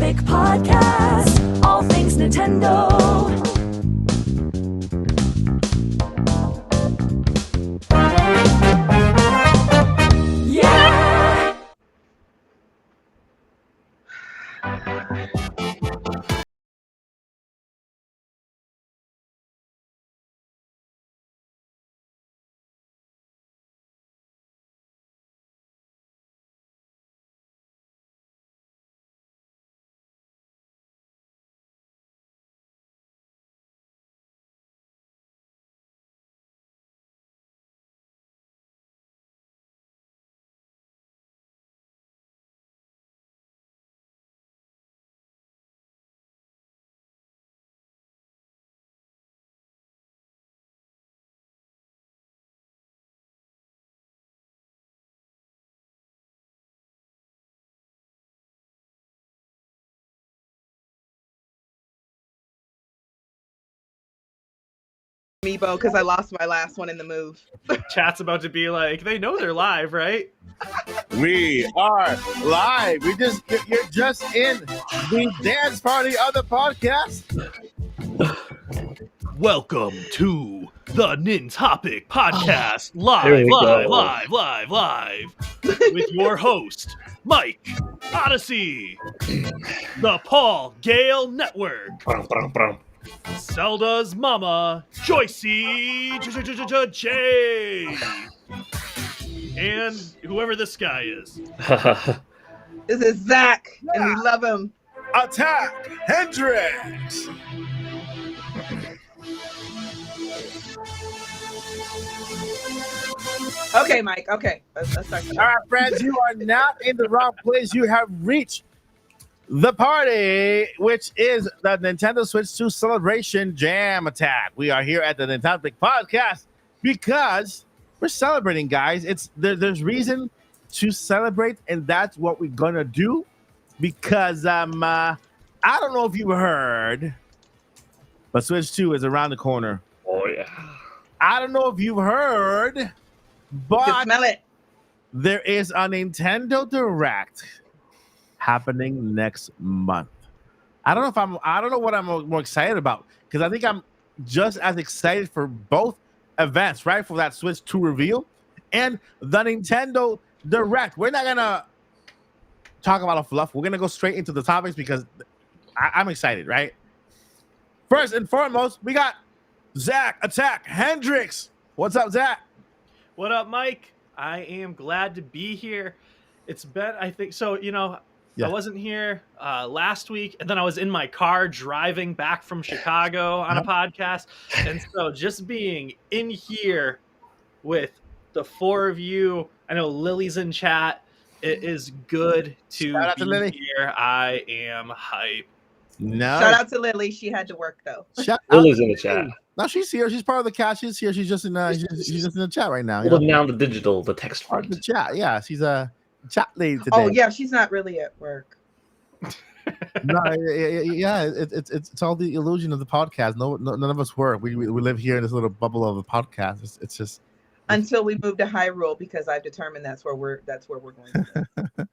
Nintopic Podcast, all things Nintendo. Yeah! Amiibo because I lost my last one in the move. Chat's about to be like, they know they're live, right? We are live. You're just in the dance party of the podcast. Welcome to the Nintopic Podcast, There live, we live, go. live, with your host, Mike Odyssey, the Paul Gale Network, Zelda's mama, Joycey J, and whoever this guy is. This is Zach, and we love him. Attack Hendrix. Okay, Mike. Okay, let's start. All right, friends, you are not in the wrong place. You have reached the party, which is the Nintendo Switch 2 Celebration Jam Attack. We are here at the Nintopic Podcast because we're celebrating, guys. There's reason to celebrate, and that's what we're gonna do. Because I don't know if you heard, but Switch 2 is around the corner. Oh yeah. I don't know if you've heard, You can but smell it. there is a Nintendo Direct happening next month. I don't know what I'm more excited about, because I think I'm just as excited for both events, right? For that Switch 2 reveal and the Nintendo Direct. We're not gonna talk about a fluff. We're gonna go straight into the topics because I'm excited, right? First and foremost, we got Zach Attack Hendrix. What's up, Zach? What up, Mike? I am glad to be here. It's been, I think, so, Yeah. I wasn't here last week, and then I was in my car driving back from Chicago on a podcast. And so just being in here with the four of you, I know Lily's in chat. It is good to Shout out to be Lily. here. I am hype. No. Shout out to Lily. She had to work though. Shout out Lily's to in the chat. No, she's here. She's part of the cast. She's here. She's just in she's just in the chat right now. You Holding know? down the digital, the text Part of the front. chat. Yeah, she's a chat lady today. Oh yeah, she's not really at work. No, yeah. It's all the illusion of the podcast. No, none of us work. We live here in this little bubble of a podcast. It's just Until we move to Hyrule, because I've determined that's where we're going. To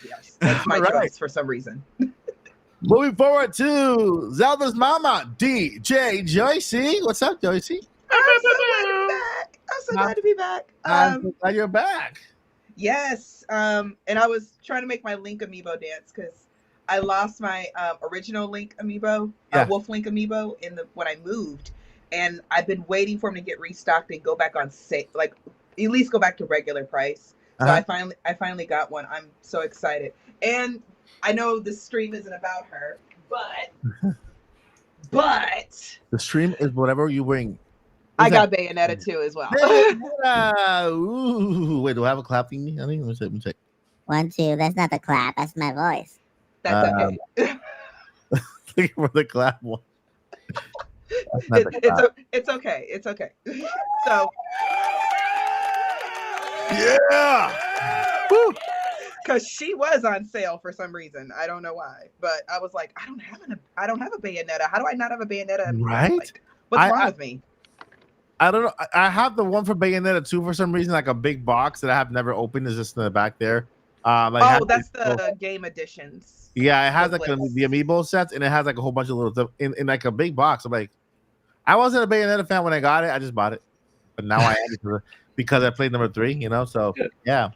yes, that's my All right. choice for some reason. moving forward to Zelda's mama, DJ Joycey. What's up, Joycey? I'm so glad to be back. I'm so glad to be back. I'm so glad you're back. Yes, and I was trying to make my Link amiibo dance because I lost my original Link amiibo, Yeah. Wolf Link amiibo when I moved, and I've been waiting for him to get restocked and go back on sale, like at least go back to regular price. So Uh-huh. I finally got one. I'm so excited, and I know the stream isn't about her, but The stream is whatever you bring. I What's got Bayonetta too as well. Ooh, wait, do I have a clapping? I think let me check. 1, 2. That's not the clap. That's my voice. That's okay. Looking for the clap one. That's not the clap. It's okay. It's okay. So Yeah. Woo. because she was on sale for some reason, I don't know why, but I was like, I don't have a Bayonetta. How do I not have a Bayonetta? Right? Like, what's wrong I- with me? I don't know. I have the one for Bayonetta 2 for some reason, like a big box that I have never opened. Is just in the back there. Oh, that's the game editions. Yeah, it has like booklets. the amiibo sets, and it has like a whole bunch of little stuff in like a big box. I'm like, I wasn't a Bayonetta fan when I got it. I just bought it, but now I am because I played number 3. You know, so yeah.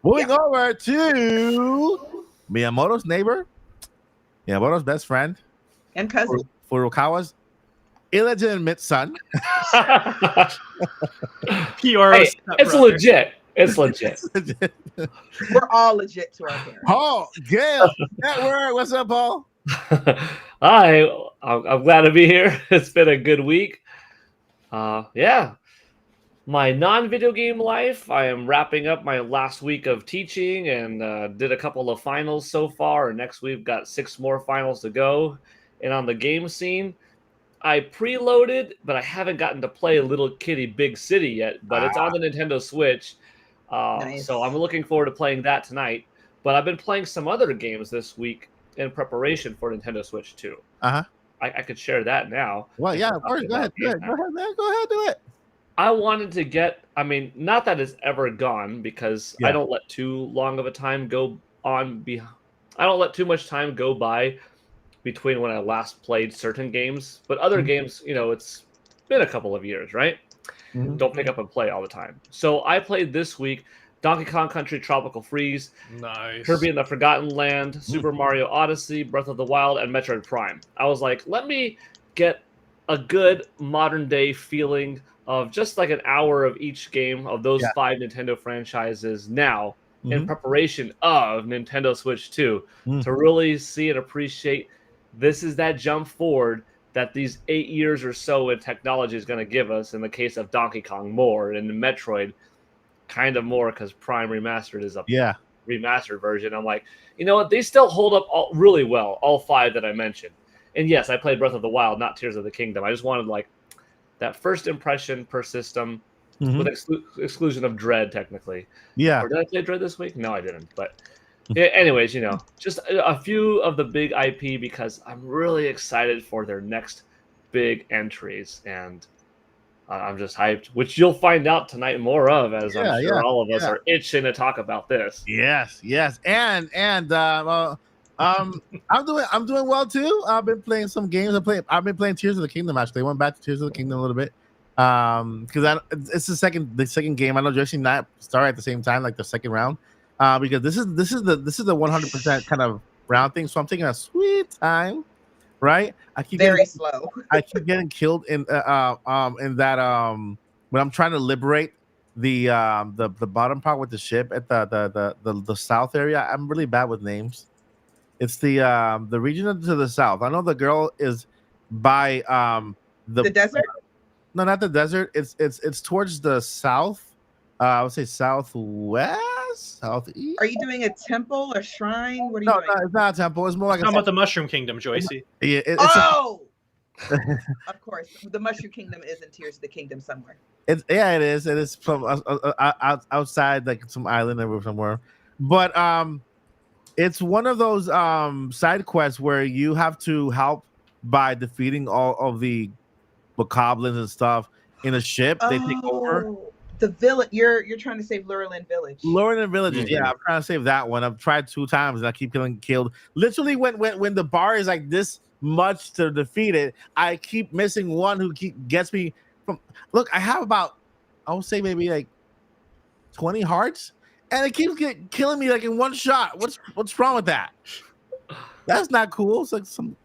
Moving over to Miyamoto's neighbor, Miyamoto's best friend, And cousin. Furukawa's illegitimate son. Pure. Hey, it's legit. It's legit. We're all legit to our parents. Paul, Gail, Network. What's up, Paul? Hi, I'm glad to be here. It's been a good week. Yeah. My non-video game life, I am wrapping up my last week of teaching and did a couple of finals so far. And next week, got 6 more finals to go. And on the game scene, I preloaded, but I haven't gotten to play Little Kitty Big City yet. But it's on the Nintendo Switch. Nice. So I'm looking forward to playing that tonight. But I've been playing some other games this week in preparation for Nintendo Switch 2. Uh-huh. I could share that now. Well, yeah, of course. Go ahead, man. Go ahead, do it. I wanted to get, I mean, not that it's ever gone because I don't let too long of a time go on. I don't let too much time go by between when I last played certain games. But other games, you know, it's been a couple of years, right? Mm-hmm. Don't pick up and play all the time. So I played this week Donkey Kong Country Tropical Freeze, Nice. Kirby and the Forgotten Land, Super Mario Odyssey, Breath of the Wild, and Metroid Prime. I was like, let me get a good modern day feeling of just like an hour of each game of those 5 Nintendo franchises now in preparation of Nintendo Switch 2 to really see and appreciate this is that jump forward that these 8 years or so in technology is going to give us. In the case of Donkey Kong, more, and Metroid, kind of more because Prime Remastered is a remastered version. I'm like, you know what? They still hold up really well, all 5 that I mentioned. And yes, I played Breath of the Wild, not Tears of the Kingdom. I just wanted like that first impression per system with exclusion of Dread, technically. Yeah. Or did I play Dread this week? No, I didn't. But anyways, you know, just a few of the big IP because I'm really excited for their next big entries. And I'm just hyped, which you'll find out tonight more of, as I'm sure all of us are itching to talk about this. Yes. And I'm doing well too. I've been playing some games. I've been playing Tears of the Kingdom. Actually, I went back to Tears of the Kingdom a little bit because it's the second game. I know Josie and I start at the same time, like the second round, because this is the 100% kind of round thing. So I'm taking a sweet time, right? I keep very slow. I keep getting killed in that when I'm trying to liberate the bottom part with the ship at the south area. I'm really bad with names. It's the region to the south. I know the girl is by the desert. No, not the desert. It's towards the south. I would say southwest, southeast. Are you doing a temple or shrine? What are you No, doing? it's not a temple. It's more like Talking about the Mushroom Kingdom, Joycey. Yeah, of course, the Mushroom Kingdom is in Tears of the Kingdom somewhere. It is. It is from outside, like some island or somewhere. But it's one of those side quests where you have to help by defeating all of the bokoblins and stuff in a ship. They take over the village. You're trying to save Lurelin Village. Lurelin Villages. Yeah, I'm trying to save that one. I've tried 2 times and I keep getting killed. Literally, when the bar is like this much to defeat it, I keep missing one who gets me from. Look, I have about, I would say maybe like 20 hearts, and it keeps killing me like in one shot. What's wrong with that? That's not cool. It's like some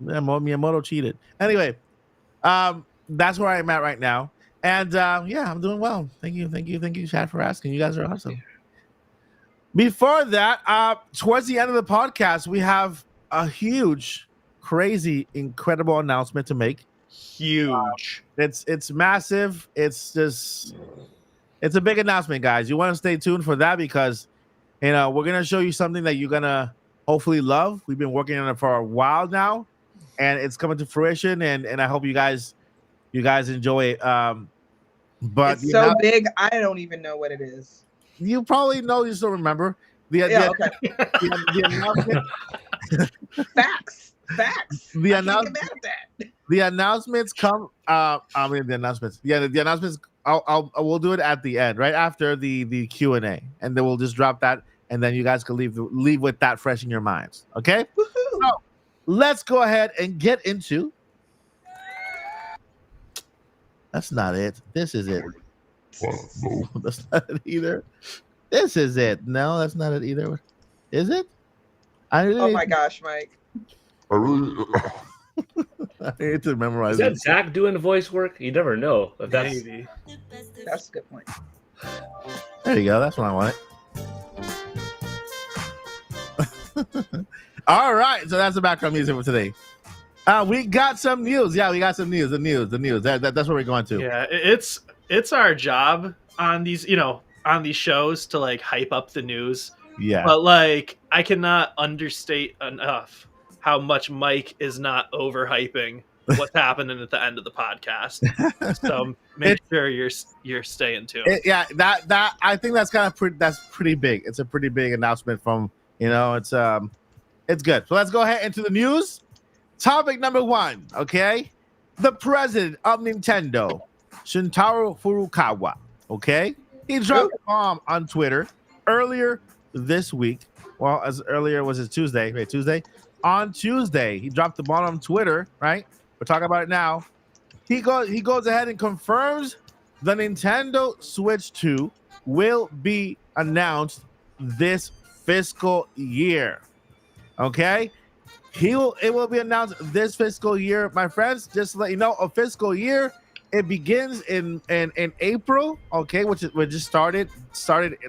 Miyamoto cheated. Anyway, that's where I'm at right now, and I'm doing well. Thank you, Chad, for asking. You guys are awesome. Before that, towards the end of the podcast, we have a huge, crazy, incredible announcement to make. Huge. It's massive. It's a big announcement, guys. You want to stay tuned for that because, you know, we're gonna show you something that you're gonna hopefully love. We've been working on it for a while now, and it's coming to fruition. And I hope you guys enjoy it. But it's so big, I don't even know what it is. You probably know. You still remember the announcement. Facts. The announcements come. The announcements. Yeah, the announcements. We'll do it at the end, right after the Q&A, and then we'll just drop that and then you guys can leave with that fresh in your minds. Okay. Woohoo! So let's go ahead and get into. That's not it. This is it. No, that's not it either. This is it. No, that's not it either. Is it? Oh my gosh, Mike. I need to memorize Is that it. Zach doing voice work? You never know if that's. Maybe. That's a good point. There you go. That's what I wanted. All right. So that's the background music for today. We got some news. Yeah, we got some news. The news. That's what we're going to. Yeah, it's our job on these, on these shows to like hype up the news. Yeah. But like, I cannot understate enough how much Mike is not overhyping what's happening at the end of the podcast. So make sure you're staying tuned. That I think that's pretty big. It's a pretty big announcement from it's good. So let's go ahead into the news. Topic number 1. Okay, the president of Nintendo, Shuntaro Furukawa. Okay, he dropped a bomb on Twitter earlier this week. Well, as earlier was it Tuesday? Right, Tuesday. On Tuesday, he dropped the bomb on Twitter. Right, we're talking about it now. He goes ahead and confirms the Nintendo Switch 2 will be announced this fiscal year. Okay, it will be announced this fiscal year, my friends. Just to let you know, a fiscal year, it begins in April. Okay, which just started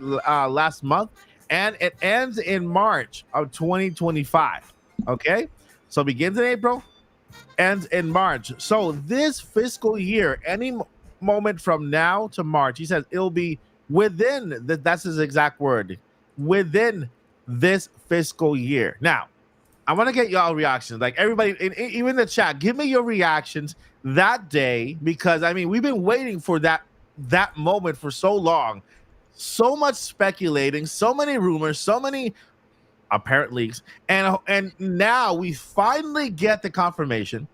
last month, and it ends in March of 2025. Okay, so it begins in April, ends in March. So this fiscal year, any moment from now to March, he says it'll be within. That's his exact word. Within this fiscal year. Now, I want to get y'all reactions. Like everybody, even in the chat, give me your reactions that day, because I mean we've been waiting for that moment for so long. So much speculating, so many rumors, so many apparent leaks, and now we finally get the confirmation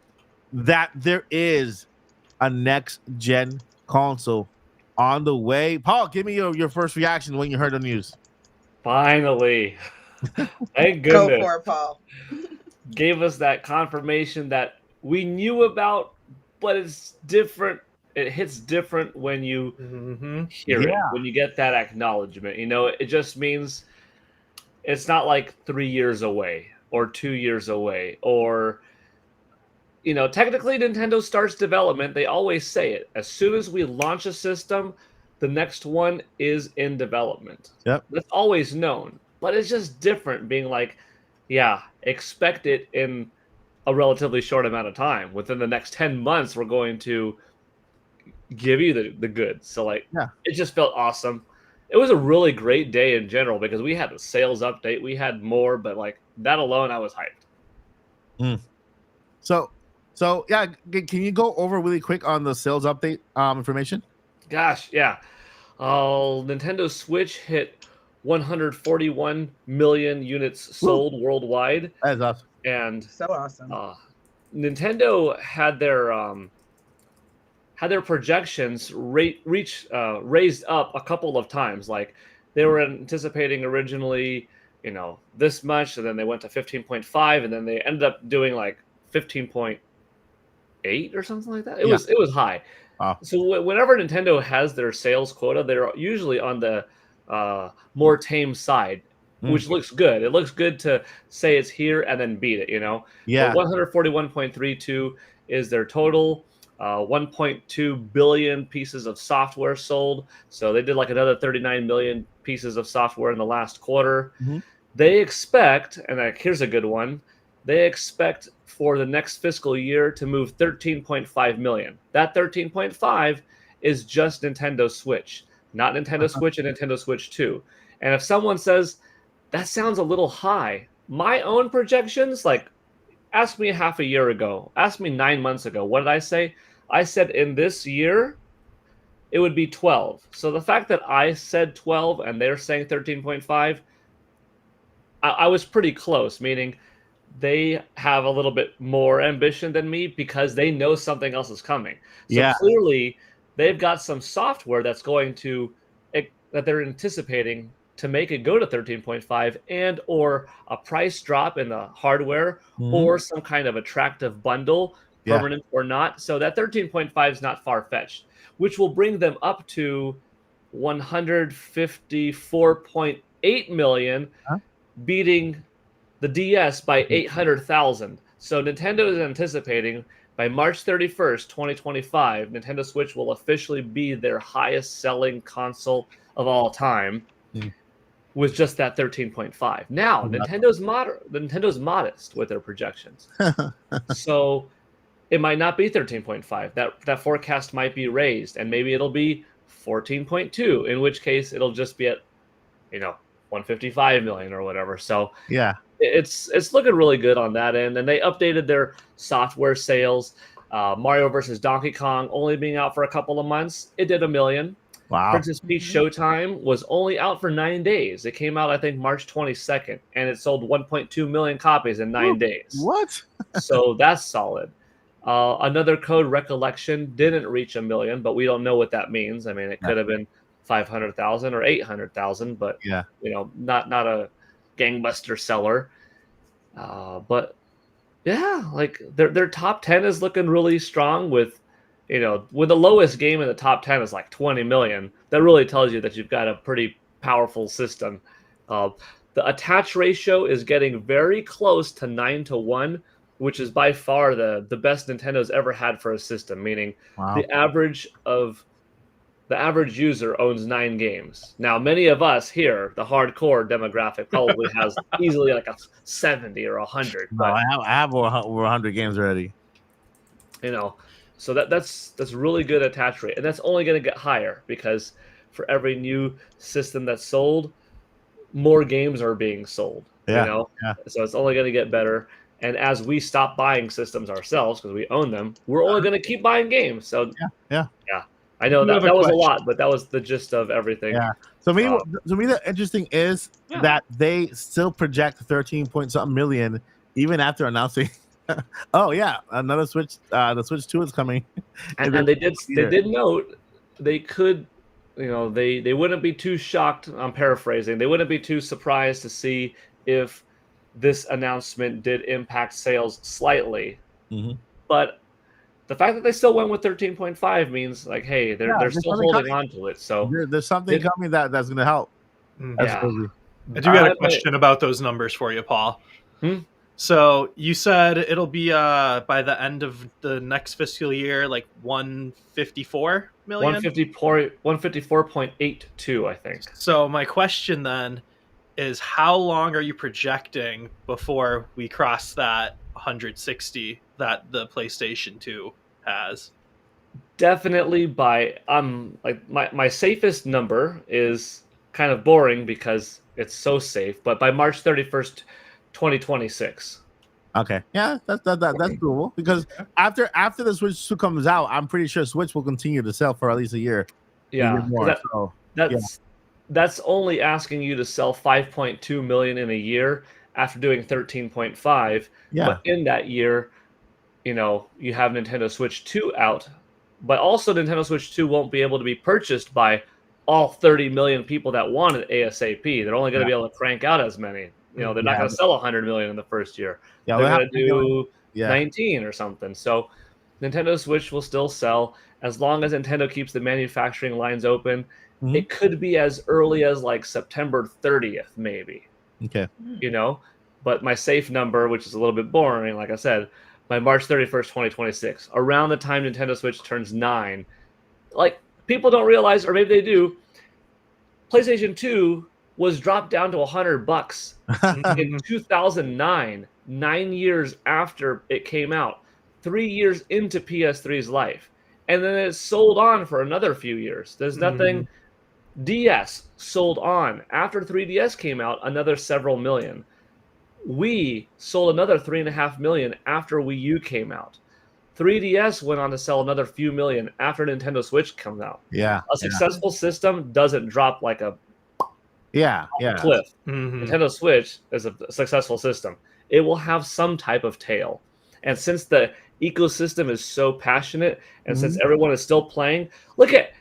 that there is a next gen console on the way. Paul, give me your first reaction when you heard the news. Finally. Thank Go goodness. for it, Paul. Gave us that confirmation that we knew about, but it's different. It hits different when you hear it, when you get that acknowledgement. It just means it's not like 3 years away or 2 years away, or technically Nintendo starts development. They always say it. As soon as we launch a system, the next one is in development. Yep. That's always known. But it's just different being like, yeah, expect it in a relatively short amount of time. Within the next 10 months, we're going to give you the goods. So it just felt awesome. It was a really great day in general because we had a sales update. We had more, but that alone, I was hyped. So yeah, can you go over really quick on the sales update information? Gosh, yeah. Nintendo Switch hit 141 million units sold worldwide. That is awesome. And So awesome. Nintendo had their projections raised up a couple of times. Like they were anticipating originally, this much, and then they went to 15.5, and then they ended up doing 15.8 or something like that. It was high. So whenever Nintendo has their sales quota, they're usually on the more tame side, which looks good. It looks good to say it's here and then beat it, Yeah. But 141.32 is their total. 1.2 billion pieces of software sold. So they did another 39 million pieces of software in the last quarter. Mm-hmm. They expect, and here's a good one, they expect for the next fiscal year to move 13.5 million. That 13.5 is just Nintendo Switch, not Nintendo Switch and Nintendo Switch 2. And if someone says, that sounds a little high, my own projections, ask me half a year ago, ask me 9 months ago, what did I say? I said in this year, it would be 12. So the fact that I said 12 and they're saying 13.5, I was pretty close, meaning they have a little bit more ambition than me because they know something else is coming. So clearly, they've got some software that's going to, that they're anticipating to make it go to 13.5 and or a price drop in the hardware Mhm. or some kind of attractive bundle, Yeah. permanent or not. So that 13.5 is not far-fetched, which will bring them up to 154.8 million, Huh? beating the DS by 800,000. So Nintendo is anticipating by March 31st, 2025, Nintendo Switch will officially be their highest selling console of all time Mm. with just that 13.5. Now, Okay. Nintendo's modest with their projections. So it might not be 13.5. That forecast might be raised, and maybe it'll be 14.2, in which case it'll just be at 155 million or whatever. So Yeah. it's looking really good on that end, and they updated their software sales. Mario versus Donkey Kong only being out for a couple of months, it did 1 million. Wow. Princess Peach Showtime was only out for 9 days. It came out, I think, March 22nd, and it sold 1.2 million copies in 9 days. What? So that's solid. Another code, Recollection, didn't reach 1 million, but we don't know what that means. I mean, it could have been 500,000 or 800,000, but Yeah. not a gangbuster seller. But yeah, like their top 10 is looking really strong with when the lowest game in the top 10 is like 20 million. That really tells you that you've got a pretty powerful system. The attach ratio is getting very close to 9-1, which is by far the best Nintendo's ever had for a system, meaning Wow. the average user owns 9 games. Now, many of us here, the hardcore demographic, probably has easily like a 70 or 100. No, But I have over 100 games already. so that's really good attach rate, and that's only going to get higher because for every new system that's sold, more games are being sold. Yeah. So it's only going to get better. And as we stop buying systems ourselves because we own them, we're only going to keep buying games. So Yeah. I know I do that have a was a question. lot, but that was the gist of everything. Yeah. To me, the interesting is Yeah. that they still project 13 point something million even after announcing. Oh yeah, another Switch. The Switch 2 is coming. And they did note they could, they wouldn't be too shocked. I'm paraphrasing. They wouldn't be too surprised to see if this announcement did impact sales slightly. Mhm. But the fact that they still went with 13.5 means like, hey, they're there's still something holding coming. on to it. So There's something coming that's going to help. Mm. That's Yeah. crazy. I do got a but- question about those numbers for you, Paul. Hmm? So you said it'll be by the end of the next fiscal year, like 154 million. 154.82, I think. So my question then is, how long are you projecting before we cross that 160 that the PlayStation 2 has? Definitely by like my safest number is kind of boring because it's so safe, but by March 31st, 2026. Okay. Yeah, that's doable because after the Switch 2 comes out, I'm pretty sure Switch will continue to sell for at least a year. Yeah. Maybe more. So, That's only asking you to sell 5.2 million in a year after doing 13.5. yeah. But in that year, you have Nintendo Switch 2 out, but also Nintendo Switch 2 won't be able to be purchased by all 30 million people that want it ASAP. They're only going to be able to crank out as many. They're not going to sell 100 million in the first year. Yeah, They're we'll going to do yeah. 19 or something. So Nintendo Switch will still sell as long as Nintendo keeps the manufacturing lines open. Mhm. It could be as early as like September 30th, maybe. Okay. But my safe number, which is a little bit boring, like I said, by March 31st, 2026, around the time Nintendo Switch turns 9. Like, people don't realize, or maybe they do, PlayStation 2 was dropped down to $100 in 2009, 9 years after it came out, 3 years into PS3's life. And then it sold on for another few years. There's nothing. DS sold on. After 3DS came out, another several million. Wii sold another 3.5 million after Wii U came out. 3DS went on to sell another few million after Nintendo Switch comes out. Yeah. A successful system doesn't drop like a cliff. Nintendo Switch is a successful system. It will have some type of tail. And since the ecosystem is so passionate and since everyone is still playing, look at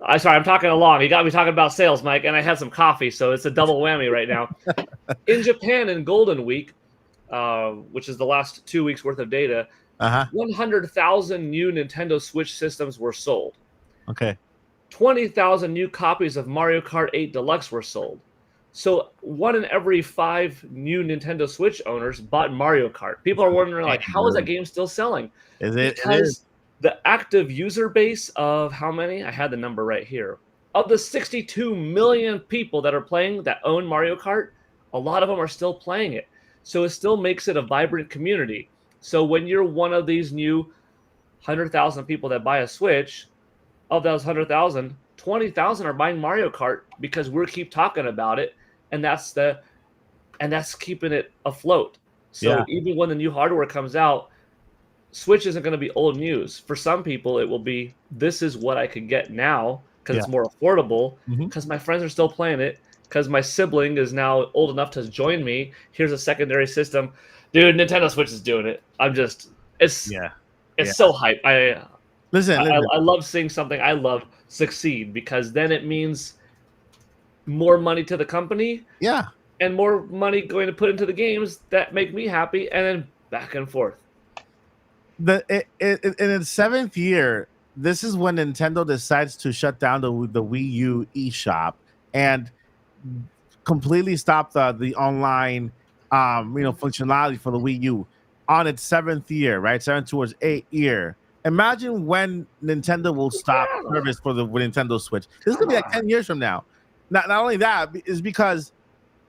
I'm talking along. You got me talking about sales, Mike, and I had some coffee, so it's a double whammy right now. In Japan, in Golden Week, which is the last 2 weeks worth of data, 100,000 new Nintendo Switch systems were sold. Okay. 20,000 new copies of Mario Kart 8 Deluxe were sold. So 1 in every 5 new Nintendo Switch owners bought Mario Kart. People are wondering, like, how is that game still selling? Is it? Because It is. the active user base of how many? I had the number right here. Of the 62 million people that are playing, that own Mario Kart, a lot of them are still playing it. So it still makes it a vibrant community. So when you're one of these new 100,000 people that buy a Switch, of those 100,000, 20,000 are buying Mario Kart because we keep talking about it, and that's keeping it afloat. So even when the new hardware comes out, Switch isn't going to be old news. For some people, it will be, this is what I could get now because it's more affordable, because my friends are still playing it, because my sibling is now old enough to join me. Here's a secondary system. Dude, Nintendo Switch is doing it. It's so hype. Listen. I love seeing something I love succeed, because then it means more money to the company. Yeah. And more money going to put into the games that make me happy, and then back and forth. In its 7th year, this is when Nintendo decides to shut down the Wii U eShop and completely stop the online functionality for the Wii U on its 7th year, right? 7 towards 8 year. Imagine when Nintendo will stop service for the Nintendo Switch. This is gonna be like 10 years from now. Not only that, is because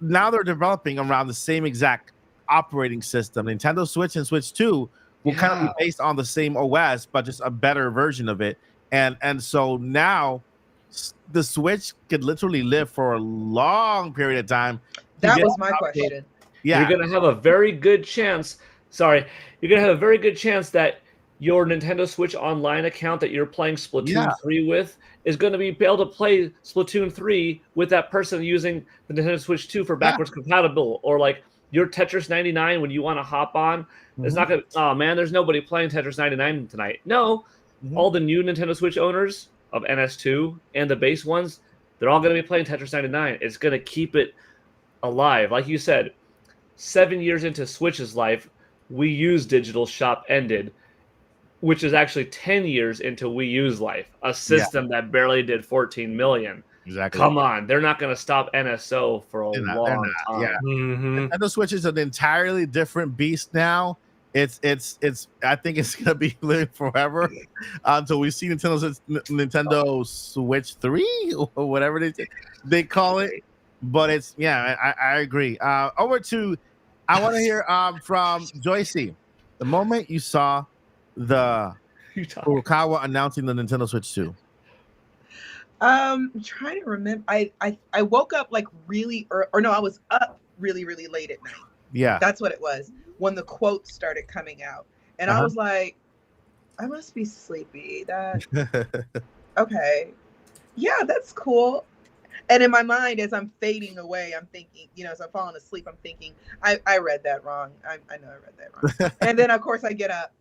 now they're developing around the same exact operating system. Nintendo Switch and Switch 2 will kind of be based on the same OS, but just a better version of it. And so now the Switch could literally live for a long period of time. That was my question. Yeah. You're going to have a very good chance. You're going to have a very good chance that your Nintendo Switch Online account that you're playing Splatoon 3 with is going to be able to play Splatoon 3 with that person using the Nintendo Switch 2 for backwards compatible. Or like your Tetris 99 when you want to hop on. It's not going to, oh man, there's nobody playing Tetris 99 tonight. No, all the new Nintendo Switch owners of NS2 and the base ones, they're all going to be playing Tetris 99. It's going to keep it alive. Like you said, 7 years into Switch's life, Wii U's digital shop ended, which is actually 10 years into Wii U's life, a system that barely did 14 million. Exactly. Come on, they're not going to stop NSO for a long time. Yeah. Nintendo Switch is an entirely different beast now. It's I think it's gonna be living forever until we see Nintendo Switch 3 or whatever they call it. But it's I agree. Over to, I want to hear from Joycey. The moment you saw the Furukawa announcing the Nintendo Switch 2. I'm trying to remember. I woke up like really early, or no, I was up really, really late at night. Yeah. That's what it was when the quotes started coming out. And I was like, I must be sleepy. Okay. Yeah, that's cool. And in my mind, as I'm fading away, I'm thinking, as I'm falling asleep, I'm thinking, I read that wrong. I know I read that wrong. And then, of course, I get up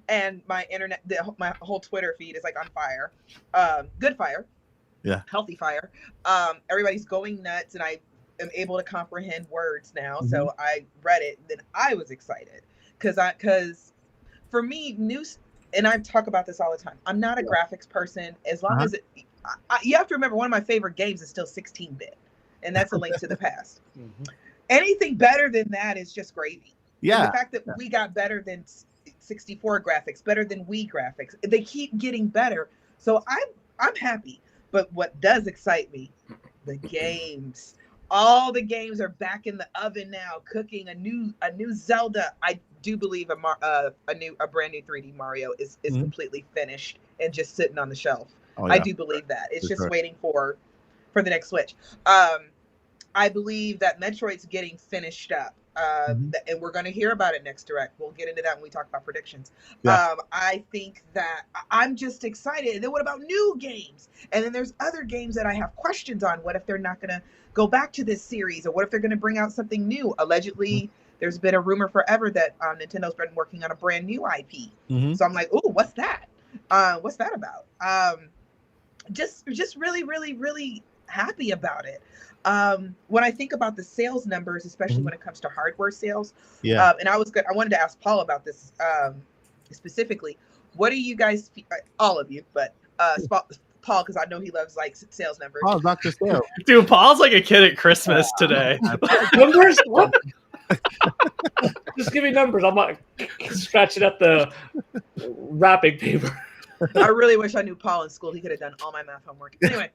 and my internet, my whole Twitter feed is like on fire. Good fire. Yeah. Healthy fire. Everybody's going nuts, and I am able to comprehend words now. So I read it, then I was excited because for me, news, and I talk about this all the time, I'm not a graphics person. As long as you have to remember, one of my favorite games is still 16-bit, and that's A Link to the Past. Anything better than that is just gravy. Yeah. And the fact that we got better than 64 graphics, better than Wii graphics, they keep getting better. So I'm happy. But what does excite me, the games. All the games are back in the oven now, cooking a new Zelda. I do believe a brand new 3D Mario is completely finished and just sitting on the shelf. Oh, yeah. I do believe that. It's just waiting for the next Switch. I believe that Metroid's getting finished up. And we're going to hear about it next Direct. We'll get into that when we talk about predictions. Yeah. I think that I'm just excited. And then what about new games? And then there's other games that I have questions on. What if they're not going to go back to this series? Or what if they're going to bring out something new? Allegedly, there's been a rumor forever that Nintendo's been working on a brand new IP. So I'm like, ooh, what's that? What's that about? just really, really, really happy about it. When I think about the sales numbers, especially when it comes to hardware sales, and I wanted to ask Paul about this specifically. What do you guys, all of you, but Paul, because I know he loves like sales numbers. Oh, Dr. Sale. Dude, Paul's like a kid at Christmas today. Numbers? What? Just give me numbers. I'm like scratching at the wrapping paper. I really wish I knew Paul in school. He could have done all my math homework. Anyway,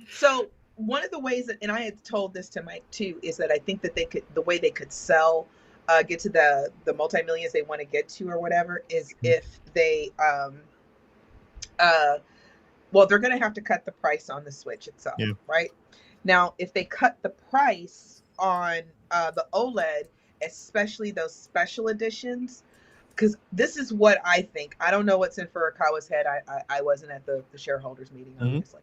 so one of the ways that, and I had told this to Mike too, is that I think that the way they could sell, get to the multi-millions they want to get to or whatever, is if they, well, they're going to have to cut the price on the Switch itself, right? Now, if they cut the price on the OLED, especially those special editions, because this is what I think. I don't know what's in Furukawa's head. I wasn't at the shareholders meeting, obviously.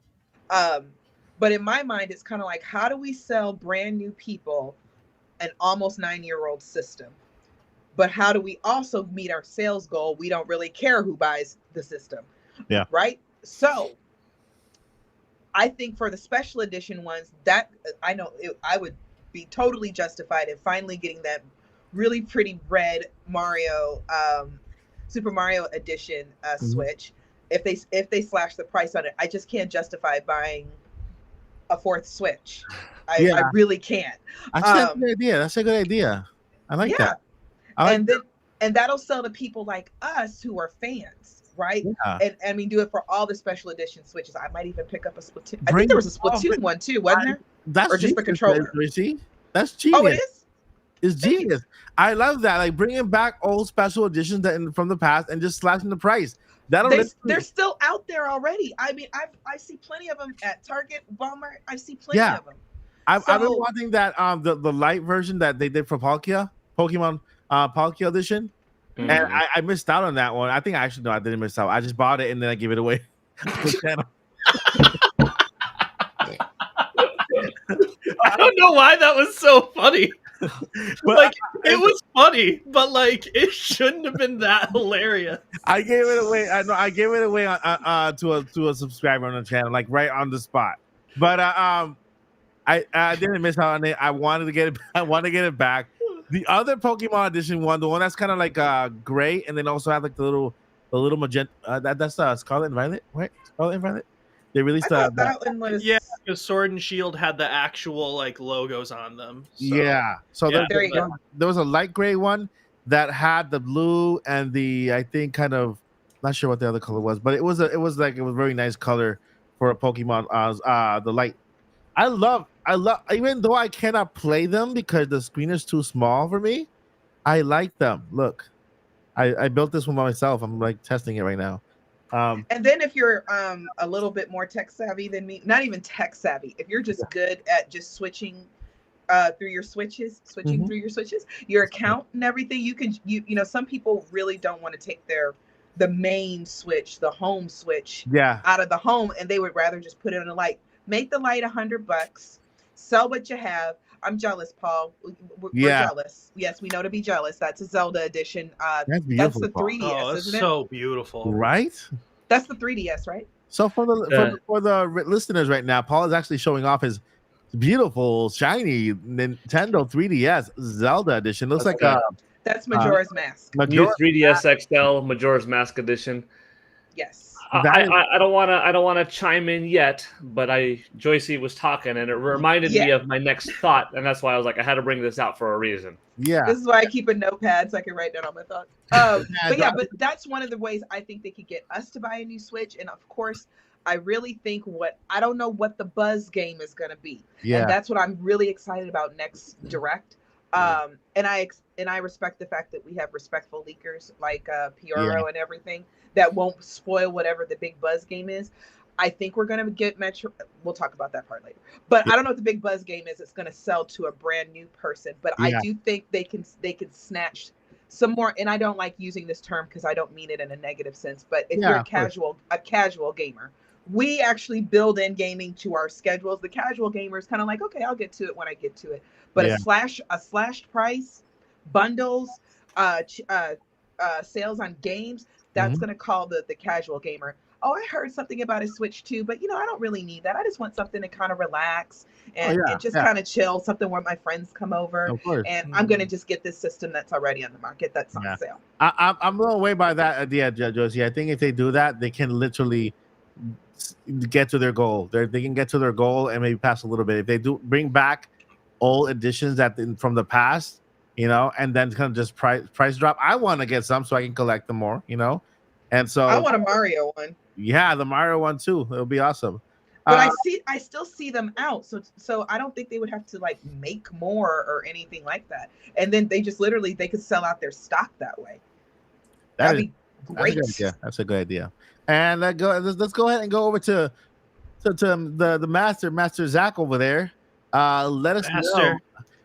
But in my mind, it's kind of like, how do we sell brand new people an almost 9-year-old system? But how do we also meet our sales goal? We don't really care who buys the system. Yeah. Right? So I think for the special edition ones, that I know I would be totally justified in finally getting that really pretty red Mario, Super Mario Edition Switch. If they slash the price on it, I just can't justify buying a fourth Switch. I really can't. That's a good idea. That's a good idea. I like that. And that'll sell to people like us who are fans, right? Yeah. And I mean, do it for all the special edition Switches. I might even pick up a Splatoon. I think there was a Splatoon one too, wasn't there? That's or just the controller. See? That's genius. Oh, it is? It's genius. I love that. Like bringing back old special editions from the past and just slashing the price. They're still out there already. I mean, I see plenty of them at Target, Walmart. I see plenty of them. I've been wanting that the light version that they did for Pokemon Palkia edition, and I missed out on that one. I think I didn't miss out. I just bought it and then I gave it away. I don't know why that was so funny. But it was funny, but like it shouldn't have been that hilarious. I gave it away. I gave it away to a subscriber on the channel, like right on the spot. But I didn't miss out on it. I wanted to get it. I want to get it back. The other Pokemon edition one, the one that's kind of like gray, and then also have like the little magenta. That's Scarlet and Violet, right? Scarlet and Violet. They released that one was because Sword and Shield had the actual like logos on them. So. Yeah. So there you go. There was a light gray one that had the blue and the not sure what the other color was, but it was a very nice color for a Pokemon. The light. I love even though I cannot play them because the screen is too small for me. I like them. Look, I built this one by myself. I'm like testing it right now. And then if you're a little bit more tech savvy than me, not even tech savvy, if you're just good at just switching through your switches, through your switches, your account and everything, you know, some people really don't want to take the main switch, the home switch out of the home, and they would rather just put it on the light. Make the light $100, sell what you have. I'm jealous, Paul. We're jealous. Yes, we know to be jealous. That's a Zelda edition. That's beautiful. That's the 3DS, oh, isn't it? So beautiful, right? That's the 3DS, right? So for the listeners right now, Paul is actually showing off his beautiful, shiny Nintendo 3DS Zelda edition. Looks like that's Majora's Mask. New 3DS XL Majora's Mask edition. Yes. I don't want to chime in yet, but Joycey was talking and it reminded me of my next thought, and that's why I was like, I had to bring this out for a reason. Yeah, this is why I keep a notepad so I can write down all my thoughts. But that's one of the ways I think they could get us to buy a new Switch, and of course, I really think I don't know what the buzz game is going to be. Yeah, and that's what I'm really excited about next Direct. And I respect the fact that we have respectful leakers like Pioro and everything that won't spoil whatever the big buzz game is. I think we're going to get Metro. We'll talk about that part later. But I don't know what the big buzz game is. It's going to sell to a brand new person. But I do think they can snatch some more. And I don't like using this term because I don't mean it in a negative sense. But if you're a casual gamer, we actually build in gaming to our schedules. The casual gamer is kind of like, okay, I'll get to it when I get to it. But a slashed price, bundles, sales on games, that's going to call the casual gamer. oh, I heard something about a Switch 2, but I don't really need that. I just want something to kind of relax Oh and, yeah, and just yeah, kind of chill, something where my friends come over. of course. And I'm going to just get this system that's already on the market that's on Yeah. sale. I'm blown away by that idea, Josie. I think if they do that, they can literally get to their goal. They can get to their goal and maybe pass a little bit. If they do bring back old editions from the past, and then kind of just price drop. I want to get some so I can collect them more, and so I want a Mario one. yeah, the Mario one too. It'll be awesome. But I still see them out. So I don't think they would have to like make more or anything like that. And then they just literally they could sell out their stock that way. That'd be great. That's a good idea. And let's go ahead and go over to the master Zach over there. Let us know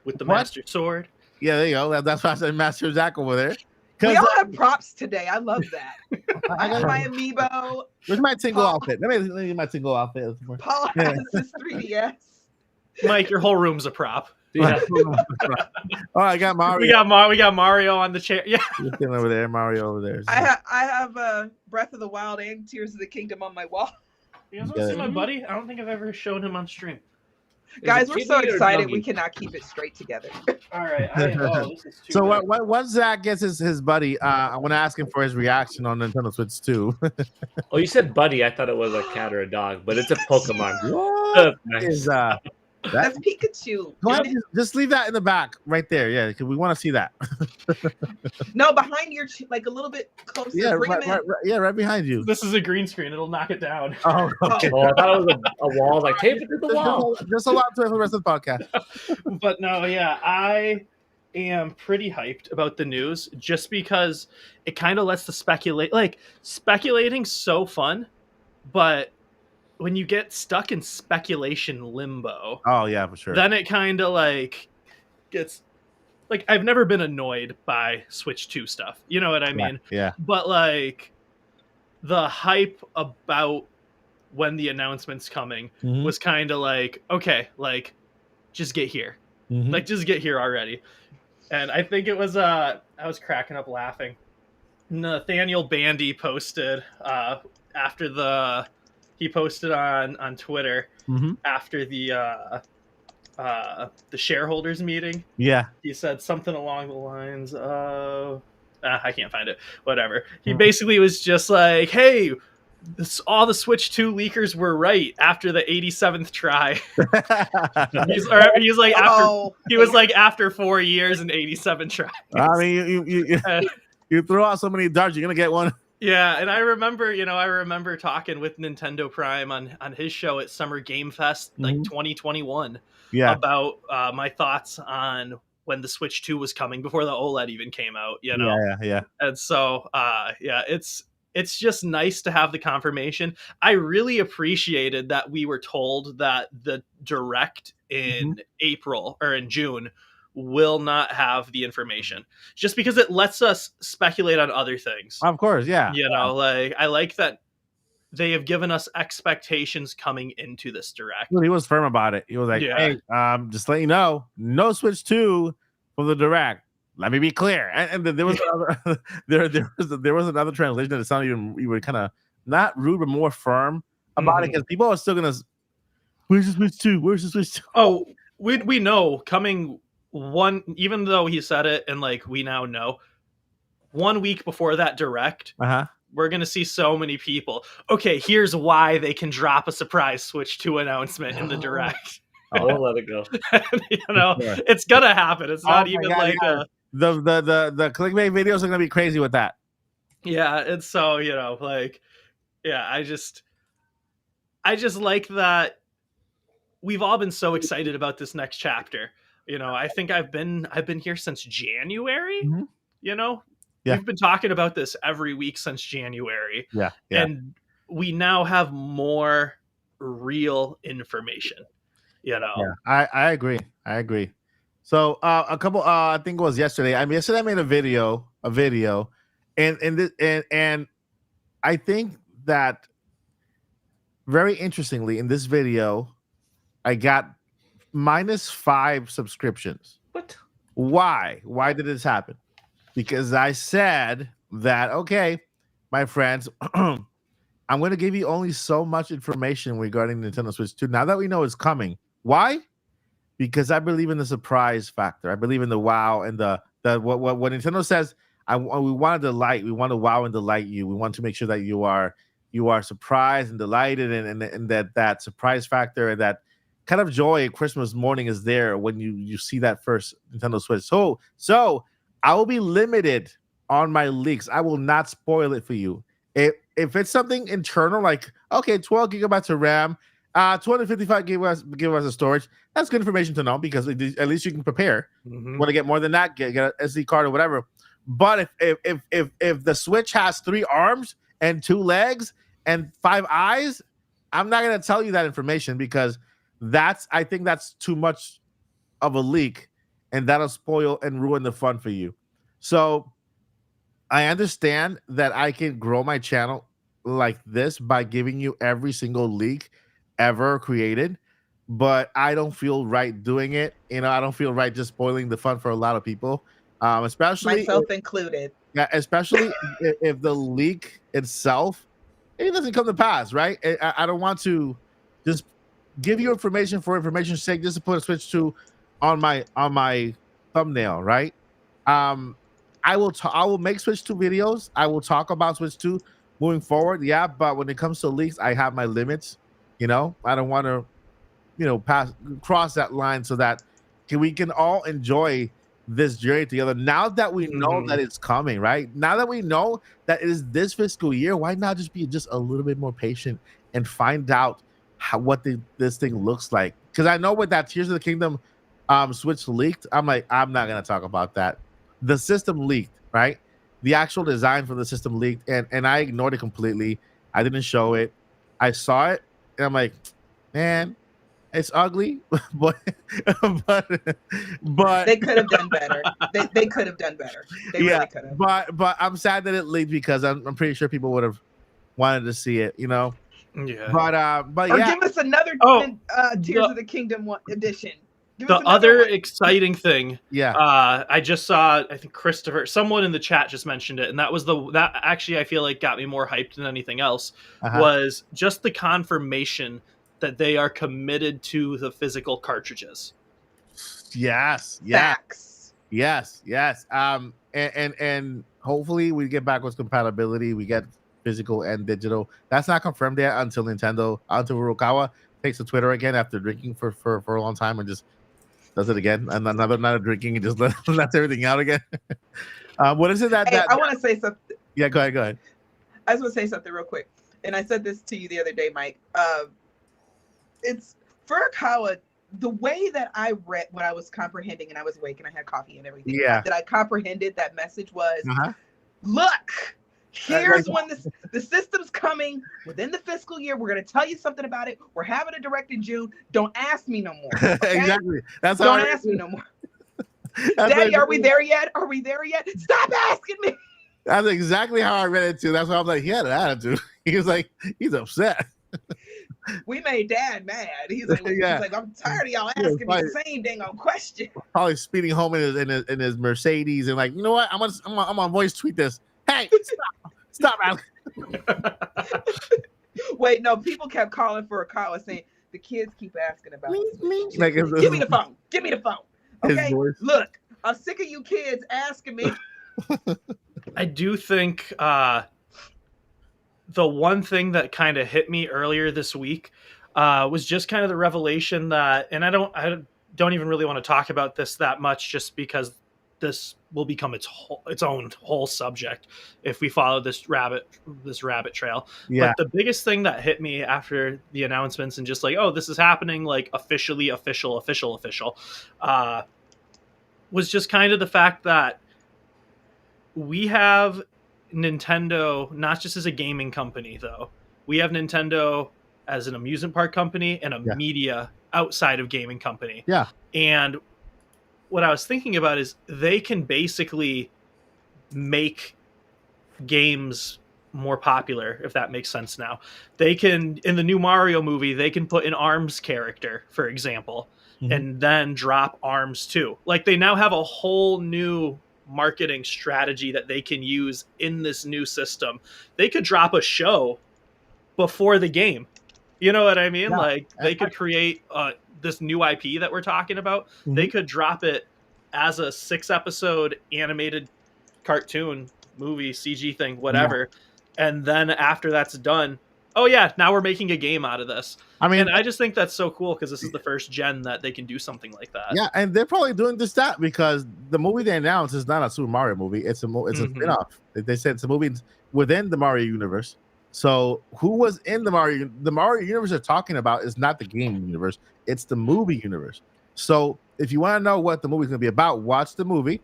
with the master sword. Yeah, there you go. That's why I said Master Zach over there. We all have props today. I love that. I got my amiibo. Where's my tingle outfit? Let me get my tingle outfit. Paul has his 3DS. Mike, your whole room's a prop. Yeah. Oh, I got Mario. We got Mario on the chair. Yeah, over there. Mario over there. I have Breath of the Wild and Tears of the Kingdom on my wall. You guys want to see my buddy? I don't think I've ever shown him on stream. Guys, we're so excited we cannot keep it straight together. All right. This is so once Zach gets his buddy, I want to ask him for his reaction on Nintendo Switch 2. Oh, you said buddy. I thought it was a cat or a dog, but it's a Pokemon. What nice. is That's Pikachu. Go ahead, just leave that in the back right there. Yeah, because we want to see that. No, behind your like a little bit closer. Yeah, right behind you. This is a green screen. It'll knock it down. Oh, okay. Oh, I thought it was a wall. Like tape it to the wall. Just allow to for the rest of the podcast. But no, yeah, I am pretty hyped about the news just because it kind of lets the speculate. Like speculating's so fun, but when you get stuck in speculation limbo, oh yeah, for sure, then it kind of like gets like I've never been annoyed by Switch 2 stuff. You know what I mean? Yeah. But like the hype about when the announcement's coming was kind of like, okay, like just get here. Like just get here already. And I think it was I was cracking up laughing. Nathaniel Bandy posted after he posted on Twitter after the shareholders meeting. Yeah. He said something along the lines of I can't find it. Whatever. He basically was just like, hey, all the Switch 2 leakers were right after the 87th try. He's like he was like after 4 years and 87 tries. I mean, you throw out so many darts, you're gonna get one. Yeah, and I remember talking with Nintendo Prime on his show at Summer Game Fest, like 2021, about my thoughts on when the Switch 2 was coming before the OLED even came out, Yeah. And so, it's just nice to have the confirmation. I really appreciated that we were told that the Direct in April or in June will not have the information, just because it lets us speculate on other things. Of course, yeah. Like I like that they have given us expectations coming into this Direct. Well, he was firm about it. He was like, hey, just let you know, no Switch 2 for the Direct. Let me be clear. And there was there was another translation that sounded even kind of not rude but more firm about it, because people are still gonna, where's the Switch 2? Where's the Switch 2? Oh, we know coming even though he said it and like we now know 1 week before that Direct, we're gonna see so many people. Okay, here's why they can drop a surprise Switch 2 announcement in the Direct. I won't let it go. It's gonna happen. It's not even like the clickbait videos are gonna be crazy with that. Yeah, and so I just like that we've all been so excited about this next chapter. I think I've been here since January. We've been talking about this every week since January. Yeah. And we now have more real information. Yeah, I agree. So a couple, I think it was yesterday. Yesterday I made a video, and I think that very interestingly in this video, I got -5 subscriptions. What? Why? Why did this happen? Because I said that, okay, my friends, I'm going to give you only so much information regarding Nintendo Switch 2. Now that we know it's coming, why? Because I believe in the surprise factor. I believe in the wow and the what Nintendo says. We want to delight. We want to wow and delight you. We want to make sure that you are surprised and delighted, and that surprise factor and that kind of joy Christmas morning is there when you see that first Nintendo Switch. So I will be limited on my leaks. I will not spoil it for you. If it's something internal, like, okay, 12 gigabytes of RAM, 255 gigabytes of storage, that's good information to know, because at least you can prepare. Mhm. Want to get more than that, get an SD card or whatever. But if the Switch has 3 arms and 2 legs and 5 eyes, I'm not going to tell you that information, because I think that's too much of a leak, and that'll spoil and ruin the fun for you. So I understand that I can grow my channel like this by giving you every single leak ever created, but I don't feel right doing it. I don't feel right just spoiling the fun for a lot of people, especially Myself included. especially if the leak itself, it doesn't come to pass, right? I don't want to just give you information for information's sake, just to put a Switch 2 on my thumbnail, right? I will make Switch 2 videos. I will talk about Switch 2 moving forward. Yeah, but when it comes to leaks, I have my limits. I don't want to, cross that line, so that we can all enjoy this journey together. Now that we know that it's coming, right? Now that we know that it is this fiscal year, why not just be just a little bit more patient and find out what this thing looks like? Because I know with that Tears of the Kingdom Switch leaked, I'm like, I'm not gonna talk about that. The system leaked, right? The actual design for the system leaked, and I ignored it completely. I didn't show it. I saw it, and I'm like, man, it's ugly, but They could have done better. They could have done better. They really could have. But I'm sad that it leaked, because I'm pretty sure people would have wanted to see it, Yeah. But Or yeah, give us another Tears of the Kingdom edition. The other exciting thing, yeah, I just saw, I think someone in the chat just mentioned it, and that actually I feel like got me more hyped than anything else, was just the confirmation that they are committed to the physical cartridges. Yes. Facts. Yes. And hopefully we get backwards compatibility. We get physical and digital. That's not confirmed yet until Furukawa takes to Twitter again after drinking for a long time and just does it again. And another night of drinking and just lets everything out again. What is it that I want to say something. Yeah, go ahead. I just want to say something real quick. And I said this to you the other day, Mike. It's Furukawa, the way that I read when I was comprehending, and I was awake and I had coffee and everything, that I comprehended that message was, look, here's when the system's coming within the fiscal year. We're going to tell you something about it. We're having a direct in June. Don't ask me no more. Okay? Exactly. Don't ask me no more. Daddy, are we there yet? Are we there yet? Stop asking me. That's exactly how I read it too. That's why I'm like, he had an attitude. He was like, he's upset. We made Dad mad. He's like, I'm tired of y'all asking me the same dang old question. Probably speeding home in his Mercedes and like, you know what? I'm on voice tweet this. Hey, stop, Alex. Wait, no, people kept calling for a call and saying the kids keep asking about it. Like, give me the phone. Give me the phone. Okay, look, I'm sick of you kids asking me. I do think the one thing that kind of hit me earlier this week was just kind of the revelation that, and I don't even really want to talk about this that much, just because this will become its own whole subject if we follow this rabbit trail. Yeah. But the biggest thing that hit me after the announcements and just like, oh, this is happening, like official, was just kind of the fact that we have Nintendo not just as a gaming company, though. We have Nintendo as an amusement park company and a media outside of gaming company. Yeah. And what I was thinking about is they can basically make games more popular, if that makes sense now. They can, in the new Mario movie, they can put an ARMS character, for example, and then drop ARMS too. Like, they now have a whole new marketing strategy that they can use in this new system. They could drop a show before the game. You know what I mean? Yeah. Like they could create this new IP that we're talking about. They could drop it as a 6-episode animated cartoon movie, CG thing, whatever. And then after that's done, oh yeah, now we're making a game out of this. I mean, And I just think that's so cool because this is the first gen that they can do something like that. yeah, and they're probably doing this that because the movie they announced is not a Super Mario movie. It's a spin-off. They said it's a movie within the Mario universe. So who was in the Mario universe they're talking about is not the game universe. It's the movie universe. So if you want to know what the movie's going to be about, watch the movie.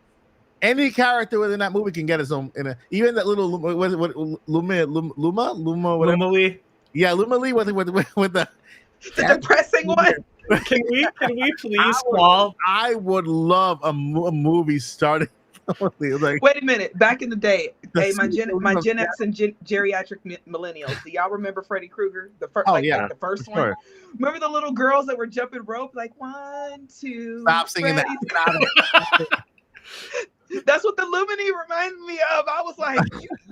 Any character within that movie can get his own. Even that little Luma, whatever. Luma Lee. Yeah, Luma Lee with the depressing one. Can we please call? I would love a movie starting. Like, Wait a minute. Back in the day, hey, my Super Gen X and geriatric millennials. Do y'all remember Freddy Krueger? The first, the first one. sure. Remember the little girls that were jumping rope, like 1, 2. Stop singing that. That's what the Lumini reminded me of. I was like,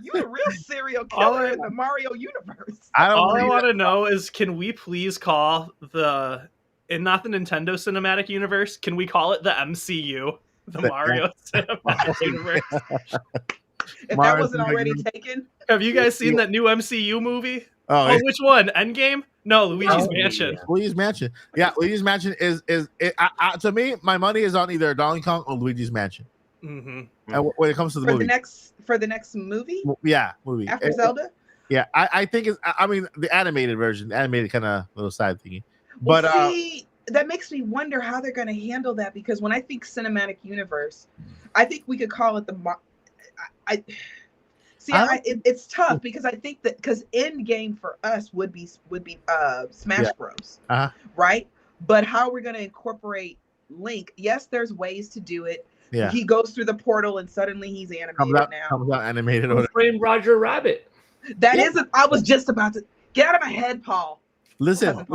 you a real serial killer in the Mario universe. All I want to know is, can we please call not the Nintendo Cinematic Universe, can we call it the MCU? The Mario Cinematic Universe. If that wasn't already taken. Have you guys seen that new MCU movie? Oh, which one? Endgame? No, Luigi's Mansion. Yeah. Luigi's Mansion. Yeah, Luigi's Mansion is to me, my money is on either Donkey Kong or Luigi's Mansion. Mm-hmm. And when it comes to the movie, for the next movie, movie after Zelda. Yeah, I think it's. I mean, the animated version, animated kind of little side thingy. Well, But see, that makes me wonder how they're going to handle that, because when I think cinematic universe, I think we could call it it's tough because I think that because end game for us would be Smash Bros. Right? But how we're going to incorporate Link? Yes, there's ways to do it. Yeah, he goes through the portal and suddenly he's animated comes out animated. Who framed Roger Rabbit? I was just about to get out of my head, Paul. Listen.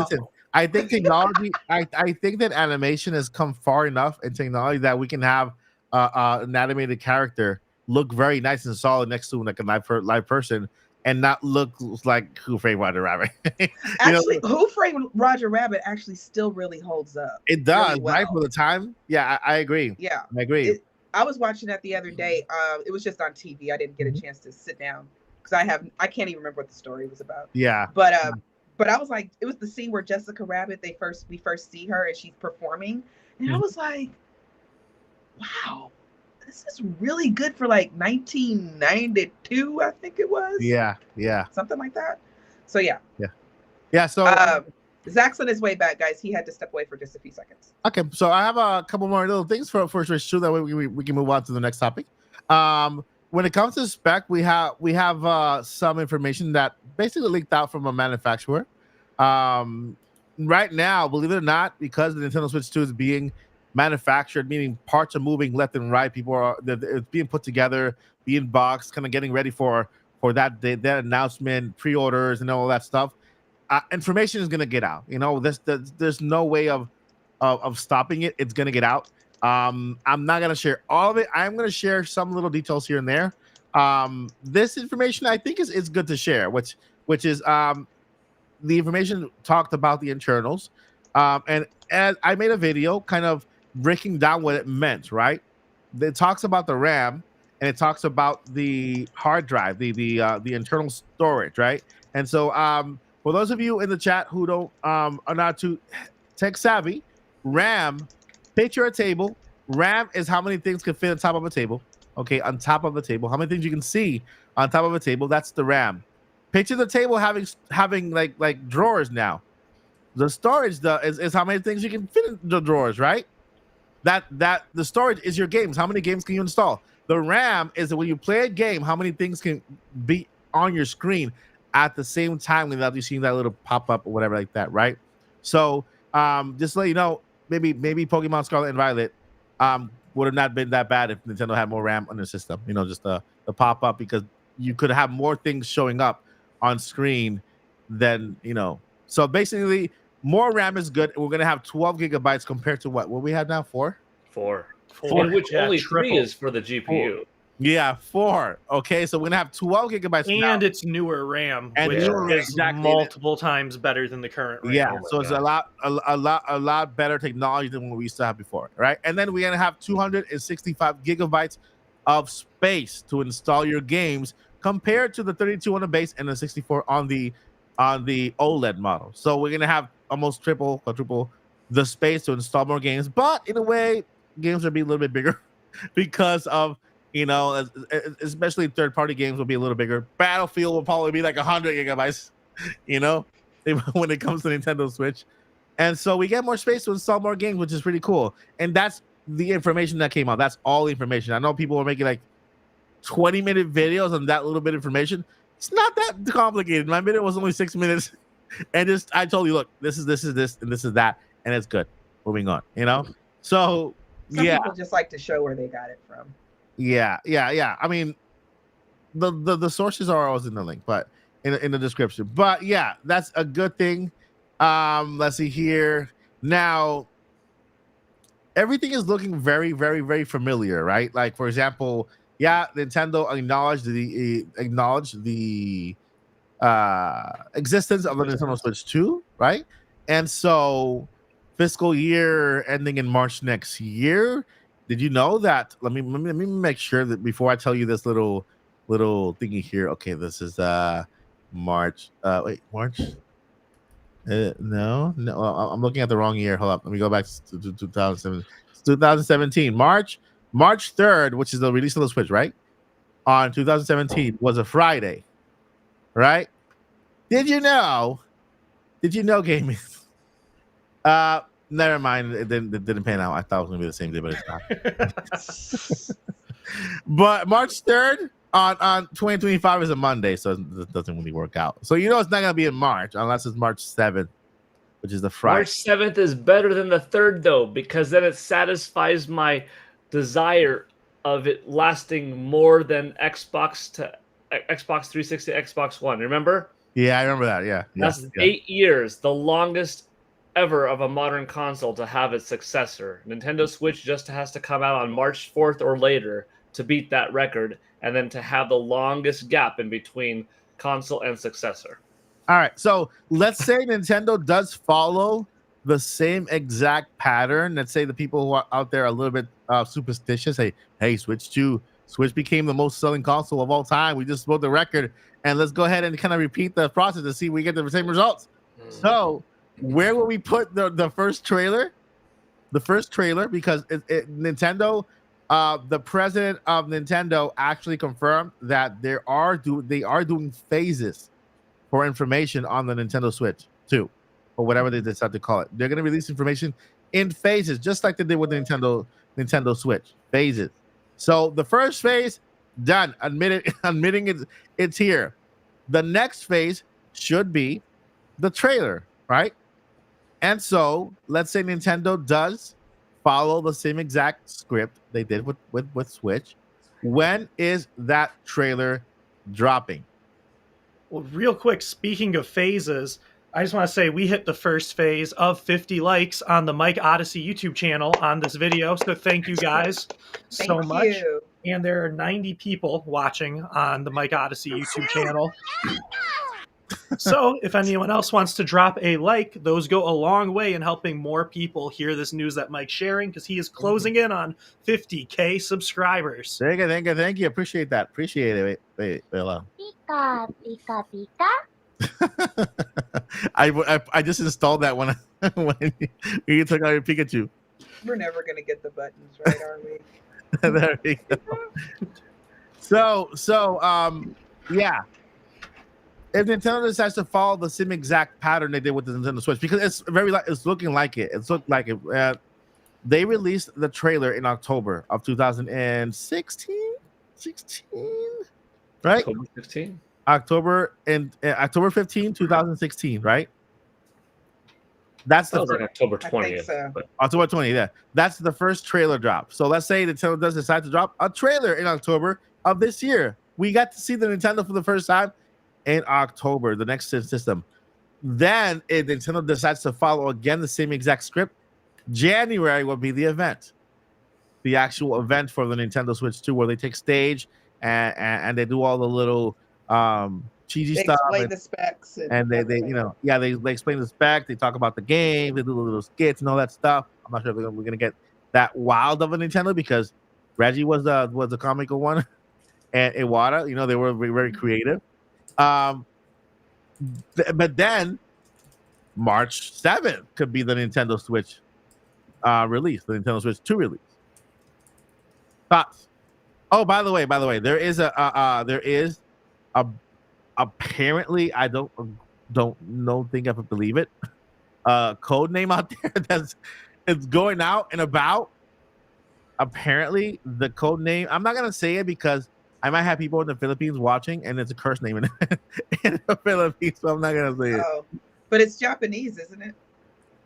I think technology. I think that animation has come far enough in technology that we can have an animated character look very nice and solid next to like a live person, and not look like Who Framed Roger Rabbit. Actually, Who Framed Roger Rabbit actually still really holds up. It does, really well. right? For the time. Yeah, I agree. Yeah, I agree. I was watching that the other day. It was just on TV. I didn't get a chance to sit down because I can't even remember what the story was about. Yeah. But I was like, it was the scene where Jessica Rabbit, we first see her and she's performing. And I was like, wow, this is really good for like 1992, I think it was. Yeah. Something like that. So yeah. So Zach's on his way back, guys. He had to step away for just a few seconds. okay, so I have a couple more little things for Switch 2 that way we can move on to the next topic. When it comes to spec, we have some information that basically leaked out from a manufacturer. Right now, believe it or not, because the Nintendo Switch 2 is being manufactured, meaning parts are moving left and right. It's being put together, being boxed, kind of getting ready for that announcement, pre-orders, and all that stuff. Information is going to get out. There's no way of stopping it. It's going to get out. I'm not going to share all of it. I'm going to share some little details here and there. This information I think is good to share, which is the information talked about the internals. And as I made a video kind of breaking down what it meant, right? It talks about the RAM and it talks about the hard drive, the internal storage, right? And so for those of you in the chat who don't are not too tech savvy, RAM, picture a table. RAM is how many things can fit on top of a table. Okay, on top of a table. How many things you can see on top of a table? That's the RAM. Picture the table having like drawers now. The storage is how many things you can fit in the drawers, right? That the storage is your games. How many games can you install? The RAM is when you play a game, how many things can be on your screen at the same time without you seeing that little pop-up or whatever like that, right? So just to let you know, maybe Pokemon Scarlet and Violet would have not been that bad if Nintendo had more RAM on the system. Just the pop-up, because you could have more things showing up on screen than, So basically, more RAM is good. We're going to have 12 gigabytes compared to what we have now, 4? In which only 3 is for the GPU. Yeah, 4. Okay, so we're gonna have 12 gigabytes now. And it's newer RAM, And which newer RAM, is exactly. multiple times better than the current RAM. Yeah, Oh my so it's God. a lot better technology than what we used to have before, right? And then we're gonna have 265 gigabytes of space to install your games compared to the 32 on the base and the 64 on the OLED model. So we're gonna have almost triple, quadruple the space to install more games, but in a way, games will be a little bit bigger because of especially third-party games will be a little bigger. Battlefield will probably be like 100 gigabytes, you know, when it comes to Nintendo Switch. And so we get more space to install more games, which is pretty cool. And that's the information that came out. That's all the information. I know people are making like 20-minute videos on that little bit of information. It's not that complicated. My video was only 6 minutes. And just I told you, look, this is this, and this is that, and it's good. Moving on, So Some yeah, people just like to show where they got it from. yeah. I mean, the sources are always in the link, but in the description. But yeah, that's a good thing. Let's see here. Now, everything is looking very, very, very familiar, right? Like, for example, yeah, Nintendo acknowledged the existence of the Nintendo Switch 2, right? And so, fiscal year ending in March next year. Did you know that? Let me make sure that before I tell you this little thingy here. Okay, this is March. March. No, I'm looking at the wrong year. Hold up, let me go back to 2007. 2017, March 3rd, which is the release of the Switch, right? On 2017 was a Friday, right? Did you know, gaming? Never mind. It didn't pan out. I thought it was gonna be the same day, but it's not. But March 3rd on 2025 is a Monday, so it doesn't really work out. So it's not gonna be in March unless it's March 7th, which is the Friday. March 7th is better than the 3rd, though, because then it satisfies my desire of it lasting more than Xbox 360, Xbox One. Remember? Yeah, I remember that. Yeah. That's 8 years, the longest ever of a modern console to have its successor. Nintendo Switch just has to come out on March 4th or later to beat that record, and then to have the longest gap in between console and successor. All right, so let's say Nintendo does follow the same exact pattern. Let's say the people who are out there are a little bit superstitious. Hey, Switch became the most selling console of all time. We just broke the record, and let's go ahead and kind of repeat the process to see if we get the same results. So, where will we put the first trailer? The first trailer, because Nintendo, the president of Nintendo actually confirmed that they are doing phases for information on the Nintendo Switch 2, or whatever they decide to call it. They're going to release information in phases, just like they did with the Nintendo Switch. Phases. So the first phase, done. Admitting it's here. The next phase should be the trailer, right? And so let's say Nintendo does follow the same exact script they did with Switch. When is that trailer dropping? Well, real quick, speaking of phases, I just want to say we hit the first phase of 50 likes on the Mike Odyssey YouTube channel on this video. So thank you guys so much. You. And there are 90 people watching on the Mike Odyssey YouTube channel. So if anyone else wants to drop a like, those go a long way in helping more people hear this news that Mike's sharing, because he is closing in on 50K subscribers. Thank you. Appreciate that. Appreciate it. Wait. Hello. Pika, pika, pika. I just installed that when you took out your Pikachu. We're never gonna get the buttons right, are we? There we go. So, yeah. If Nintendo decides to follow the same exact pattern they did with the Nintendo Switch, because it's looking like it. It's looked like it. They released the trailer in October of 2016, right? October 15? October 15, 2016, right? That's That the was like October I 20th. think so. But October 20th. Yeah, that's the first trailer drop. So let's say Nintendo does decide to drop a trailer in October of this year. We got to see the Nintendo for the first time in October, the next system. Then, if Nintendo decides to follow again the same exact script, January will be the event. the actual event for the Nintendo Switch 2, where they take stage and they do all the little cheesy They stuff, explain the specs and they everything. they explain the spec, they talk about the game, they do the little skits and all that stuff. I'm not sure if we're gonna get that wild of a Nintendo, because Reggie was the comical one, and Iwata, they were very, very creative. But then March 7th could be the Nintendo Switch release, the Nintendo Switch 2 release. Thoughts? Oh, by the way, there is a apparently, I don't think I can believe it. Code name out there it's going out and about. Apparently, the code name, I'm not gonna say it because I might have people in the Philippines watching, and it's a curse name in the Philippines, so I'm not gonna say it. Oh, but it's Japanese, isn't it?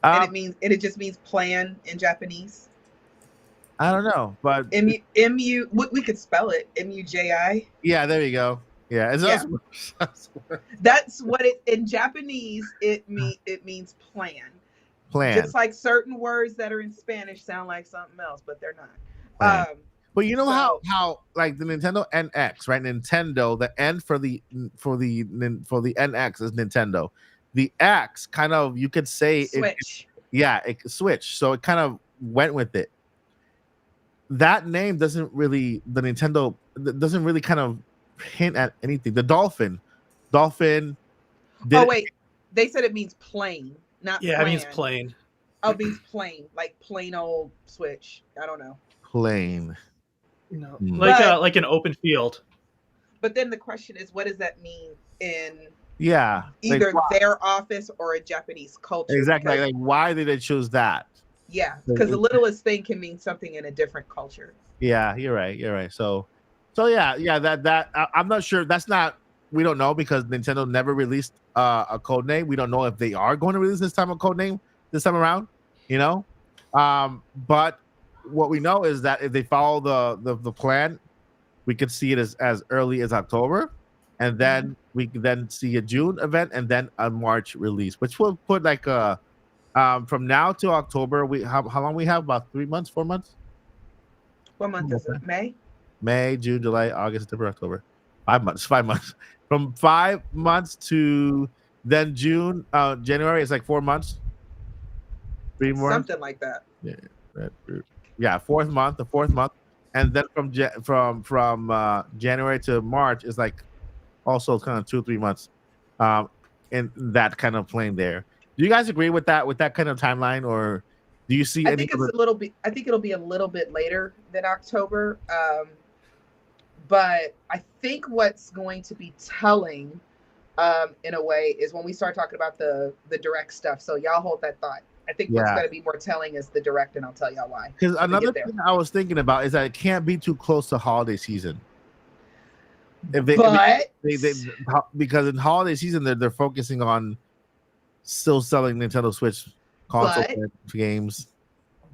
And it just means plan in Japanese. I don't know, but M-U, we could spell it, M-U-J-I. Yeah, there you go. Yeah, that's what it in Japanese. It means plan. Just like certain words that are in Spanish sound like something else, but they're not. But you know how like the Nintendo NX, right? Nintendo, the N for the NX is Nintendo. The X kind of, you could say Switch. It Switch. So it kind of went with it. That name doesn't really kind of hint at anything. The dolphin. They said it means plain, not Yeah, plan. it means plain. Oh, it means plain, like plain old Switch. I don't know. Plain. No, like an open field. But then the question is, what does that mean in either their office or a Japanese culture? Exactly. Like why did they choose that? Yeah, because the littlest thing can mean something in a different culture. Yeah, you're right. So that I'm not sure. We don't know, because Nintendo never released a code name. We don't know if they are going to release this time around. But what we know is that if they follow the plan, we could see it as early as October, and then we can then see a June event and then a March release, which will put like from now to October. How long we have? About 3 months, 4 months. What month is it? May, June, July, August, September, October. 5 months. 5 months. From 5 months to then June, January is like 4 months. 3 more. Something like that. Yeah, the fourth month, and then from January to March is like also kind of 2-3 months, in that kind of plane there. Do you guys agree with that kind of timeline, or do you see? I think it's a little bit. I think it'll be a little bit later than October, but I think what's going to be telling, in a way, is when we start talking about the direct stuff. So y'all hold that thought. I think what's going to be more telling is the direct, and I'll tell y'all why. Because another thing I was thinking about is that it can't be too close to holiday season. Because in holiday season they're focusing on still selling Nintendo Switch console games.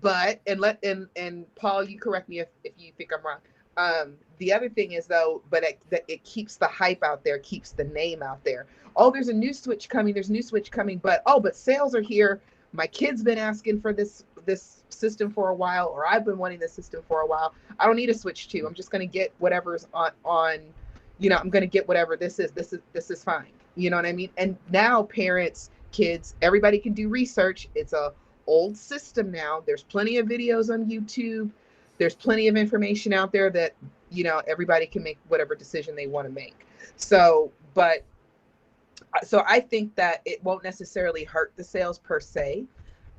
But and Paul, you correct me if you think I'm wrong. The other thing is though, but it keeps the hype out there, keeps the name out there. Oh, there's a new Switch coming. But sales are here. My kid's been asking for this system for a while, or I've been wanting this system for a while. I don't need a Switch 2. I'm just going to get whatever's on. I'm going to get whatever this is. This is fine. You know what I mean? And now parents, kids, everybody can do research. It's a old system now. There's plenty of videos on YouTube. There's plenty of information out there that, everybody can make whatever decision they want to make. So I think that it won't necessarily hurt the sales per se.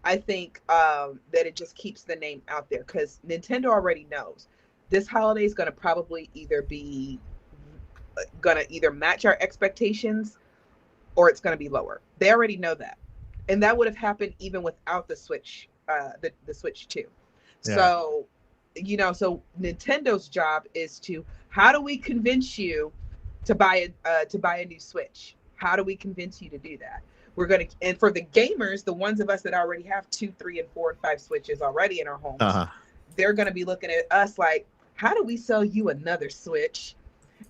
I think that it just keeps the name out there, because Nintendo already knows this holiday is going to probably either match our expectations, or it's going to be lower. They already know that, and that would have happened even without the Switch, the Switch 2. Yeah. So, so Nintendo's job is how do we convince you to buy a new Switch? How do we convince you to do that? And for the gamers, the ones of us that already have 2, 3, and 4, and 5 Switches already in our homes, they're going to be looking at us like, how do we sell you another Switch?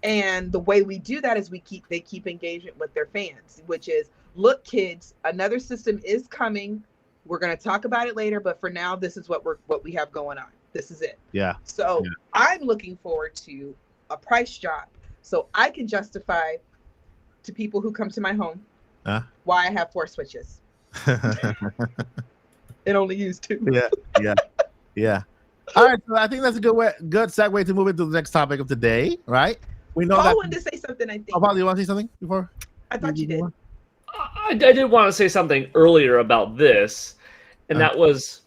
And the way we do that is they keep engagement with their fans, which is, look, kids, another system is coming. We're going to talk about it later, but for now, this is what we have going on. This is it. Yeah. So Yeah. I'm looking forward to a price drop so I can justify to people who come to my home why I have 4 Switches and only use 2. Yeah. All right, so I think that's a good segue to move into the next topic of today, right? We know Paul that. wanted to say something, I think. Oh, Paul, you want to say something before? I thought you did. I did want to say something earlier about this, and that was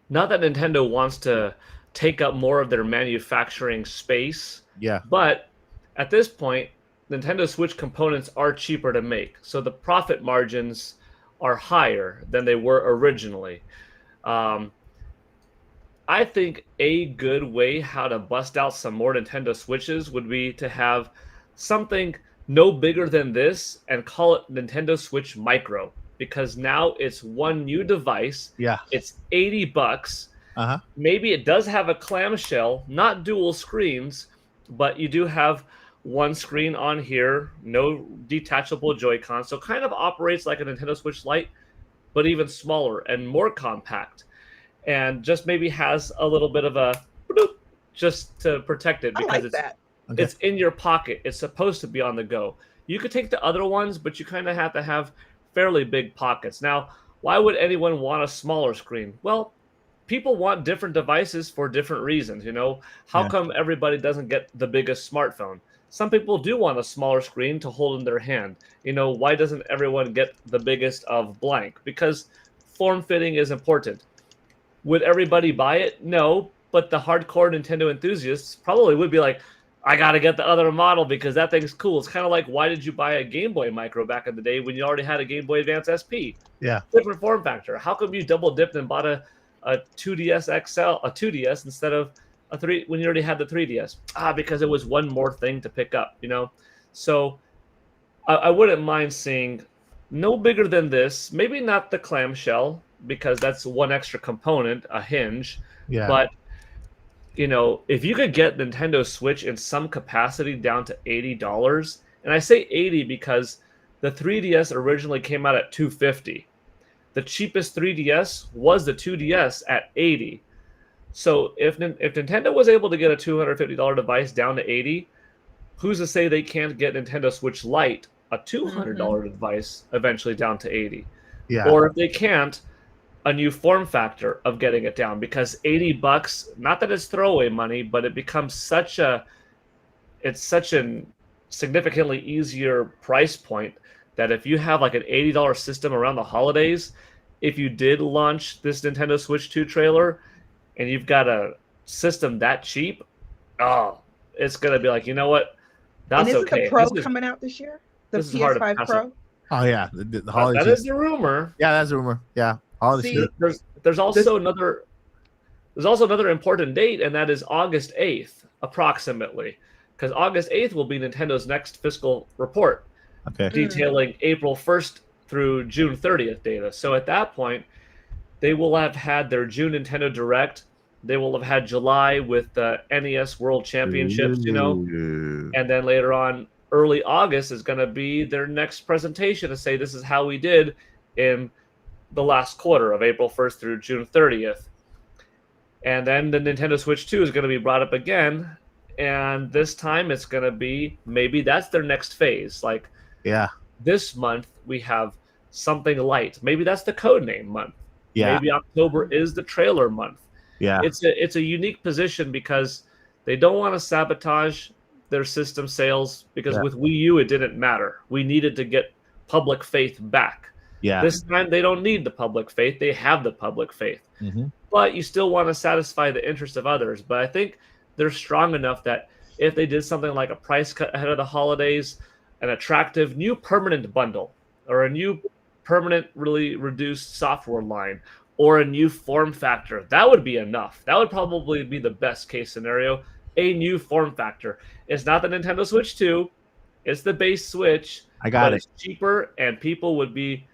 not that Nintendo wants to take up more of their manufacturing space. Yeah. But at this point, Nintendo Switch components are cheaper to make, so the profit margins are higher than they were originally. I think a good way how to bust out some more Nintendo Switches would be to have something no bigger than this and call it Nintendo Switch Micro, because now it's one new device. Yeah. It's $80. Maybe it does have a clamshell, not dual screens, but you do have one screen on here, no detachable Joy-Con, so kind of operates like a Nintendo Switch Lite, but even smaller and more compact. And just maybe has a little bit of a bloop just to protect it, because it's in your pocket. It's supposed to be on the go. You could take the other ones, but you kind of have to have fairly big pockets. Now, why would anyone want a smaller screen? Well, people want different devices for different reasons. How come everybody doesn't get the biggest smartphone? Some people do want a smaller screen to hold in their hand. Why doesn't everyone get the biggest of blank? Because form fitting is important. Would everybody buy it? No, but the hardcore Nintendo enthusiasts probably would be like, I got to get the other model because that thing's cool. It's kind of like, why did you buy a Game Boy Micro back in the day when you already had a Game Boy Advance SP? Yeah. Different form factor. How come you double dipped and bought a 2DS XL, a 2DS instead of a 3 when you already had the 3DS? Because it was one more thing to pick up, So I wouldn't mind seeing no bigger than this, maybe not the clamshell, because that's one extra component, a hinge. Yeah. But if you could get Nintendo Switch in some capacity down to $80, and I say 80 because the 3DS originally came out at $250. The cheapest 3DS was the 2DS at $80. So if Nintendo was able to get a $250 device down to $80, who's to say they can't get Nintendo Switch Lite, a $200 device, eventually down to $80? Yeah. Or if they can't, a new form factor of getting it down, because $80, not that it's throwaway money, but it becomes such a significantly easier price point that if you have like an $80 system around the holidays, if you did launch this Nintendo Switch 2 trailer and you've got a system that cheap, it's gonna be like, you know what? That's and okay. The Pro coming out this year? The PS5 Pro? Oh yeah, the holiday. That is the rumor. Yeah, that's a rumor. Yeah. There's also another important date, and that is August 8th, approximately, because August 8th will be Nintendo's next fiscal report, detailing April 1st through June 30th data. So at that point, they will have had their June Nintendo Direct. They will have had July with the NES World Championships, and then later on, early August is going to be their next presentation to say this is how we did in the last quarter of April 1st through June 30th. And then the Nintendo Switch 2 is going to be brought up again. And this time it's going to be, maybe that's their next phase. Like, this month we have something light. Maybe that's the codename month. Yeah. Maybe October is the trailer month. Yeah. It's a unique position because they don't want to sabotage their system sales, because with Wii U it didn't matter. We needed to get public faith back. Yeah. This time they don't need the public faith. They have the public faith. But you still want to satisfy the interest of others. But I think they're strong enough that if they did something like a price cut ahead of the holidays, an attractive new permanent bundle, or a new permanent really reduced software line, or a new form factor, that would be enough. That would probably be the best case scenario. A new form factor. It's not the Nintendo Switch 2. It's the base Switch. It's cheaper, and people would be,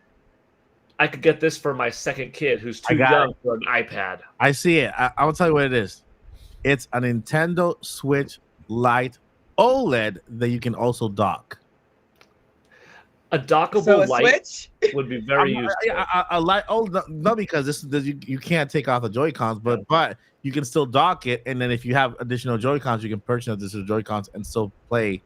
I could get this for my second kid who's too young for an iPad. I see it. I'll tell you what it is. It's a Nintendo Switch Lite OLED that you can also dock. A dockable So a light Switch. would be very useful. No, because you can't take off the Joy Cons, but you can still dock it, and then if you have additional Joy Cons, you can purchase additional Joy Cons and still play,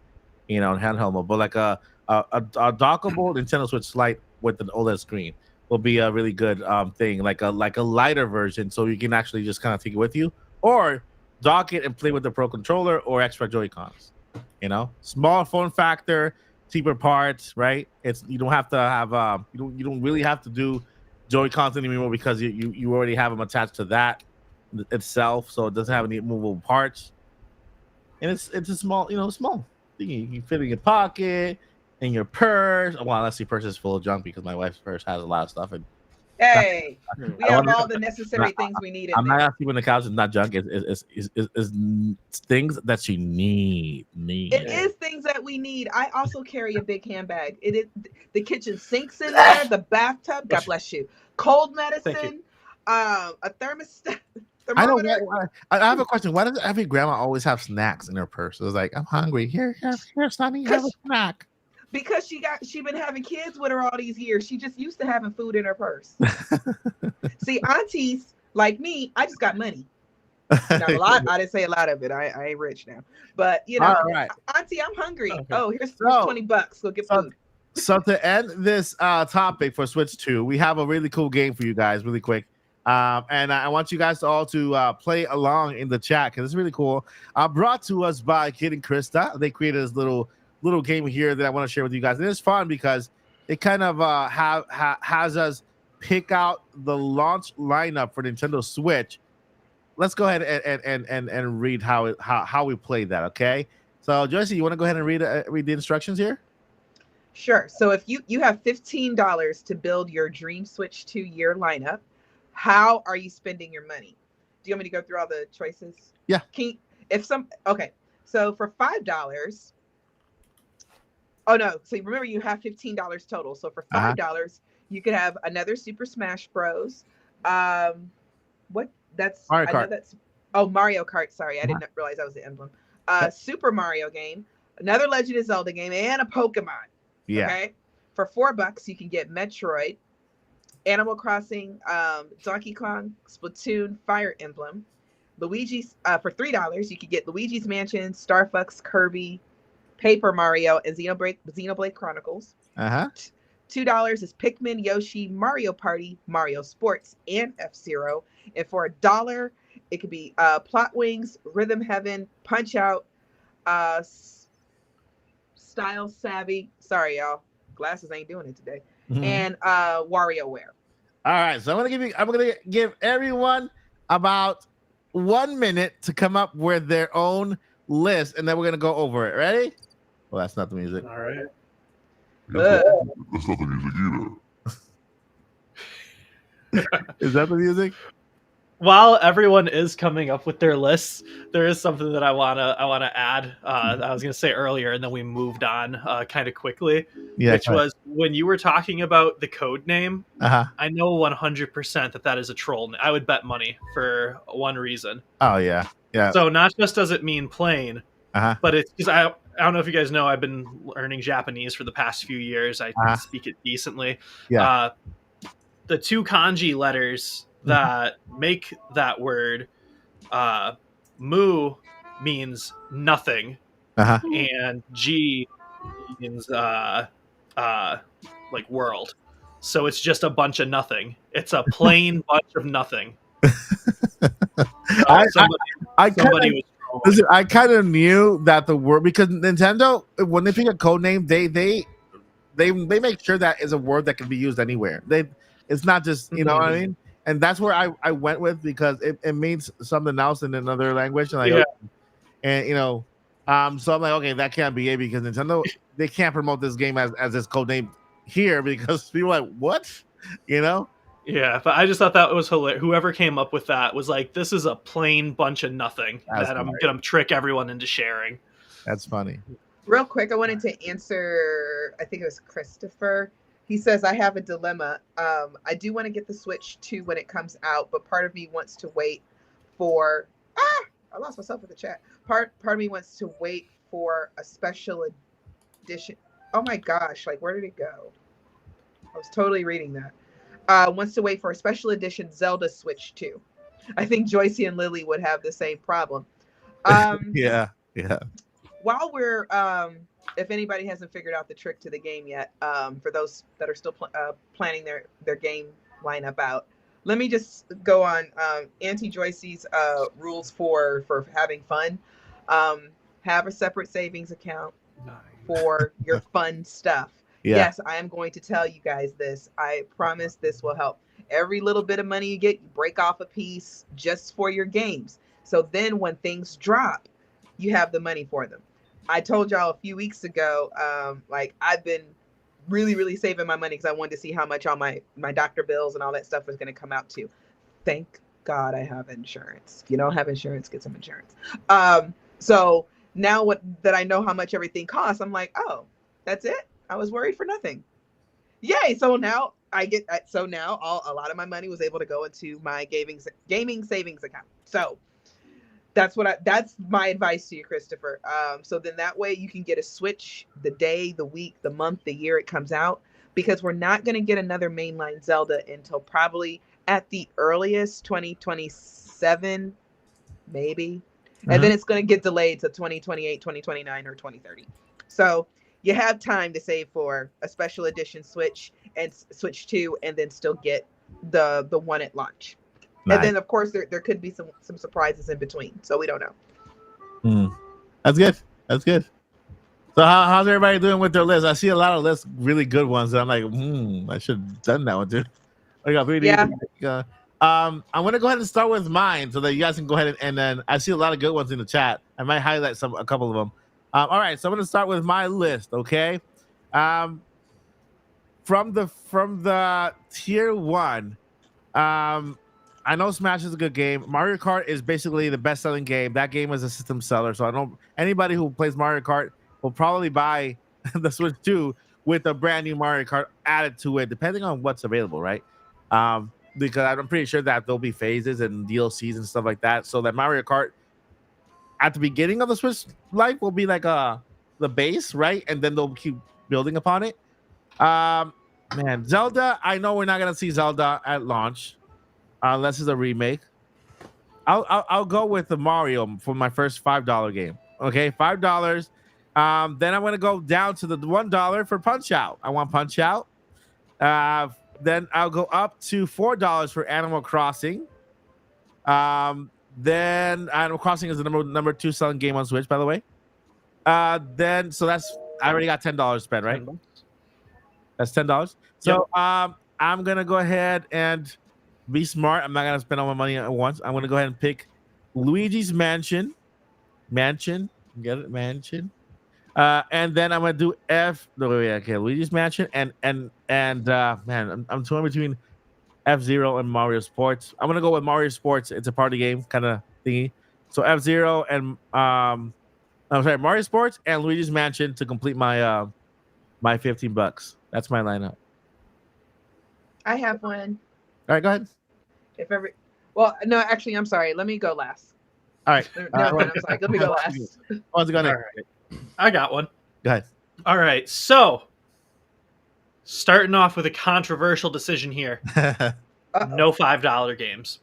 in handheld mode. But like a dockable Nintendo Switch Lite with an OLED screen will be a really good thing, like a lighter version, so you can actually just kind of take it with you, or dock it and play with the Pro Controller or extra Joy Cons. Small form factor, cheaper parts, right? You don't have to have you don't really have to do Joy Cons anymore because you already have them attached to that itself, so it doesn't have any movable parts, and it's a small small thing. You can fit in your pocket, in your purse. Well, unless your purse is full of junk, because my wife's purse has a lot of stuff. And Hey, we have all the necessary things we need in I'm there. not asking when the couch is not junk. It's things that she need. It is things that we need. I also carry a big handbag. It is the kitchen sinks in there, the bathtub. God bless you. Cold medicine, a thermostat. I know. I have a question. Why does every grandma always have snacks in her purse? It's like, I'm hungry. Here, Sonny, have a snack. Because she been having kids with her all these years. She just used to having food in her purse. See, aunties like me, I just got money. Not a lot. I didn't say a lot of it. I ain't rich now. But right. Auntie, I'm hungry. Okay. Oh, here's $20. Go get food. So to end this topic for Switch 2, we have a really cool game for you guys, really quick. And I want you guys all to play along in the chat because it's really cool. Brought to us by Kid and Krista. They created this little game here that I want to share with you guys. And it's fun because it kind of has us pick out the launch lineup for Nintendo Switch. Let's go ahead and read how we play that, okay? So, Joycey, you want to go ahead and read the instructions here? Sure. So if you have $15 to build your Dream Switch 2-year lineup, how are you spending your money? Do you want me to go through all the choices? Yeah. Okay. So for $5, oh no. So remember you have $15 total. So for $5, you could have another Super Smash Bros. What? That's Mario Kart. I know that's Mario Kart. Sorry, I didn't realize that was the emblem. Super Mario game, another Legend of Zelda game, and a Pokemon. Yeah. Okay. For $4, you can get Metroid, Animal Crossing, Donkey Kong, Splatoon, Fire Emblem, Luigi's. For $3, you can get Luigi's Mansion, Star Fox, Kirby, Paper Mario, and Xenoblade Chronicles. $2 is Pikmin, Yoshi, Mario Party, Mario Sports, and F-Zero. And for $1, it could be Plot Wings, Rhythm Heaven, Punch Out, Style Savvy. Sorry, y'all. Glasses ain't doing it today. And WarioWare. All right, so I'm gonna give everyone about 1 minute to come up with their own list, and then we're gonna go over it. Ready? Well, that's not the music. All right. That's not the music either. Is that the music? While everyone is coming up with their lists, there is something that I wanna add. I was gonna say earlier, and then we moved on kind of quickly. Yeah, which was when you were talking about the code name. I know 100% that is a troll. I would bet money for one reason. Oh yeah. So not just does it mean plane, but it's because I don't know if you guys know, I've been learning Japanese for the past few years. I speak it decently. Yeah. The two kanji letters that make that word, mu means nothing, and G means like world. So it's just a bunch of nothing. It's a plain bunch of nothing. I kind of knew that the word, because Nintendo, when they pick a code name, they make sure that is a word that can be used anywhere. It's not just, you know what I mean? And that's where I went with, because it means something else in another language. And so I'm like, okay, that can't be it, because Nintendo, they can't promote this game as its code name here, because people are like, what? Yeah, but I just thought that was hilarious. Whoever came up with that was like, this is a plain bunch of nothing that I'm going to trick everyone into sharing. That's funny. Real quick, I wanted to answer, I think it was Christopher. He says, I have a dilemma. I do want to get the Switch 2 when it comes out, but part of me wants to wait for... I lost myself in the chat. Part of me wants to wait for a special edition. Oh my gosh, like where did it go? I was totally reading that. Wants to wait for a special edition Zelda Switch 2. I think Joycey and Lily would have the same problem. Yeah. While we're, if anybody hasn't figured out the trick to the game yet, for those that are still planning their game lineup out, let me just go on Auntie Joycey's rules for having fun. Have a separate savings account for your fun stuff. Yeah. Yes, I am going to tell you guys this. I promise this will help. Every little bit of money you get, you break off a piece just for your games. So then when things drop, you have the money for them. I told y'all a few weeks ago, like I've been really saving my money because I wanted to see how much all my doctor bills and all that stuff was going to come out to. Thank God I have insurance. If you don't have insurance, get some insurance. So now that I know how much everything costs, I'm like, oh, that's it. I was worried for nothing. Yay! So now a lot of my money was able to go into my gaming savings account. So that's my advice to you, Christopher. So then that way you can get a Switch the day, the week, the month, the year it comes out, because we're not going to get another mainline Zelda until probably at the earliest 2027, maybe. And then it's going to get delayed to 2028, 2029, or 2030. So you have time to save for a special edition Switch and Switch 2, and then still get the one at launch. Nice. And then, of course, there could be some surprises in between. So we don't know. That's good. So how's everybody doing with their lists? I see a lot of lists, really good ones. And I'm like, I should have done that one too. I got 3D. Yeah. I'm gonna go ahead and start with mine so that you guys can go ahead and then I see a lot of good ones in the chat. I might highlight a couple of them. All right, so I'm gonna start with my list. Okay. From the tier 1. I know Smash is a good game. Mario Kart is basically the best-selling game. That game is a system seller, so I know anybody who plays Mario Kart will probably buy the Switch 2 with a brand new Mario Kart added to it, depending on what's available, right? Because I'm pretty sure that there'll be phases and DLCs and stuff like that. So that Mario Kart at the beginning of the Switch life will be like the base, right? And then they'll keep building upon it. Man, Zelda, I know we're not gonna see Zelda at launch. Unless it's a remake. I'll go with the Mario for my first $5 game. Okay, $5. Then I'm gonna go down to the $1 for Punch Out. I want Punch Out. Then I'll go up to $4 for Animal Crossing. Then Animal Crossing is the number 2 selling game on Switch, by the way. Then so that's I already got $10 spent, right? That's $10. So I'm gonna go ahead and be smart. I'm not gonna spend all my money at once. I'm gonna go ahead and pick Luigi's Mansion. Get it? Mansion. And then I'm gonna do Luigi's Mansion and man, I'm torn between F-Zero and Mario Sports. I'm gonna go with Mario Sports. It's a party game kind of thingy. So F-Zero and Mario Sports and Luigi's Mansion to complete my my $15. That's my lineup. I have one. All right, go ahead. No, actually, I'm sorry. Let me go last. All right. Never mind. I'm sorry. Let me go last. What's going on? Right. I got one. Go ahead. All right. So, starting off with a controversial decision here. No $5 games.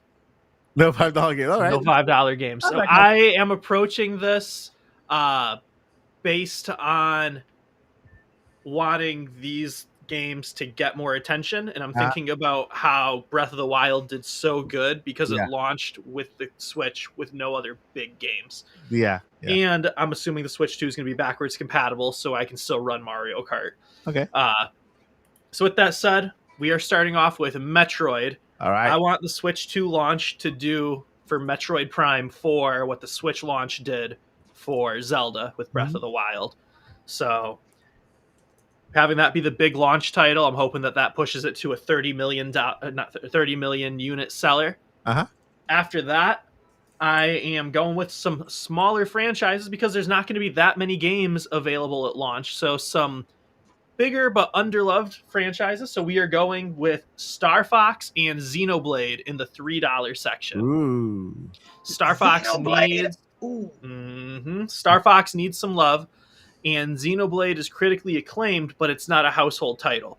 No $5 game. All right. No $5 games. So I am approaching this based on wanting these games to get more attention, and I'm thinking about how Breath of the Wild did so good because it launched with the Switch with no other big games. Yeah. And I'm assuming the Switch 2 is going to be backwards compatible, so I can still run Mario Kart. Okay. So with that said, we are starting off with Metroid. All right. I want the Switch 2 launch to do for Metroid Prime 4 what the Switch launch did for Zelda with Breath of the Wild. So having that be the big launch title, I'm hoping that pushes it to a 30 million unit seller. After that, I am going with some smaller franchises because there's not going to be that many games available at launch. So some bigger but underloved franchises. So we are going with Star Fox and Xenoblade in the $3 section. Ooh. Star Fox needs some love. and Xenoblade is critically acclaimed, but it's not a household title.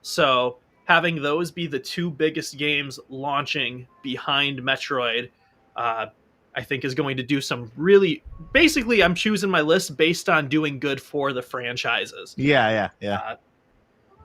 So having those be the two biggest games launching behind Metroid, I think is going to do some really. Basically, I'm choosing my list based on doing good for the franchises. Yeah.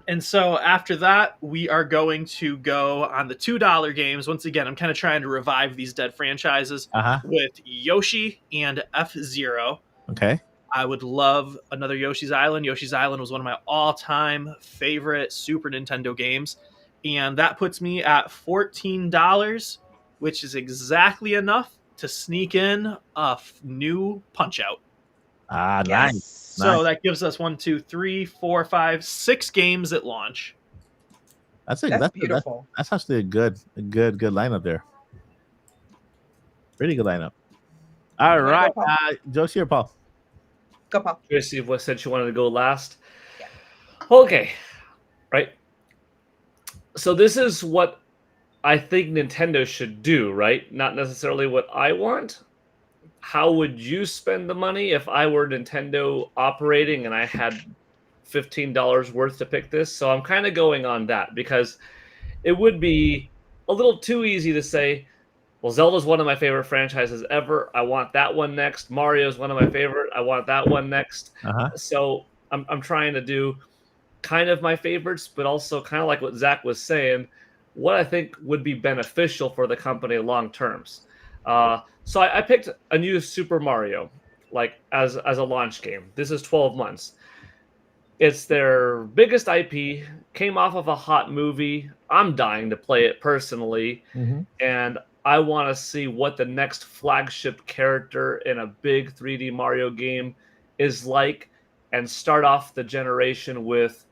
And so after that, we are going to go on the $2 games. Once again, I'm kind of trying to revive these dead franchises with Yoshi and F-Zero. Okay. I would love another Yoshi's Island. Yoshi's Island was one of my all-time favorite Super Nintendo games. And that puts me at $14, which is exactly enough to sneak in a new Punch-Out. Nice. So that gives us 1, 2, 3, 4, 5, 6 games at launch. That's beautiful. That's actually a good lineup there. Pretty good lineup. All right, Josie or Paul? Go, Paul. Tracy said she wanted to go last. Yeah. Okay, right. So this is what I think Nintendo should do, right? Not necessarily what I want. How would you spend the money if I were Nintendo operating and I had $15 worth to pick this? So I'm kind of going on that because it would be a little too easy to say, well, Zelda's one of my favorite franchises ever. I want that one next. Mario's one of my favorite. I want that one next. So I'm trying to do kind of my favorites, but also kind of like what Zach was saying, what I think would be beneficial for the company long terms. So I picked a new Super Mario, like as a launch game. This is 12 months. It's their biggest IP, came off of a hot movie. I'm dying to play it personally, and I want to see what the next flagship character in a big 3D Mario game is like, and start off the generation with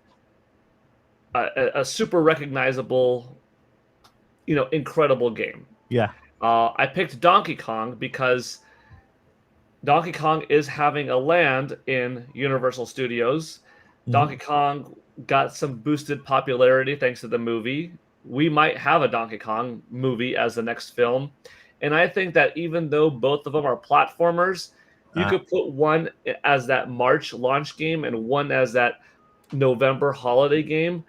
a super recognizable, incredible game. Yeah. I picked Donkey Kong because Donkey Kong is having a land in Universal Studios. Donkey Kong got some boosted popularity thanks to the movie. We might have a Donkey Kong movie as the next film. And I think that even though both of them are platformers, you could put one as that March launch game and one as that November holiday game.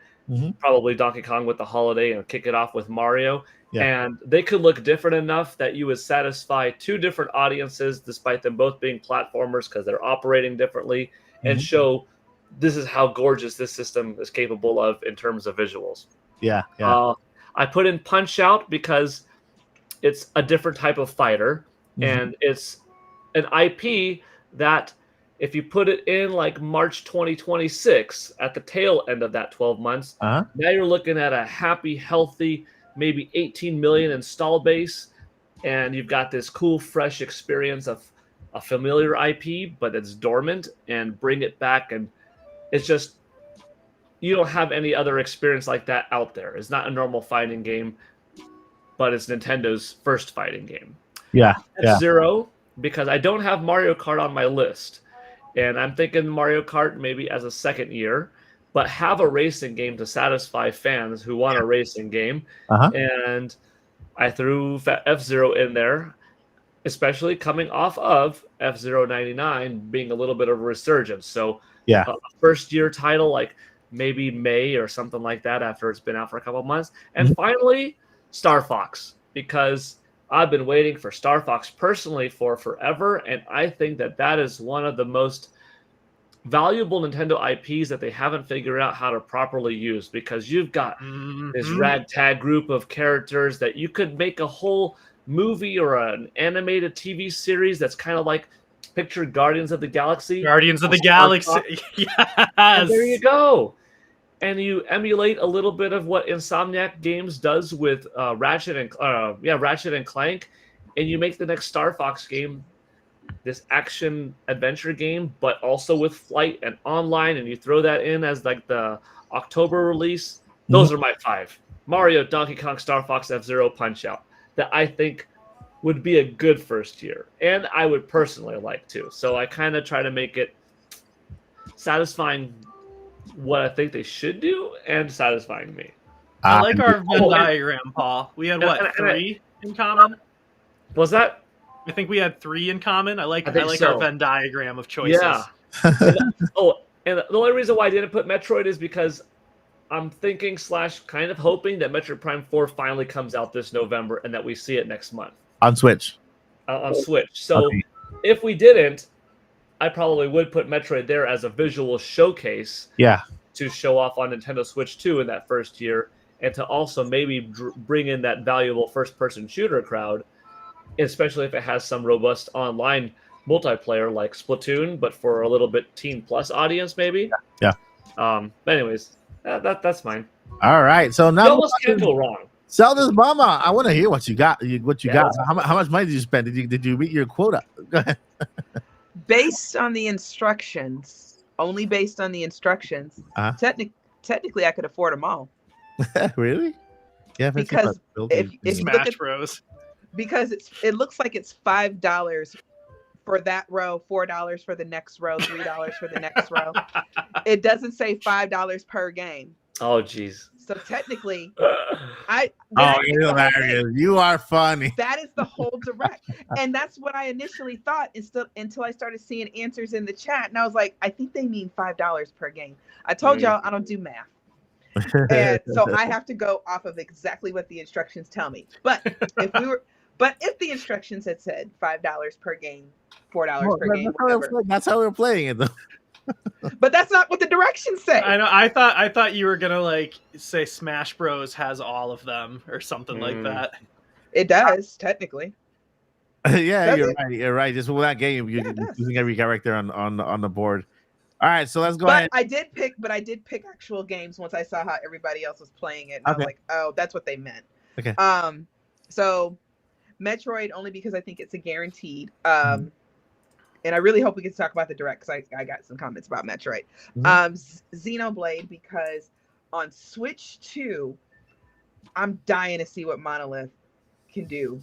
Probably Donkey Kong with the holiday and kick it off with Mario. And they could look different enough that you would satisfy two different audiences despite them both being platformers because they're operating differently and show this is how gorgeous this system is capable of in terms of visuals. I put in Punch-Out because it's a different type of fighter and it's an IP that if you put it in like March 2026 at the tail end of that 12 months, now you're looking at a happy, healthy, maybe 18 million install base, and you've got this cool, fresh experience of a familiar IP, but it's dormant, and bring it back. And it's just, you don't have any other experience like that out there. It's not a normal fighting game, but it's Nintendo's first fighting game. F-Zero, because I don't have Mario Kart on my list. And I'm thinking Mario Kart maybe as a second year, but have a racing game to satisfy fans who want a racing game. And I threw F-Zero in there, especially coming off of F-Zero 99 being a little bit of a resurgence. So a first year title, like maybe May or something like that after it's been out for a couple of months. And finally, Star Fox, because I've been waiting for Star Fox personally for forever, and I think that is one of the most valuable Nintendo IPs that they haven't figured out how to properly use, because you've got this ragtag group of characters that you could make a whole movie or an animated TV series that's kind of like picture Guardians of the Galaxy. Guardians of the Galaxy. Yes. And there you go. And you emulate a little bit of what Insomniac Games does with Ratchet and Clank, and you make the next Star Fox game this action adventure game, but also with flight and online, and you throw that in as like the October release. Those are my 5: Mario, Donkey Kong, Star Fox, F-Zero, Punch-Out, that I think would be a good first year, and I would personally like to. So I kind of try to make it satisfying what I think they should do and satisfying me. I like our Venn diagram, Paul. We had 3 in common? Was that? I think we had 3 in common. I like so. our Venn diagram of choices. Yeah. And the only reason why I didn't put Metroid is because I'm thinking / kind of hoping that Metroid Prime 4 finally comes out this November and that we see it next month On Switch. on Switch. So Okay. if we didn't, I probably would put Metroid there as a visual showcase Yeah. to show off on Nintendo Switch 2 in that first year, and to also maybe bring in that valuable first-person shooter crowd, especially if it has some robust online multiplayer like Splatoon, but for a little bit teen plus audience, maybe. Yeah. But anyways, that's mine. All right. So You now almost can't go wrong. Zelda's Mama. I want to hear what you got. What you Yeah. got? How much money did you spend? Did you meet your quota? Go ahead. Based on the instructions, only based on the instructions, Uh-huh. technically I could afford them all. Really? Yeah. Because if you look Smash at, Bros. because it looks like it's $5 for that row, $4 for the next row, $3 for the next row. It doesn't say $5 per game. Oh, jeez. So technically, Oh, that is you're the whole hilarious. thing. You are funny. That is the whole direct. And that's what I initially thought until I started seeing answers in the chat. And I was like, I think they mean $5 per game. I told y'all I don't do math. And so I have to go off of exactly what the instructions tell me. But if the instructions had said $5 per game, $4 per game, whatever. That's how we're playing it, though. But that's not what the directions say. I know. I thought you were gonna like say Smash Bros has all of them or something like that. It does, technically. Yeah, Does you're it? right. You're right. Just with that game, you're it does. using every character on the board. All right, so let's go But ahead. I did pick actual games once I saw how everybody else was playing it. And I was Okay. like, oh, that's what they meant. Okay. So Metroid, only because I think it's a guaranteed. And I really hope we can talk about the direct because I got some comments about Metroid. Xenoblade, because on Switch 2, I'm dying to see what Monolith can do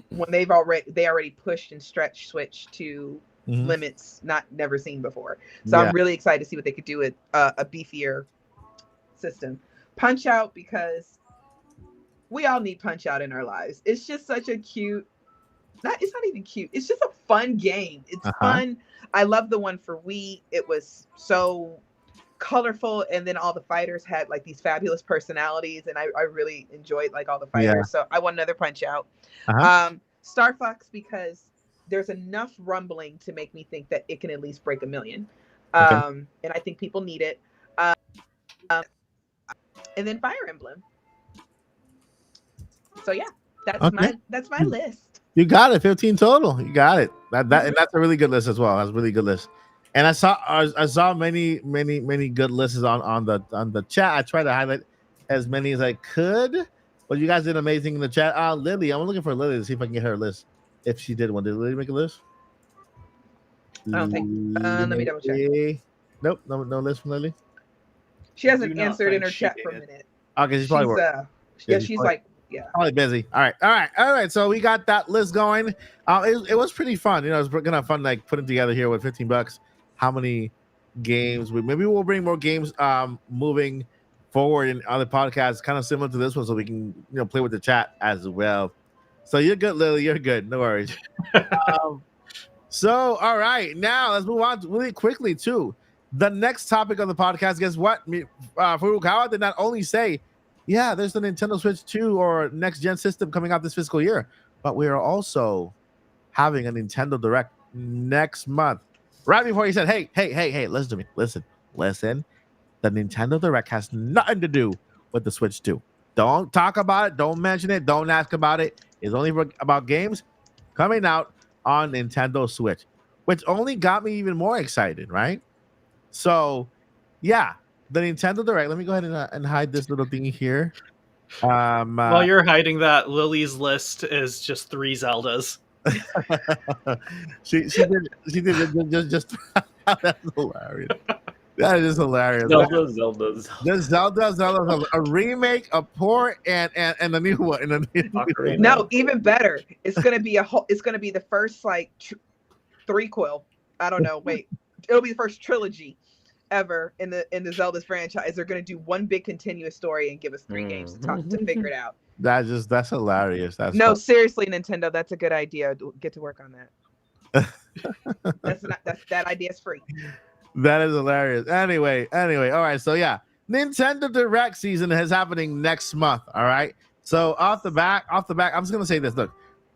when they already pushed and stretched Switch to limits never seen before. So I'm really excited to see what they could do with a beefier system. Punch Out, because we all need Punch Out in our lives. It's just such a cute. It's not even cute. It's just a fun game. It's fun. I love the one for Wii. It was so colorful, and then all the fighters had like these fabulous personalities, and I really enjoyed like all the fighters. Yeah. So I want another Punch Out. Star Fox, because there's enough rumbling to make me think that it can at least break 1 million. And I think people need it. And then Fire Emblem. So yeah, that's my list. You got it. 15 total. You got it. And that's a really good list as well. That's a really good list. And I saw many good lists on the chat. I tried to highlight as many as I could, but you guys did amazing in the chat. Lily, I'm looking for Lily to see if I can get her list. If she did one, did Lily make a list? I don't think. Let me double check. Nope, no list from Lily. She hasn't answered in her chat for a minute. Okay, she's probably working. She's like. Yeah. Probably busy. All right. So we got that list going. It was pretty fun. You know, it was gonna fun like putting together here with $15. How many games? Maybe we'll bring more games moving forward in other podcasts, kind of similar to this one, so we can play with the chat as well. So you're good, Lily. You're good. No worries. So all right, now let's move on really quickly to the next topic of the podcast. Guess what? Furukawa did not only say, yeah, there's the Nintendo Switch 2 or next gen system coming out this fiscal year, but we are also having a Nintendo Direct next month. Right before he said, hey, listen to me. Listen. The Nintendo Direct has nothing to do with the Switch 2. Don't talk about it. Don't mention it. Don't ask about it. It's only about games coming out on Nintendo Switch, which only got me even more excited, right? So, yeah. The Nintendo Direct. Let me go ahead and hide this little thing here. While you're hiding that, Lily's list is just 3 Zeldas. she did just that's hilarious. That is hilarious. Zelda, a remake, a port, and a new one. No, even better. It's gonna be the first like threequel. I don't know. Wait, it'll be the first trilogy ever in the Zelda's franchise. They're going to do one big continuous story and give us 3 games to figure it out. That's hilarious. Seriously, Nintendo, that's a good idea. Get to work on that. That idea is free. That is hilarious. Anyway, all right. So yeah, Nintendo Direct season is happening next month. All right. So off the back, I'm just gonna say this. Look,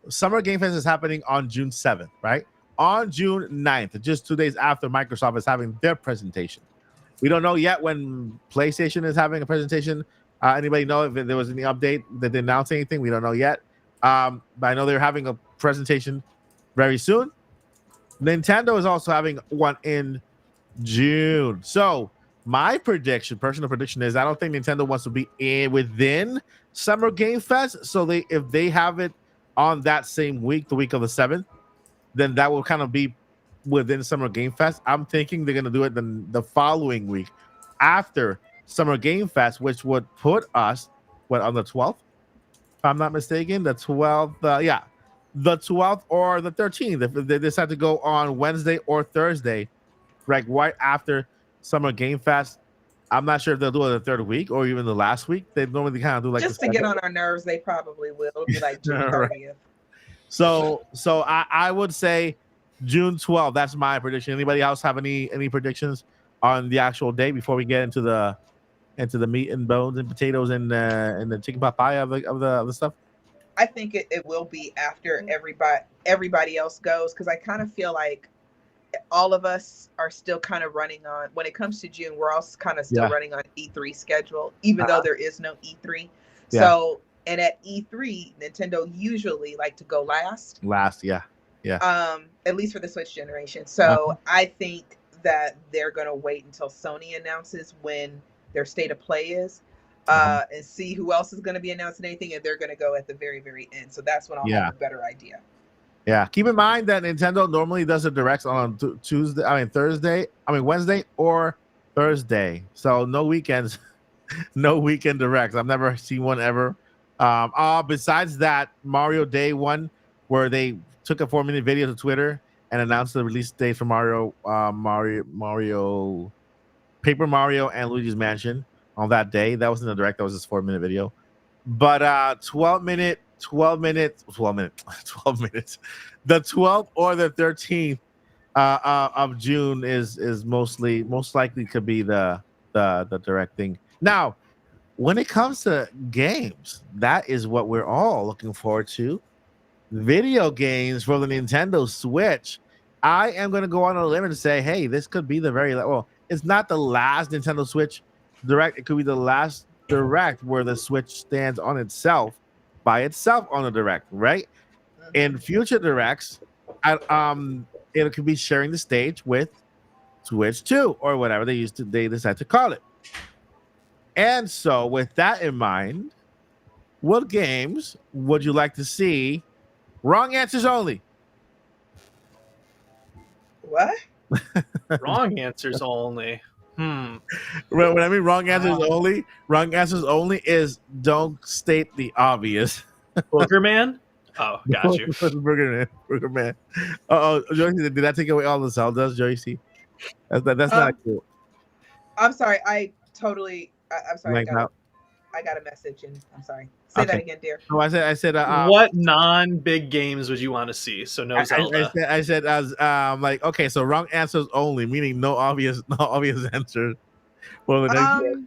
Summer Game Fest is happening on June 7th, right? On June 9th, just 2 days after Microsoft is having their presentation. We don't know yet when PlayStation is having a presentation. Anybody know if there was any update? Did they announce anything? We don't know yet. But I know they're having a presentation very soon. Nintendo is also having one in June. So my personal prediction is I don't think Nintendo wants to be within Summer Game Fest. So if they have it on that same week, the week of the 7th, then that will kind of be within Summer Game Fest. I'm thinking they're gonna do it the following week after Summer Game Fest, which would put us on the 12th, if I'm not mistaken, the 12th. The 12th or the 13th. If they decide to go on Wednesday or Thursday, right after Summer Game Fest. I'm not sure if they'll do it the third week or even the last week. They normally kind of do like just to get on our nerves. They probably will. It'll be like June 30th. Right. So I would say June 12th. That's my prediction. Anybody else have any predictions on the actual day before we get into the meat and bones and potatoes and the chicken papaya of the stuff? I think it will be after everybody else goes, because I kind of feel like all of us are still kind of running on, when it comes to June, we're all kind of still running on E3 schedule, even though there is no E3. Yeah. So, and at E3, Nintendo usually like to go last. Yeah. At least for the Switch generation. So I think that they're going to wait until Sony announces when their state of play is, and see who else is going to be announcing anything, and they're going to go at the very, very end. So that's when I'll have a better idea. Yeah, keep in mind that Nintendo normally does the directs on Wednesday or Thursday. So no weekends, no weekend directs. I've never seen one ever. Besides that, Mario Day one, where they took a 4-minute video to Twitter and announced the release date for Mario, Paper Mario, and Luigi's Mansion on that day. That wasn't a direct. That was just a 4-minute video. But 12 minutes. The 12th or the 13th of June is most likely could be the directing. Now, when it comes to games, that is what we're all looking forward to. Video games for the Nintendo Switch. I am going to go on a limb and say, hey, this could be it's not the last Nintendo Switch direct. It could be the last direct where the Switch stands on itself, by itself on the direct, right? In future directs, it could be sharing the stage with Switch 2 or whatever they decide to call it. And so, with that in mind, what games would you like to see? Wrong answers only. What? Wrong answers only. When I mean wrong answers only is don't state the obvious. Booger Man? Oh, got you. Booger Man. Oh, Joyce, did that take away all the Zeldas, Joyce? That's not cool. I'm sorry. I'm sorry. I got a message, and I'm sorry. Say that again, dear. Oh, I said. What non-big games would you want to see? So no Zelda. I said as like, okay, so wrong answers only, meaning no obvious answers. Well, the next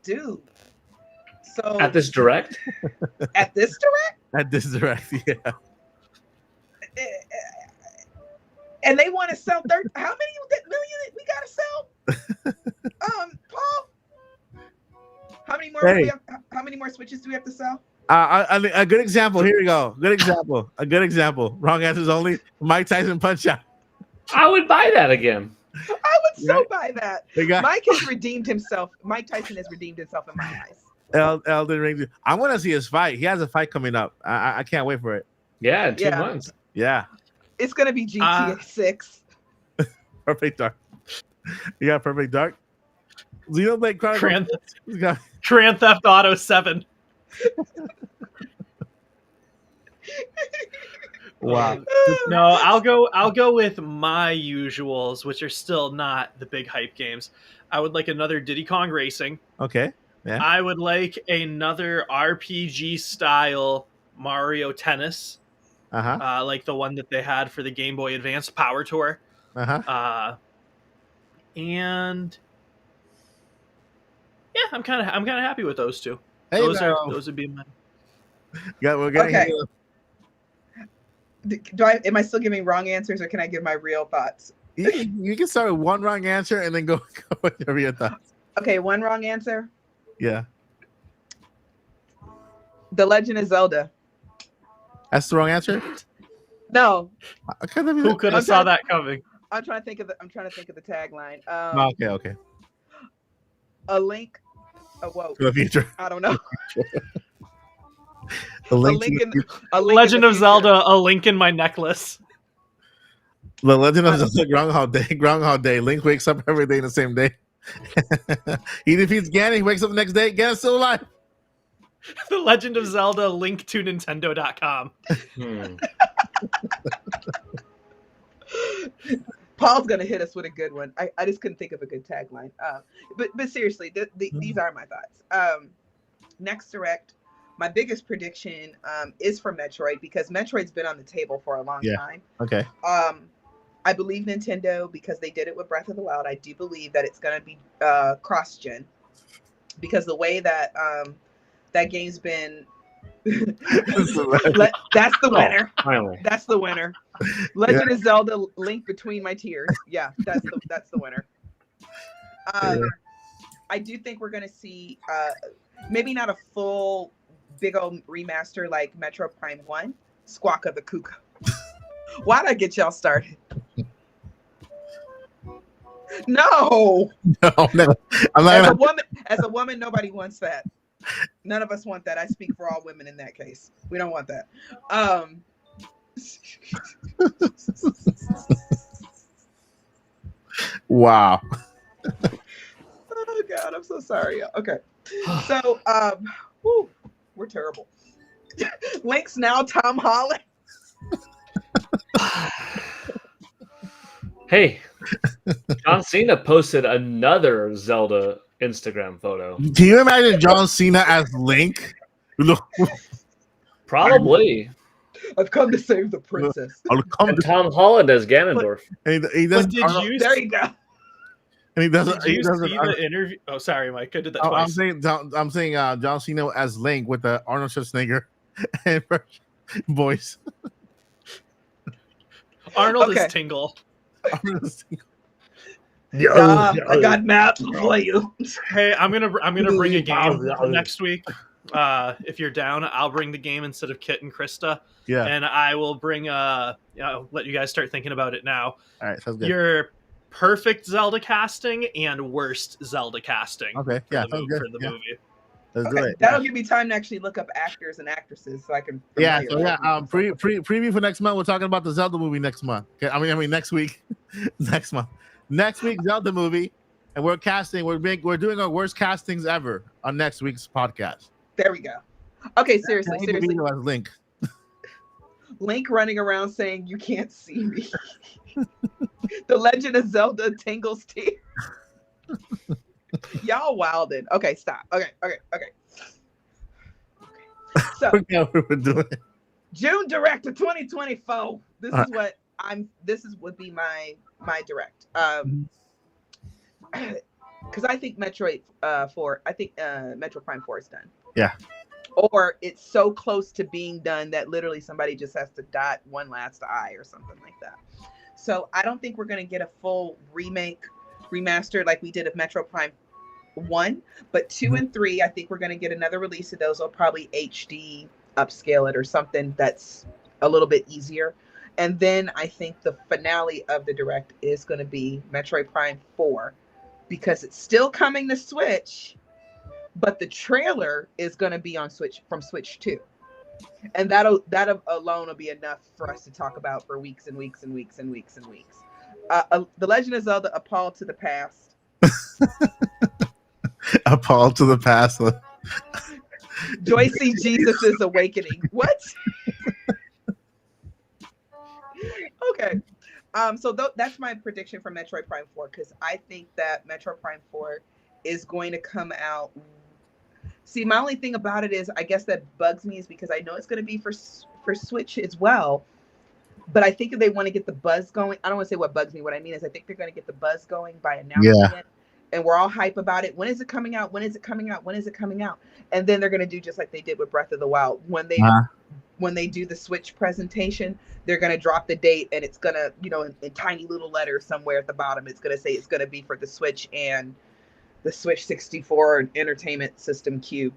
dude. So at this direct. At this direct, yeah. And they want to sell how many million we gotta sell? Paul. How many more Switches do we have to sell? A good example. Here we go. A good example. Wrong answers only. Mike Tyson Punch Out. I would buy that again. I would buy that. Mike has redeemed himself. Mike Tyson has redeemed himself in my eyes. Elden Ring. I want to see his fight. He has a fight coming up. I can't wait for it. Yeah, in 2 months. Yeah. It's gonna be GTA 6. Perfect Dark. You got Perfect Dark. Xenoblade Chronicles. Grand Theft Auto 7. Wow. No, I'll go with my usuals, which are still not the big hype games. I would like another Diddy Kong Racing. Okay. Yeah. I would like another RPG style Mario Tennis. like the one that they had for the Game Boy Advance Power Tour. And yeah, I'm kind of happy with those two. Hey, those would be my. Yeah, we're getting. Okay. Am I still giving wrong answers, or can I give my real thoughts? You can start with one wrong answer and then go with your real thoughts. Okay, one wrong answer. Yeah. The Legend of Zelda. That's the wrong answer? No. Who could have saw that coming? I'm trying to think of the tagline. Okay. A link. Whoa. To the future. I don't know. A Legend of Zelda, A Link in My Necklace. The Legend of Zelda Groundhog Day. Link wakes up every day in the same day. He defeats Ganon. He wakes up the next day. Ganon's still alive. The Legend of Zelda, Link to Nintendo.com. Paul's gonna hit us with a good one. I just couldn't think of a good tagline. But seriously, these are my thoughts. Next Direct, my biggest prediction is for Metroid, because Metroid's been on the table for a long time. Okay. I believe Nintendo, because they did it with Breath of the Wild. I do believe that it's gonna be cross-gen, because the way that that game's been. That's the winner. That's the winner. Legend of Zelda: Link Between My Tears. Yeah, that's the winner. I do think we're gonna see maybe not a full big old remaster like Metro Prime 1, Squawk of the Cuckoo. Why'd I get y'all started? No. I'm not as a woman, nobody wants that. None of us want that. I speak for all women in that case. We don't want that. Wow. Oh God, I'm so sorry. Okay. So we're terrible. Link's now Tom Holland. Hey, John Cena posted another Zelda Instagram photo. Can you imagine John Cena as Link? Probably. I've come to save the princess. And Tom Holland as Ganondorf. And he does. There you go. And he doesn't. Did you see the interview? Oh, sorry, Mike. I did that twice. I'm saying John Cena as Link with the Arnold Schwarzenegger and voice. Arnold is Tingle. I got maps for you. Hey, I'm gonna bring a game next week. If you're down, I'll bring the game instead of Kit and Krista. Yeah. And I will bring let you guys start thinking about it now. All right, sounds good. Your perfect Zelda casting and worst Zelda casting. Okay, yeah, for the movie. Let's do it. That'll give me time to actually look up actors and actresses so I can. Preview for next month. We're talking about the Zelda movie next month. Okay, I mean next week. Next month. Next week Zelda movie, and we're casting. We're doing our worst castings ever on next week's podcast. There we go. Okay, seriously. Link. Link running around saying, "You can't see me." The Legend of Zelda Tingle's Tear. Y'all wildin'. Okay, stop. Okay. So we're doing June Direct of 2024. This would be my direct. Because I think Metroid 4. I think Metro Prime 4 is done. Yeah. Or it's so close to being done that literally somebody just has to dot one last I or something like that. So I don't think we're gonna get a full remaster like we did of Metro Prime 1, but 2 and 3, I think we're gonna get another release of those. I'll probably HD upscale it or something that's a little bit easier. And then I think the finale of the direct is going to be Metroid Prime 4, because it's still coming to Switch, but the trailer is going to be on Switch from Switch 2. And that alone will be enough for us to talk about for weeks and weeks and weeks and weeks and weeks. The Legend of Zelda: A Paul to the Past. A Paul to the Past. Joycey Jesus' Awakening. What? Okay. So that's my prediction for Metroid Prime 4, because I think that Metroid Prime 4 is going to come out See, my only thing about it is, I guess that bugs me is because I know it's going to be for Switch as well. But I think if they want to get the buzz going, I don't want to say what bugs me. What I mean is I think they're going to get the buzz going by announcing it. And we're all hype about it. When is it coming out? When is it coming out? When is it coming out? And then they're going to do just like they did with Breath of the Wild. When they do the Switch presentation, they're going to drop the date, and it's going to, in tiny little letters somewhere at the bottom, it's going to say it's going to be for the Switch and the Switch 64 Entertainment System Cube.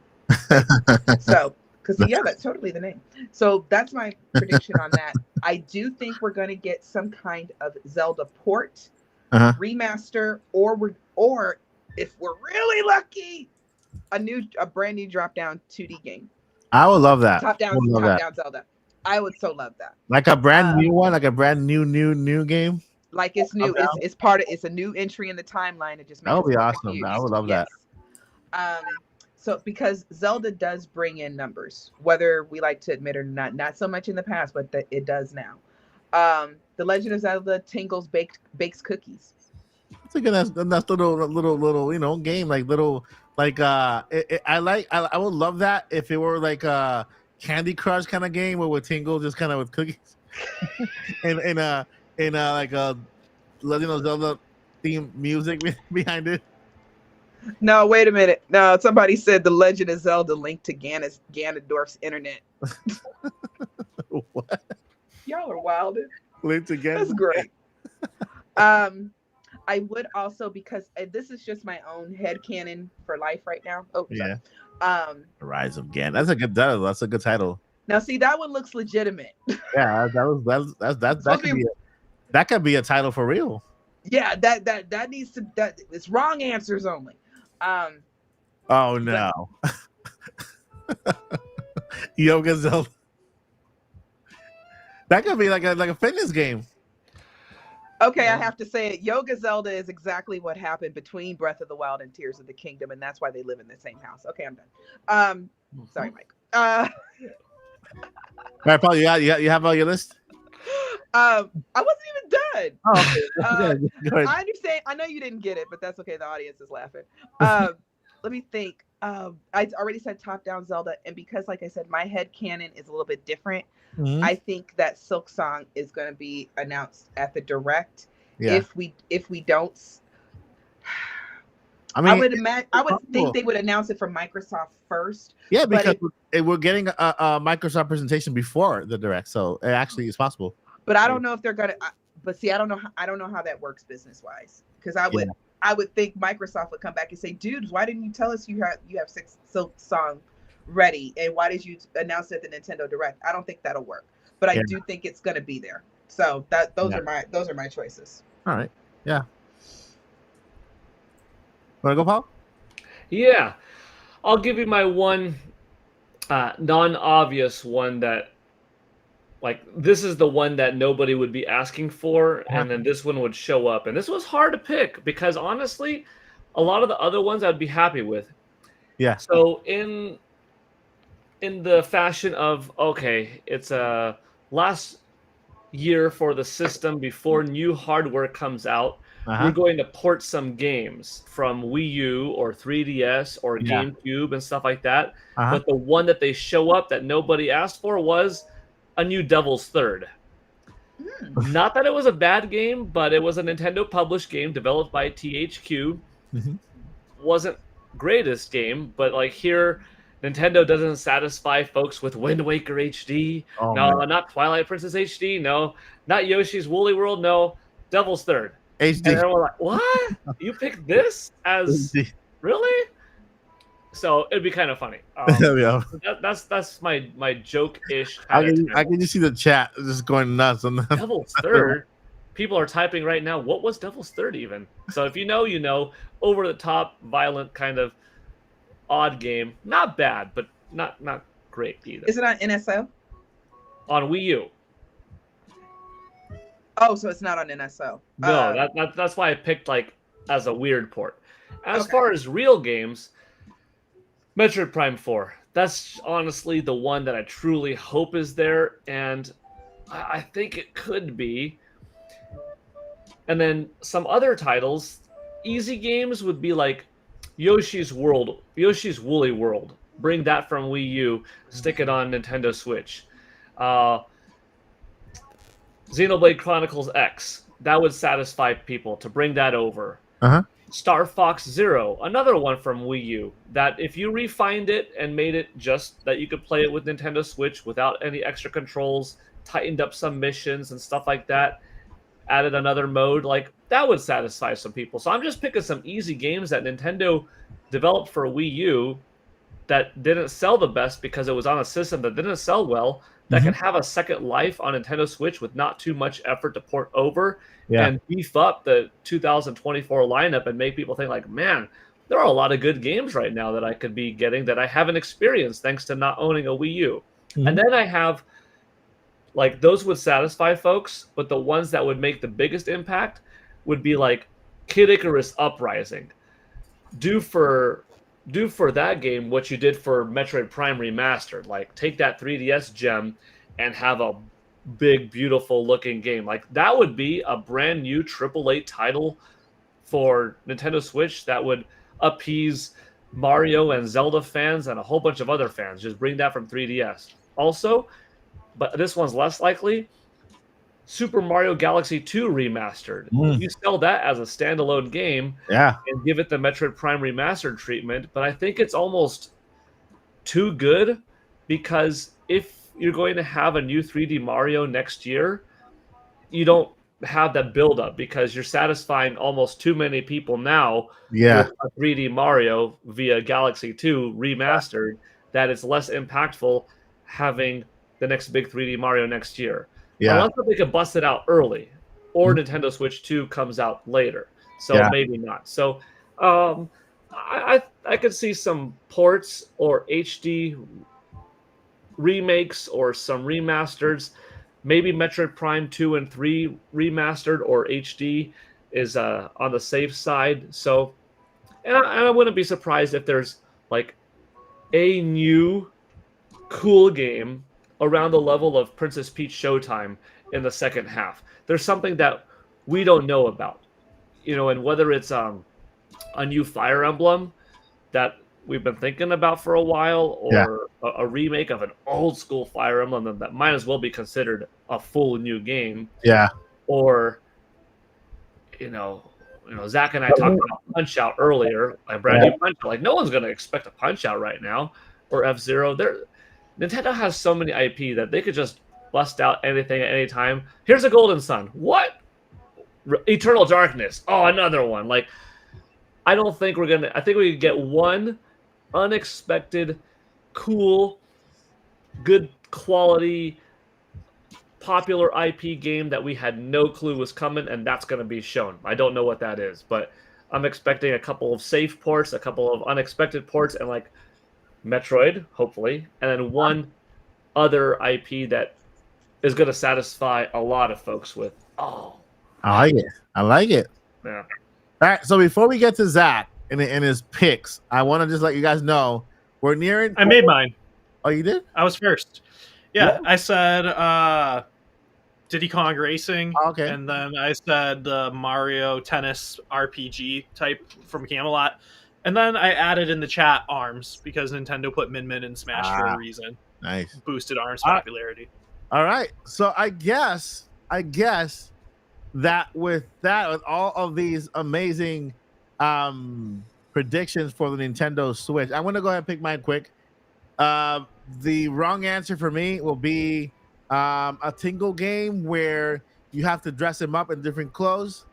So, because that's totally the name. So that's my prediction on that. I do think we're going to get some kind of Zelda port, remaster, or if we're really lucky, a brand new drop-down 2D game. I would love that. Top-down Zelda. I would so love that. Like a brand new one, like a brand new game. Like it's new. It's a new entry in the timeline. It just makes that would be awesome. Confused. I would love that. So because Zelda does bring in numbers, whether we like to admit or not so much in the past, but it does now. The Legend of Zelda Tingle's bakes cookies. It's like a nice little game, like little I would love that if it were like a Candy Crush kind of game where with Tingle just kind of with cookies and like a Legend of Zelda theme music behind it. No, wait a minute. No, somebody said the Legend of Zelda linked to Ganondorf's internet. What? Y'all are wild. Linked to Ganondorf. That's great. I would also, because this is just my own headcanon for life right now. Oh, yeah. Sorry. The Rise of Gan. That's a good title. That's a good title. Now, see, that one looks legitimate. Yeah, that could be a title for real. Yeah, that needs to. It's wrong answers only. Oh no. Yoga Zelda. That could be like a fitness game. Okay, I have to say it. Yoga Zelda is exactly what happened between Breath of the Wild and Tears of the Kingdom, and that's why they live in the same house. Okay, I'm done. Sorry, Mike. All right, Paul, you have all your list? I wasn't even done. Oh, okay. I understand. I know you didn't get it, but that's okay. The audience is laughing. Let me think. I already said top-down Zelda, and because, like I said, my headcanon is a little bit different. Mm-hmm. I think that Silk Song is going to be announced at the Direct. Yeah. If we don't, I mean, I would think they would announce it from Microsoft first. Yeah, because we're getting a Microsoft presentation before the Direct, so it actually is possible. But I don't know if they're gonna. But see, I don't know how that works business wise. Because I would think Microsoft would come back and say, "Dudes, why didn't you tell us you have Silk Song ready, and why did you announce it at the Nintendo Direct?" I don't think that'll work, but I do think it's gonna be there. So those are my choices. All right, yeah. Want to go, Paul? Yeah, I'll give you my one non-obvious one that, like, this is the one that nobody would be asking for, and then this one would show up. And this was hard to pick because, honestly, a lot of the other ones I'd be happy with. Yeah. So in the fashion of, okay, it's a last year for the system before new hardware comes out, we're going to port some games from Wii U or 3DS or GameCube and stuff like that. But the one that they show up that nobody asked for was a new Devil's Third. Not that it was a bad game, but it was a Nintendo published game developed by THQ. Wasn't greatest game, but like here, Nintendo doesn't satisfy folks with Wind Waker HD. Not Twilight Princess HD. No, not Yoshi's Woolly World. No, Devil's Third. HD. And everyone like, what? You picked this as HD. Really? So it'd be kind of funny. That's my joke-ish. I can just see the chat just going nuts on that. Devil's Third. People are typing right now. What was Devil's Third even? So if you know, you know. Over the top, violent kind of odd game. Not bad, but not great either. Is it on NSO? On Wii U. Oh, so it's not on NSO. No, that's why I picked like as a weird port. As far as real games, Metroid Prime 4. That's honestly the one that I truly hope is there, and I think it could be. And then some other titles, easy games would be like Yoshi's Woolly World. Bring that from Wii U, stick it on Nintendo Switch. Xenoblade Chronicles X. That would satisfy people to bring that over. Uh-huh. Star Fox Zero, another one from Wii U, that if you refined it and made it just that you could play it with Nintendo Switch without any extra controls, tightened up some missions and stuff like that, added another mode, like that would satisfy some people. So I'm just picking some easy games that Nintendo developed for Wii U that didn't sell the best because it was on a system that didn't sell well, that can have a second life on Nintendo Switch with not too much effort to port over and beef up the 2024 lineup and make people think like, man, there are a lot of good games right now that I could be getting that I haven't experienced thanks to not owning a Wii U. And then I have, like, those would satisfy folks, but the ones that would make the biggest impact would be like Kid Icarus Uprising. Do for that game what you did for Metroid Prime Remastered. Like, take that 3DS gem and have a big, beautiful looking game. Like, that would be a brand new AAA title for Nintendo Switch that would appease Mario and Zelda fans and a whole bunch of other fans. Just bring that from 3DS. Also, but this one's less likely, Super Mario Galaxy 2 Remastered. You sell that as a standalone game and give it the Metroid Prime Remastered treatment, but I think it's almost too good, because if you're going to have a new 3D Mario next year, you don't have that build up because you're satisfying almost too many people now with a 3D Mario via Galaxy 2 Remastered, that it's less impactful having the next big 3D Mario next year. Unless they could bust it out early, or Nintendo Switch 2 comes out later. So maybe not. So I could see some ports or HD remakes or some remasters. Maybe Metroid Prime 2 and 3 remastered or HD is on the safe side. So, and I wouldn't be surprised if there's like a new cool game around the level of Princess Peach Showtime in the second half. There's something that we don't know about, you know, and whether it's a new Fire Emblem that we've been thinking about for a while, or a remake of an old school Fire Emblem that might as well be considered a full new game. Or, you know, Zach and I talked about Punch Out earlier, like brand new Punch Out. Like, no one's going to expect a Punch Out right now, or F-Zero. Nintendo has so many IP that they could just bust out anything at any time. Here's a Golden Sun. What? Eternal Darkness. Oh, another one. Like, I don't think we're gonna. I think we could get one unexpected, cool, good quality, popular IP game that we had no clue was coming, and that's going to be shown. I don't know what that is, but I'm expecting a couple of safe ports, a couple of unexpected ports, and like Metroid, hopefully, and then one other IP that is going to satisfy a lot of folks with. Oh, I like it. Yeah. All right. So before we get to Zach and his picks, I want to just let you guys know we're nearing. I made mine. Oh, you did? I was first. Yeah. I said Diddy Kong Racing. Okay. And then I said the Mario Tennis RPG type from Camelot. And then I added in the chat ARMS because Nintendo put Min Min in Smash for a reason. Nice. Boosted ARMS popularity. All right. So I guess that with all of these amazing predictions for the Nintendo Switch, I'm going to go ahead and pick mine quick. The wrong answer for me will be a Tingle game where you have to dress him up in different clothes,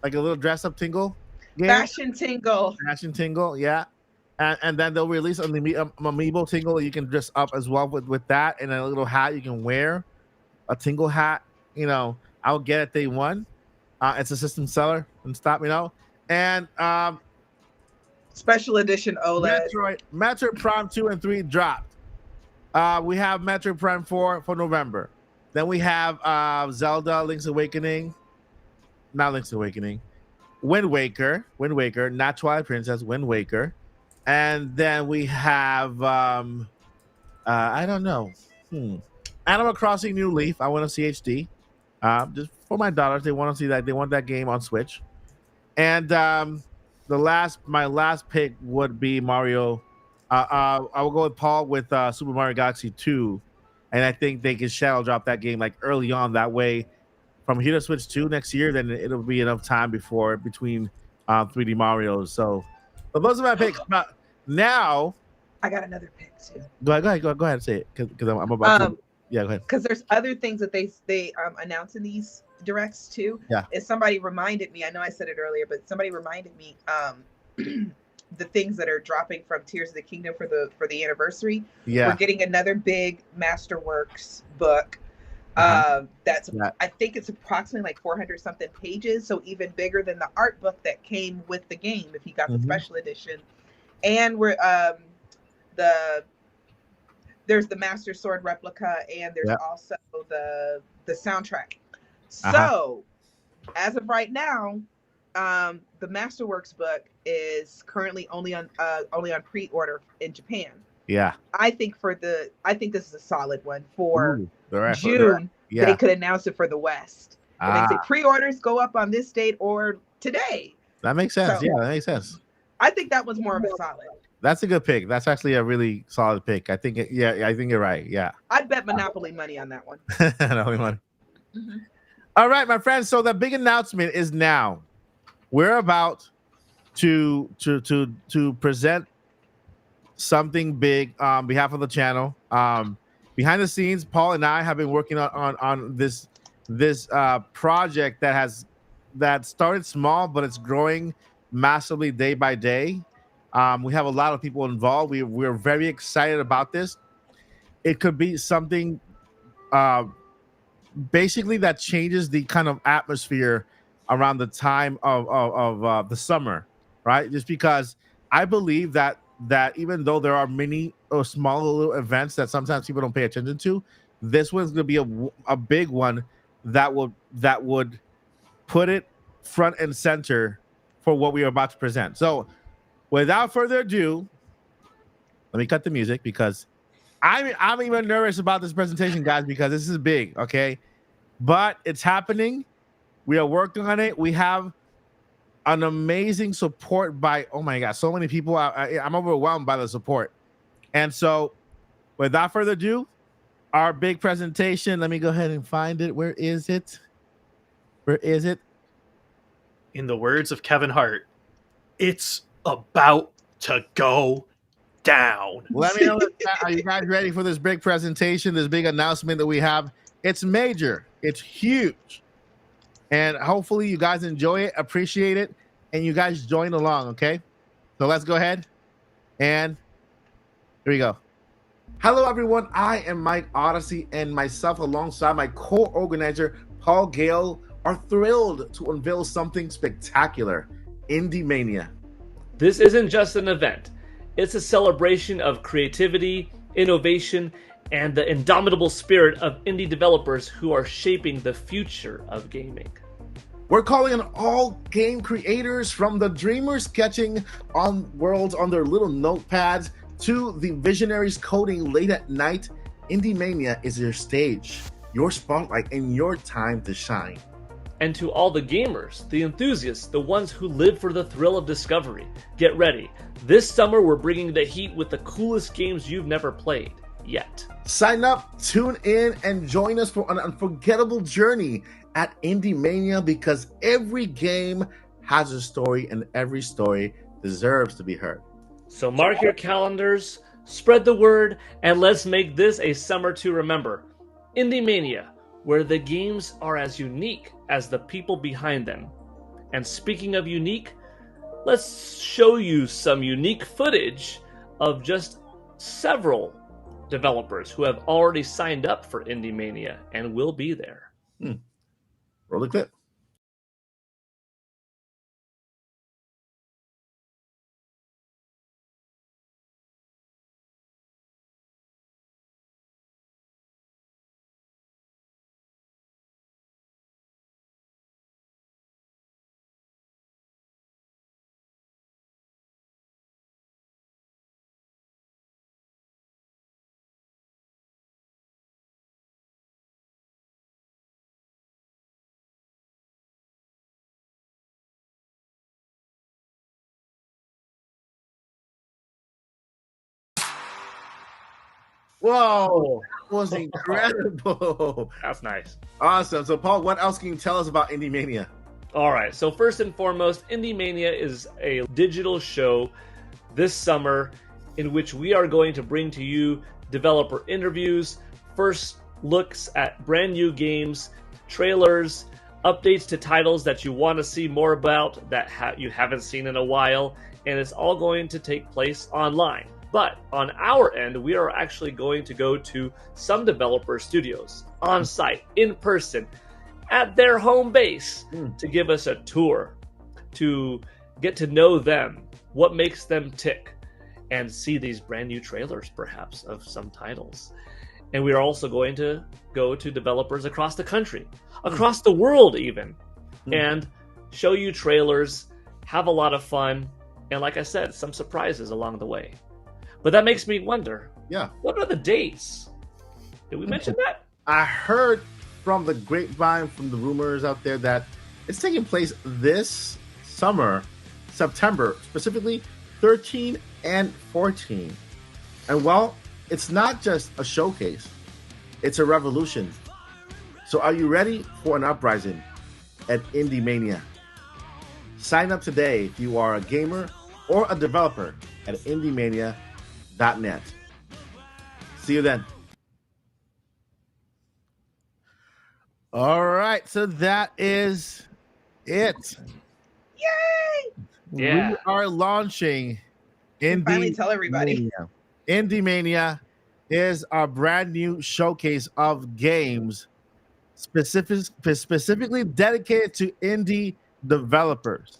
like a little dress-up Tingle. Fashion Tingle, yeah. And then they'll release an amiibo Tingle you can dress up as well with that, and a little hat you can wear, a Tingle hat. You know, I'll get it day one. It's a system seller and stop, you know. And special edition OLED. Metroid Prime 2 and 3 dropped. We have Metroid Prime 4 for November. Then we have Zelda Link's Awakening. Not Link's Awakening. Wind Waker, not Twilight Princess, Wind Waker. And then we have I don't know. Animal Crossing New Leaf. I want to see HD. Just for my daughters, they want to see that. They want that game on Switch. And my last pick would be Mario. I will go with Paul with Super Mario Galaxy 2, and I think they can shadow drop that game like early on. That way, from here to Switch 2 next year, then it'll be enough time between 3D Mario's. So, but those are my picks. But now, I got another pick too. go ahead and say it because I'm about to. Yeah, go ahead. Because there's other things that they announce in these directs too. Yeah. And somebody reminded me. I know I said it earlier, but somebody reminded me the things that are dropping from Tears of the Kingdom for the anniversary. Yeah. We're getting another big Masterworks book. That's I think it's approximately like 400 something pages, so even bigger than the art book that came with the game if you got the special edition. And we're there's the Master Sword replica, and there's also the soundtrack. So as of right now, the Masterworks book is currently only on pre-order in Japan. Yeah. I think this is a solid one for June. They could announce it for the West. And they say pre-orders go up on this date or today. That makes sense. So, yeah, that makes sense. I think that was more of a solid. That's a good pick. That's actually a really solid pick. I think I think you're right. Yeah. I'd bet Monopoly money on that one. All right, my friends. So the big announcement is now. We're about to present something big on behalf of the channel. Behind the scenes, Paul and I have been working on this project that started small, but it's growing massively day by day. We have a lot of people involved. We're very excited about this. It could be something basically that changes the kind of atmosphere around the time of the summer, right? Just because I believe that even though there are many or small little events that sometimes people don't pay attention to, this one's going to be a big one that would put it front and center for what we are about to present. So without further ado, let me cut the music because I'm even nervous about this presentation, guys, because this is big, okay? But it's happening. We are working on it. We have an amazing support by, oh my God, so many people. I'm overwhelmed by the support. And so without further ado, our big presentation, let me go ahead and find it. Where is it? Where is it? In the words of Kevin Hart, it's about to go down. Let me know. Are you guys ready for this big presentation, this big announcement that we have? It's major. It's huge. And hopefully you guys enjoy it, appreciate it, and you guys join along, okay? So let's go ahead. And here we go. Hello, everyone. I am Mike Odyssey, and myself alongside my co-organizer, Paul Gale, are thrilled to unveil something spectacular, Indie Mania. This isn't just an event. It's a celebration of creativity, innovation, and the indomitable spirit of indie developers who are shaping the future of gaming. We're calling on all game creators, from the dreamers sketching on worlds on their little notepads to the visionaries coding late at night. Indie Mania is your stage, your spotlight, and your time to shine. And to all the gamers, the enthusiasts, the ones who live for the thrill of discovery, get ready. This summer we're bringing the heat with the coolest games you've never played yet. Sign up, tune in, and join us for an unforgettable journey at Indie Mania, because every game has a story and every story deserves to be heard. So mark your calendars, spread the word, and let's make this a summer to remember. Indie Mania, where the games are as unique as the people behind them. And speaking of unique, let's show you some unique footage of just several developers who have already signed up for Indie Mania and will be there. Roll the clip. Whoa, that was incredible. That's nice. Awesome. So, Paul, what else can you tell us about Indie Mania? All right. So first and foremost, Indie Mania is a digital show this summer in which we are going to bring to you developer interviews, first looks at brand new games, trailers, updates to titles that you want to see more about that you haven't seen in a while, and it's all going to take place online. But on our end, we are actually going to go to some developer studios on site, in person, at their home base to give us a tour, to get to know them, what makes them tick, and see these brand new trailers, perhaps, of some titles. And we are also going to go to developers across the country, across the world even, and show you trailers, have a lot of fun, and like I said, some surprises along the way. But that makes me wonder, what are the dates? Did we mention that? I heard from the grapevine, from the rumors out there, that it's taking place this summer, September, specifically 13 and 14. And well, it's not just a showcase, it's a revolution. So are you ready for an uprising at Indie Mania? Sign up today if you are a gamer or a developer at indiemania.net. See you then. All right, so that is it. Yay! Yeah. We are launching Finally tell everybody. Mania. Indie Mania is our brand new showcase of games specifically dedicated to indie developers.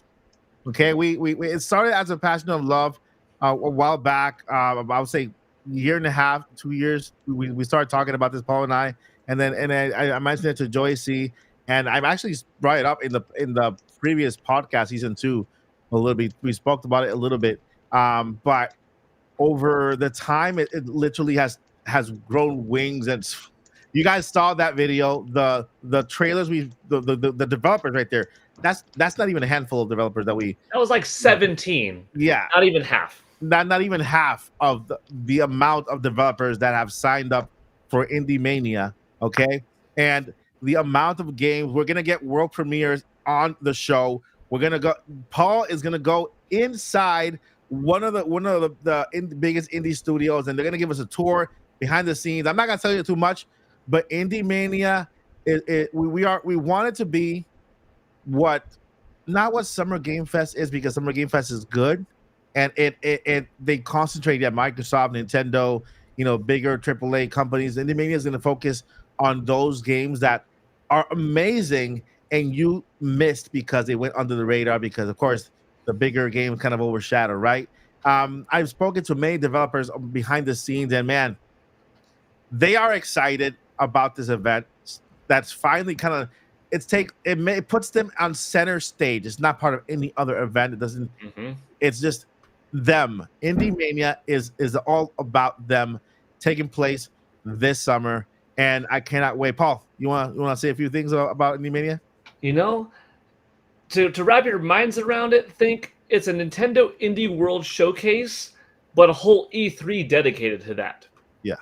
Okay, we it started as a passion of love a while back. I would say year and a half, 2 years. We started talking about this, Paul and I. And then I mentioned it to Joycey, and I've actually brought it up in the previous podcast, season 2, a little bit. We spoke about it a little bit, but over the time, it literally has grown wings. And you guys saw that video, the trailers, the developers right there. That's not even a handful of developers that we. That was like 17. Yeah, not even half. Not even half of the amount of developers that have signed up for Indie Mania. Okay, and the amount of games, we're gonna get world premieres on the show. We're gonna go. Paul is gonna go inside one of the biggest indie studios, and they're gonna give us a tour behind the scenes. I'm not gonna tell you too much, but Indie Mania, we want it to be not what Summer Game Fest is, because Summer Game Fest is good, and they concentrate at Microsoft, Nintendo, bigger AAA companies. Indie Mania is gonna focus on those games that are amazing and you missed because they went under the radar, because of course the bigger games kind of overshadow, right? I've spoken to many developers behind the scenes, and man, they are excited about this event. That's finally kind of it puts them on center stage. It's not part of any other event. It doesn't. It's just them. Indie Mania is all about them, taking place this summer. And I cannot wait. Paul, you want to say a few things about Indie Mania? To wrap your minds around it, think it's a Nintendo Indie World Showcase, but a whole E3 dedicated to that. Yeah.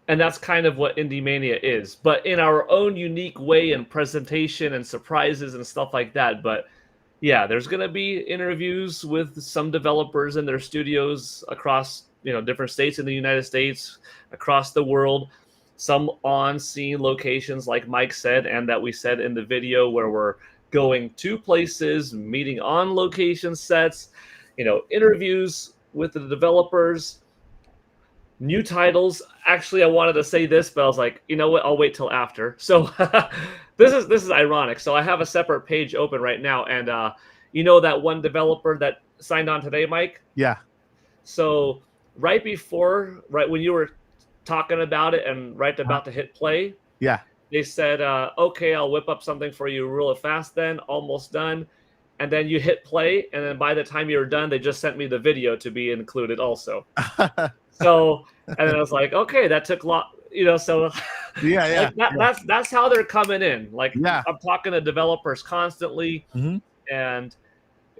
And that's kind of what Indie Mania is, but in our own unique way, and presentation and surprises and stuff like that. But yeah, there's going to be interviews with some developers in their studios across different states in the United States, across the world. Some on-scene locations, like Mike said, and that we said in the video, where we're going to places, meeting on location sets, interviews with the developers, new titles. Actually, I wanted to say this, but I was like, you know what? I'll wait till after. So this is ironic. So I have a separate page open right now, and that one developer that signed on today, Mike? Yeah. So right when you were talking about it and about to hit play, they said, okay, I'll whip up something for you real fast then, almost done. And then you hit play, and then by the time you were done, they just sent me the video to be included also. So, and then I was like, okay, that took a lot, so that's how they're coming in. I'm talking to developers constantly, and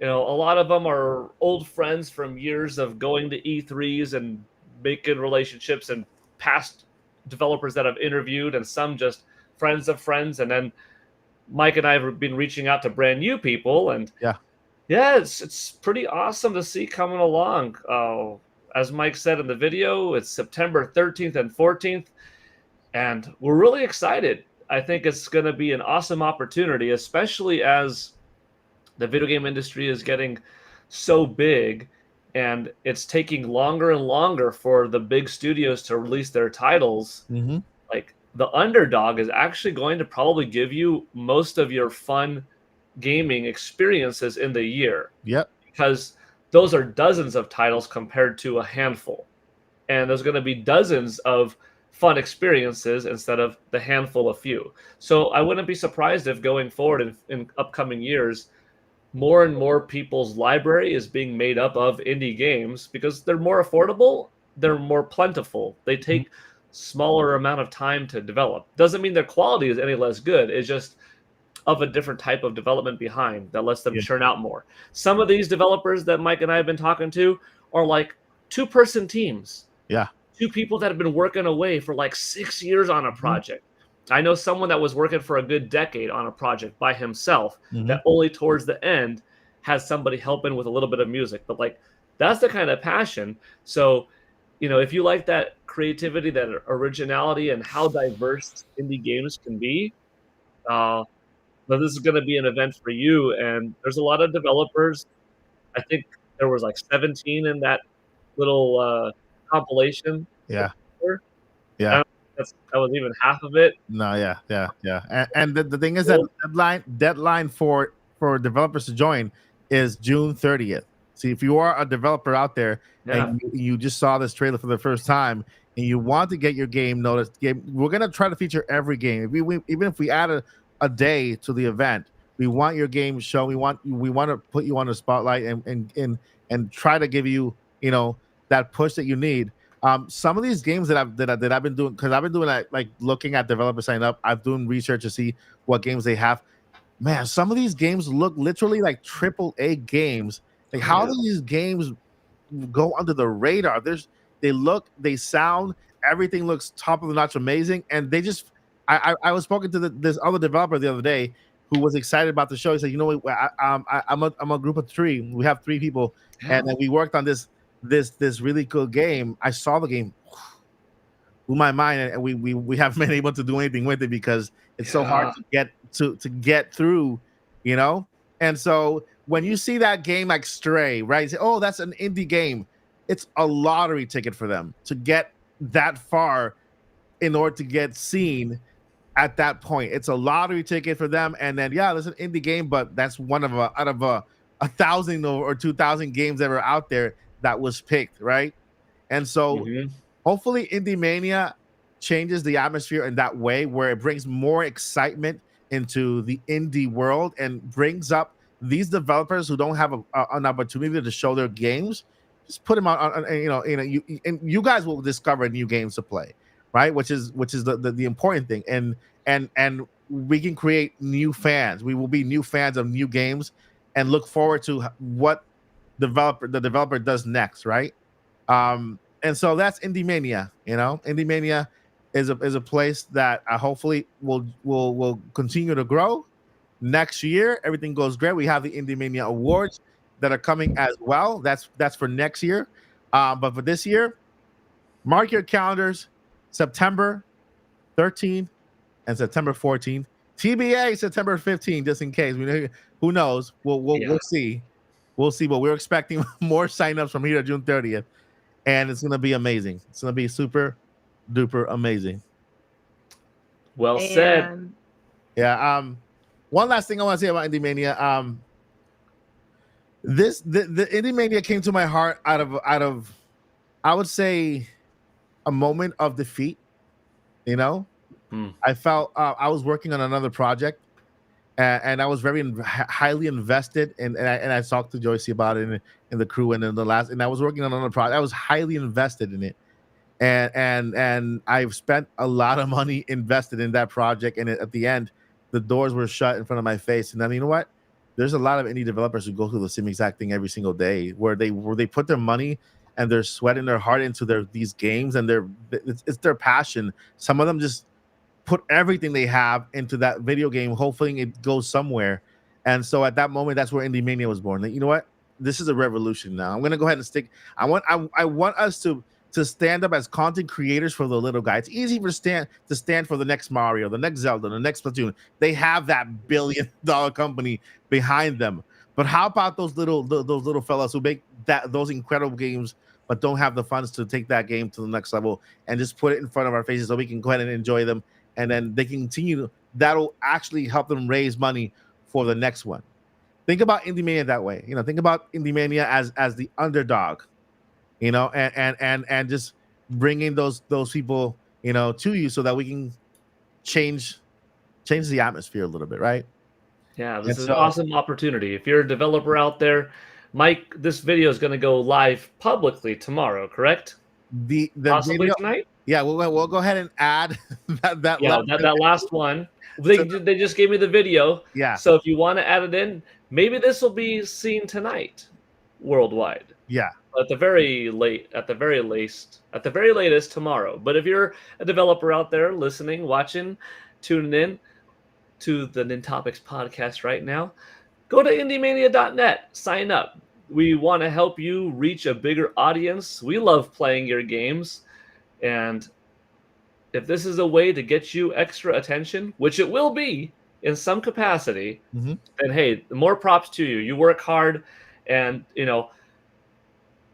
a lot of them are old friends from years of going to E3s and making relationships and past developers that I've interviewed, and some just friends of friends, and then Mike and I have been reaching out to brand new people, and Yeah. it's pretty awesome to see coming along. As Mike said in the video, it's September 13th and 14th, and we're really excited. I think it's going to be an awesome opportunity, especially as the video game industry is getting so big and it's taking longer and longer for the big studios to release their titles. Mm-hmm. Like, the underdog is actually going to probably give you most of your fun gaming experiences in the year. Yep. Because those are dozens of titles compared to a handful. And there's going to be dozens of fun experiences instead of the handful of few. So I wouldn't be surprised if going forward in upcoming years, more and more people's library is being made up of indie games because they're more affordable, they're more plentiful, they take smaller amount of time to develop. Doesn't mean their quality is any less good, it's just of a different type of development behind that lets them churn out more. Some of these developers that Mike and I have been talking to are like 2-person teams. Yeah. 2 people that have been working away for like 6 years on a project. I know someone that was working for a good decade on a project by himself that only towards the end has somebody helping with a little bit of music. But like, that's the kind of passion. So, you know, if you like that creativity, that originality, and how diverse indie games can be, this is going to be an event for you. And there's a lot of developers. I think there was like 17 in that little compilation. Yeah. Yeah. That was even half of it. No, yeah. And the thing is that deadline for developers to join is June 30th. See, if you are a developer out there and you just saw this trailer for the first time and you want to get your game noticed, we're gonna try to feature every game. Even if we add a day to the event, we want your game shown. We want to put you on the spotlight and try to give you, you know, that push that you need. Some of these games that I've been doing, because I've been doing like looking at developers sign up, I've doing research to see what games they have. Man, some of these games look literally like AAA games. Like, how do these games go under the radar? They sound, everything looks top of the notch, amazing, and they just. I was spoken to this other developer the other day who was excited about the show. He said, "You know what? I'm a group of 3. We have 3 people, and then we worked on this really cool game. I saw the game, blew my mind, and we haven't been able to do anything with it because it's so hard to get through, you know. And so when you see that game like Stray, right? You say, oh, that's an indie game. It's a lottery ticket for them to get that far in order to get seen at that point. It's a lottery ticket for them. And then that's an indie game, but that's one of out of 1,000 or 2,000 games that are out there that was picked, right? And so hopefully Indie Mania changes the atmosphere in that way, where it brings more excitement into the indie world and brings up these developers who don't have an opportunity to show their games. Just put them on you guys will discover new games to play, right? Which is the important thing. And we can create new fans. We will be new fans of new games and look forward to what the developer does next, right? And so that's Indie Mania. You know, Indie Mania is a place that hopefully will continue to grow. Next year, everything goes great. We have the Indie Mania Awards that are coming as well. That's for next year. But for this year, mark your calendars: September 13th and September 14th. TBA September 15th, just in case. Who knows? We'll see. We'll see, but we're expecting more signups from here to June 30th, and it's gonna be amazing. It's gonna be super duper amazing. Well said. Yeah. One last thing I want to say about Indie Mania. The Indie Mania came to my heart out of I would say a moment of defeat. You know, I felt I was working on another project. And I was very highly invested, and I talked to Joycey about it in the crew, and and I was working on another project. I was highly invested in it, and I've spent a lot of money invested in that project, and at the end, the doors were shut in front of my face. And then, you know what? There's a lot of indie developers who go through the same exact thing every single day, where they put their money and they're sweating their heart into these games, and it's their passion. Some of them just put everything they have into that video game, hoping it goes somewhere. And so at that moment, that's where Indie Mania was born. Like, you know what? This is a revolution now. I'm gonna go ahead and stick. I want us to stand up as content creators for the little guy. It's easy to stand for the next Mario, the next Zelda, the next Splatoon. They have that $1 billion company behind them. But how about those little fellas who make those incredible games, but don't have the funds to take that game to the next level and just put it in front of our faces so we can go ahead and enjoy them, and then they can continue. That'll actually help them raise money for the next one. Think about Indie Mania that way. Think about Indie Mania as the underdog, and just bringing those people, to you so that we can change the atmosphere a little bit, right? Yeah, this is an awesome opportunity. If you're a developer out there, Mike, this video is going to go live publicly tomorrow, correct? The Possibly video, tonight? yeah, we'll go ahead and add that last one. They just gave me the video. Yeah. So if you want to add it in, maybe this will be seen tonight worldwide. Yeah. At the very latest tomorrow. But if you're a developer out there listening, watching, tuning in to the Nintopics podcast right now, go to indiemania.net, sign up. We want to help you reach a bigger audience. We love playing your games, and if this is a way to get you extra attention, which it will be in some capacity, then hey, more props to you. You work hard, and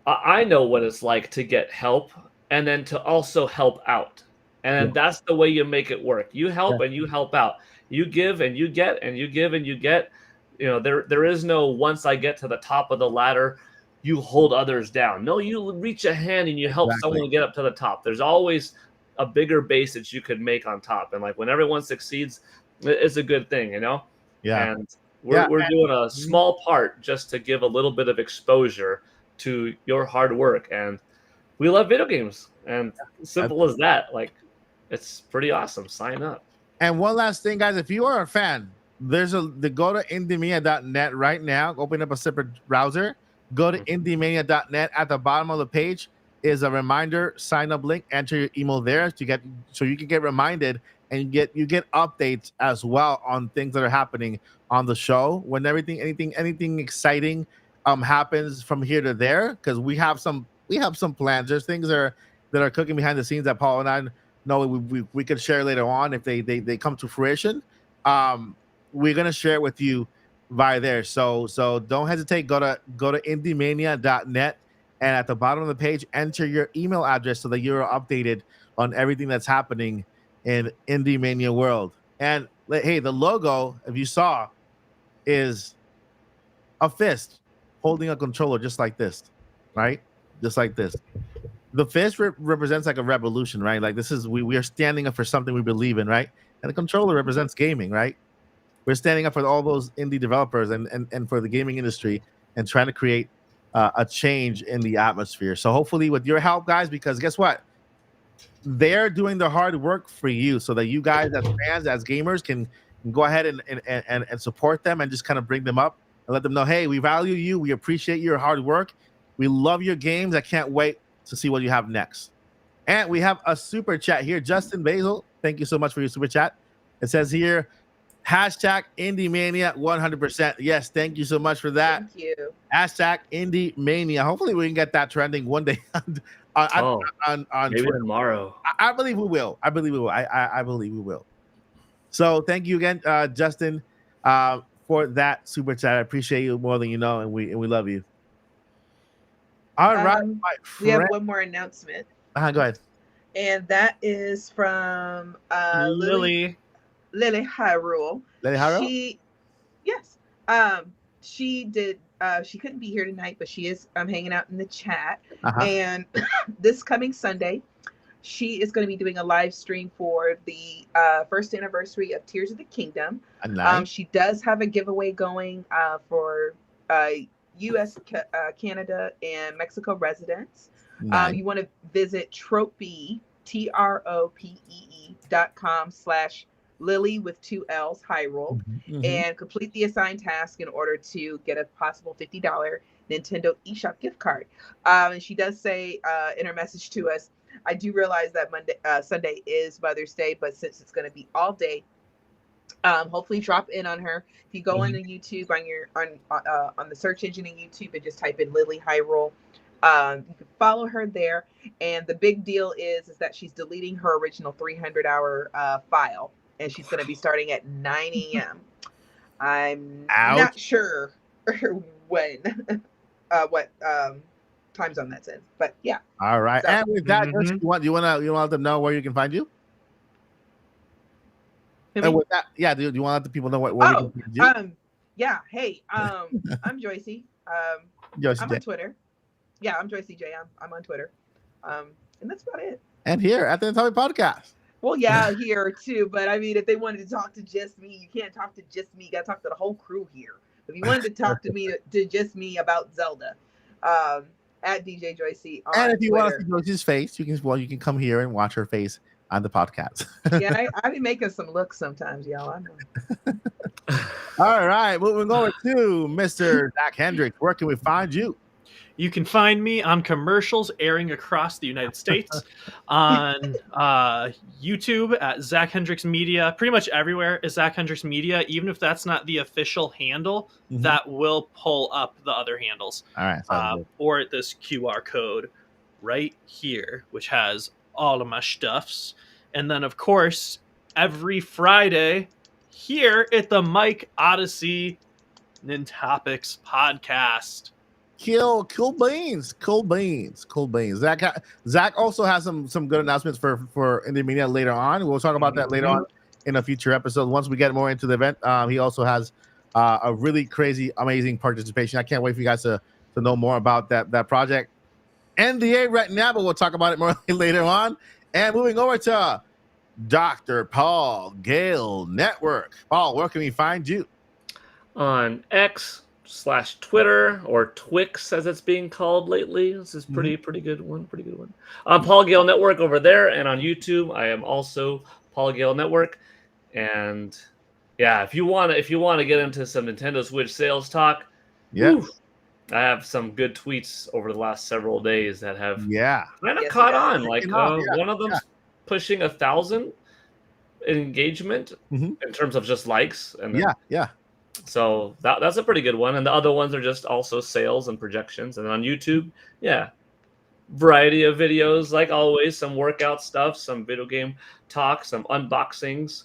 I know what it's like to get help and then to also help out. And that's the way you make it work. You help and you help out. You give and you get, and you give and you get. There is no once I get to the top of the ladder, you hold others down. No, you reach a hand and you help someone get up to the top. There's always a bigger base that you could make on top. And like when everyone succeeds, it's a good thing, Yeah. And we're doing a small part just to give a little bit of exposure to your hard work. And we love video games. And simple as that. Like, it's pretty awesome. Sign up. And one last thing, guys, if you are a fan, go to indiemania.net right now. Open up a separate browser. Go to indiemania.net. At the bottom of the page is a reminder sign up link. Enter your email there so you can get reminded, and you get updates as well on things that are happening on the show. When anything exciting happens from here to there, because we have some plans. There's things that are cooking behind the scenes that Paul and I know we could share later on if they come to fruition. We're gonna share it with you via there. So don't hesitate. Go to indiemania.net, and at the bottom of the page, enter your email address so that you're updated on everything that's happening in Indie Mania world. And hey, the logo, if you saw, is a fist holding a controller just like this, right? Just like this. The fist represents like a revolution, right? Like this is we are standing up for something we believe in, right? And the controller represents gaming, right? We're standing up for all those indie developers and for the gaming industry and trying to create a change in the atmosphere. So hopefully with your help, guys, because guess what? They're doing the hard work for you so that you guys as fans, as gamers can go ahead and support them and just kind of bring them up and let them know, hey, we value you. We appreciate your hard work. We love your games. I can't wait to see what you have next. And we have a super chat here. Justin Basil, thank you so much for your super chat. It says here, hashtag Indie Mania 100%. Yes, thank you so much for that. Thank you. Hashtag Indie Mania. Hopefully we can get that trending one day on maybe Twitter. Tomorrow. I believe we will. I believe we will. So thank you again, Justin, for that super chat. I appreciate you more than you know, and we love you. All right, my we have friend. one more announcement, Go ahead. and that is from Lilly. Lilly Hyrule. Lilly Hyrule? She did. She couldn't be here tonight, but she is hanging out in the chat. Uh-huh. And this coming Sunday, she is going to be doing a live stream for the first anniversary of Tears of the Kingdom. Nice. She does have a giveaway going for U.S., Canada, and Mexico residents. Nice. You want to visit Tropee, TROPEE.com/. Lilly with 2 L's, Hyrule, and complete the assigned task in order to get a possible $50 Nintendo eShop gift card. And she does say in her message to us, I do realize that Sunday is Mother's Day, but since it's going to be all day, hopefully drop in on her. If you go on YouTube on the search engine in YouTube and just type in Lilly Hyrule, you can follow her there. And the big deal is that she's deleting her original 300-hour file, and she's going to be starting at 9 a.m. I'm not sure when, what time zone that's in, but yeah. All right. So, and with that, you want to let them know where you can find you? And with that, yeah, do you want to let the people know where you can find you? Yeah. Hey, I'm Joycey. I'm on Twitter. Yeah, I'm Joycey J. I'm on Twitter. And that's about it. And here at the Nintopics Podcast. Well, yeah, here too. But I mean, if they wanted to talk to just me, you can't talk to just me. You got to talk to the whole crew here. If you wanted to talk to me, to just me about Zelda, at DJ Joycey on And if you Twitter. want to see Joycey's face, you can come here and watch her face on the podcast. Yeah, I be making some looks sometimes, y'all. I know. All right, moving over to Mr. Zach Hendricks. Where can we find you? You can find me on commercials airing across the United States, on YouTube at Zach Hendricks Media. Pretty much everywhere is Zach Hendricks Media. Even if that's not the official handle, that will pull up the other handles. All right. Or at this QR code right here, which has all of my stuffs. And then, of course, every Friday here at the Mike Odyssey Nintopics Podcast. Cool beans. Zach also has some good announcements for Indie Mania later on. We'll talk about that later on in a future episode. Once we get more into the event, he also has a really crazy, amazing participation. I can't wait for you guys to know more about that project. NDA right now, but we'll talk about it more later on. And moving over to Dr. Paul Gale Network. Paul, where can we find you? On X/Twitter, or Twix as it's being called lately. This is pretty good one. On Paul Gale Network over there, and on YouTube, I am also Paul Gale Network. And yeah, if you want to get into some Nintendo Switch sales talk, I have some good tweets over the last several days that have kind of caught on. Like one of them's pushing 1,000 engagement in terms of just likes. And so that's a pretty good one. And the other ones are just also sales and projections. And on YouTube, variety of videos, like always, some workout stuff, some video game talk, some unboxings.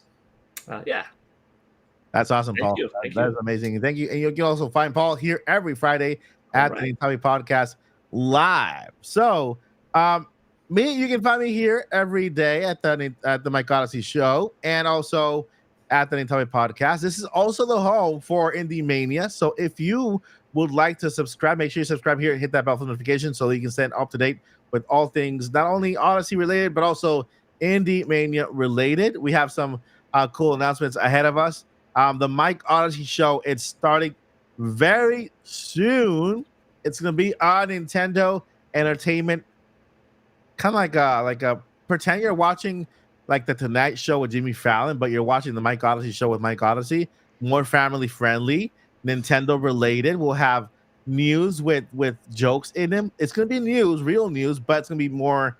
That's awesome, Paul. Thank that you. is amazing. Thank you. And you can also find Paul here every Friday at the Nintopics Podcast live. So, you can find me here every day at the Mike Odyssey show, and also at the Nintopics Podcast. This is also the home for Indie Mania. So if you would like to subscribe, make sure you subscribe here and hit that bell for notification so that you can stay up to date with all things not only Odyssey related but also Indie Mania related. We have some cool announcements ahead of us. The Mike Odyssey show, it's starting very soon. It's going to be on Nintendo Entertainment, kind of like a pretend you're watching like the Tonight Show with Jimmy Fallon, but you're watching the Mike Odyssey show with Mike Odyssey. More family friendly, Nintendo related. We'll have news with jokes in them. It's going to be news, real news, but it's going to be more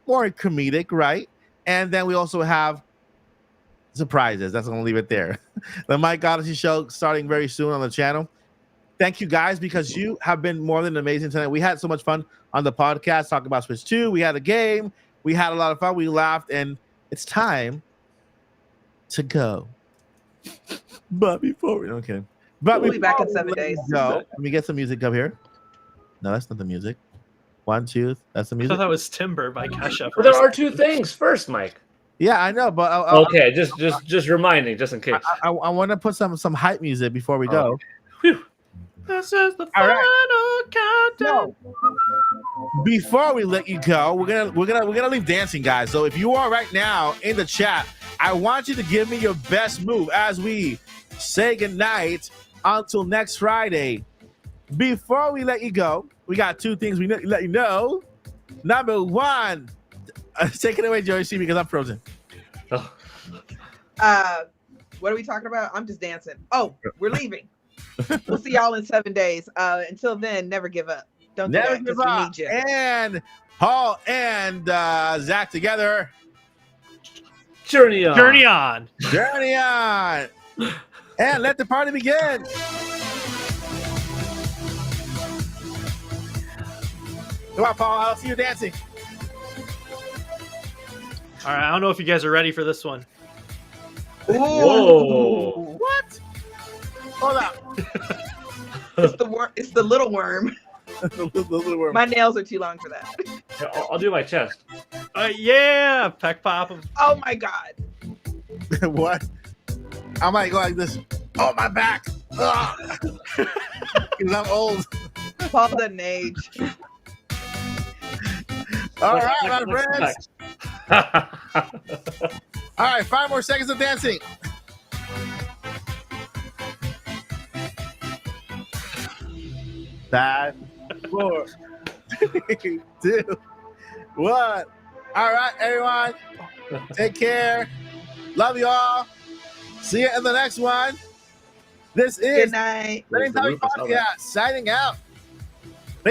comedic, right? And then we also have surprises. That's going to leave it there. The Mike Odyssey show starting very soon on the channel. Thank you guys, because you have been more than amazing tonight. We had so much fun on the podcast talking about Switch 2. We had a game. We had a lot of fun. We laughed, and it's time to go. But before we we'll be back in 7 days. Let me get some music up here. No, that's not the music. 1, 2. That's the I music. thought that was Timber by Kesha. Well, there are two things first, Mike. Yeah, I know, but okay, just reminding, just in case. I want to put some hype music before we go. Whew. This is the final countdown. Before we let you go, we're gonna leave dancing, guys. So if you are right now in the chat, I want you to give me your best move as we say goodnight until next Friday. Before we let you go, we got two things we let you know. Number one, take it away, Joycey, because I'm frozen. Oh. What are we talking about? I'm just dancing. Oh, we're leaving. We'll see y'all in 7 days. Until then, never give up. Don't do Never that, 'cause give we up. need you. And Paul and Zach together. Journey on. Journey on. Journey on. And let the party begin. Come on, Paul. I'll see you dancing. All right, I don't know if you guys are ready for this one. Whoa. What? Hold up. It's the worm. It's the little worm. The little worm. My nails are too long for that. Yeah, I'll do my chest. Yeah, peck pop 'em. Oh my god. What? I might go like this. Oh, my back. Because I'm old. Paul doesn't age. All right, my friends. All right, 5 more seconds of dancing. Five, 4, 3, 2, 1. All right, everyone. Take care. Love you all. See you in the next one. This Good is night. Nintopics Podcast signing out.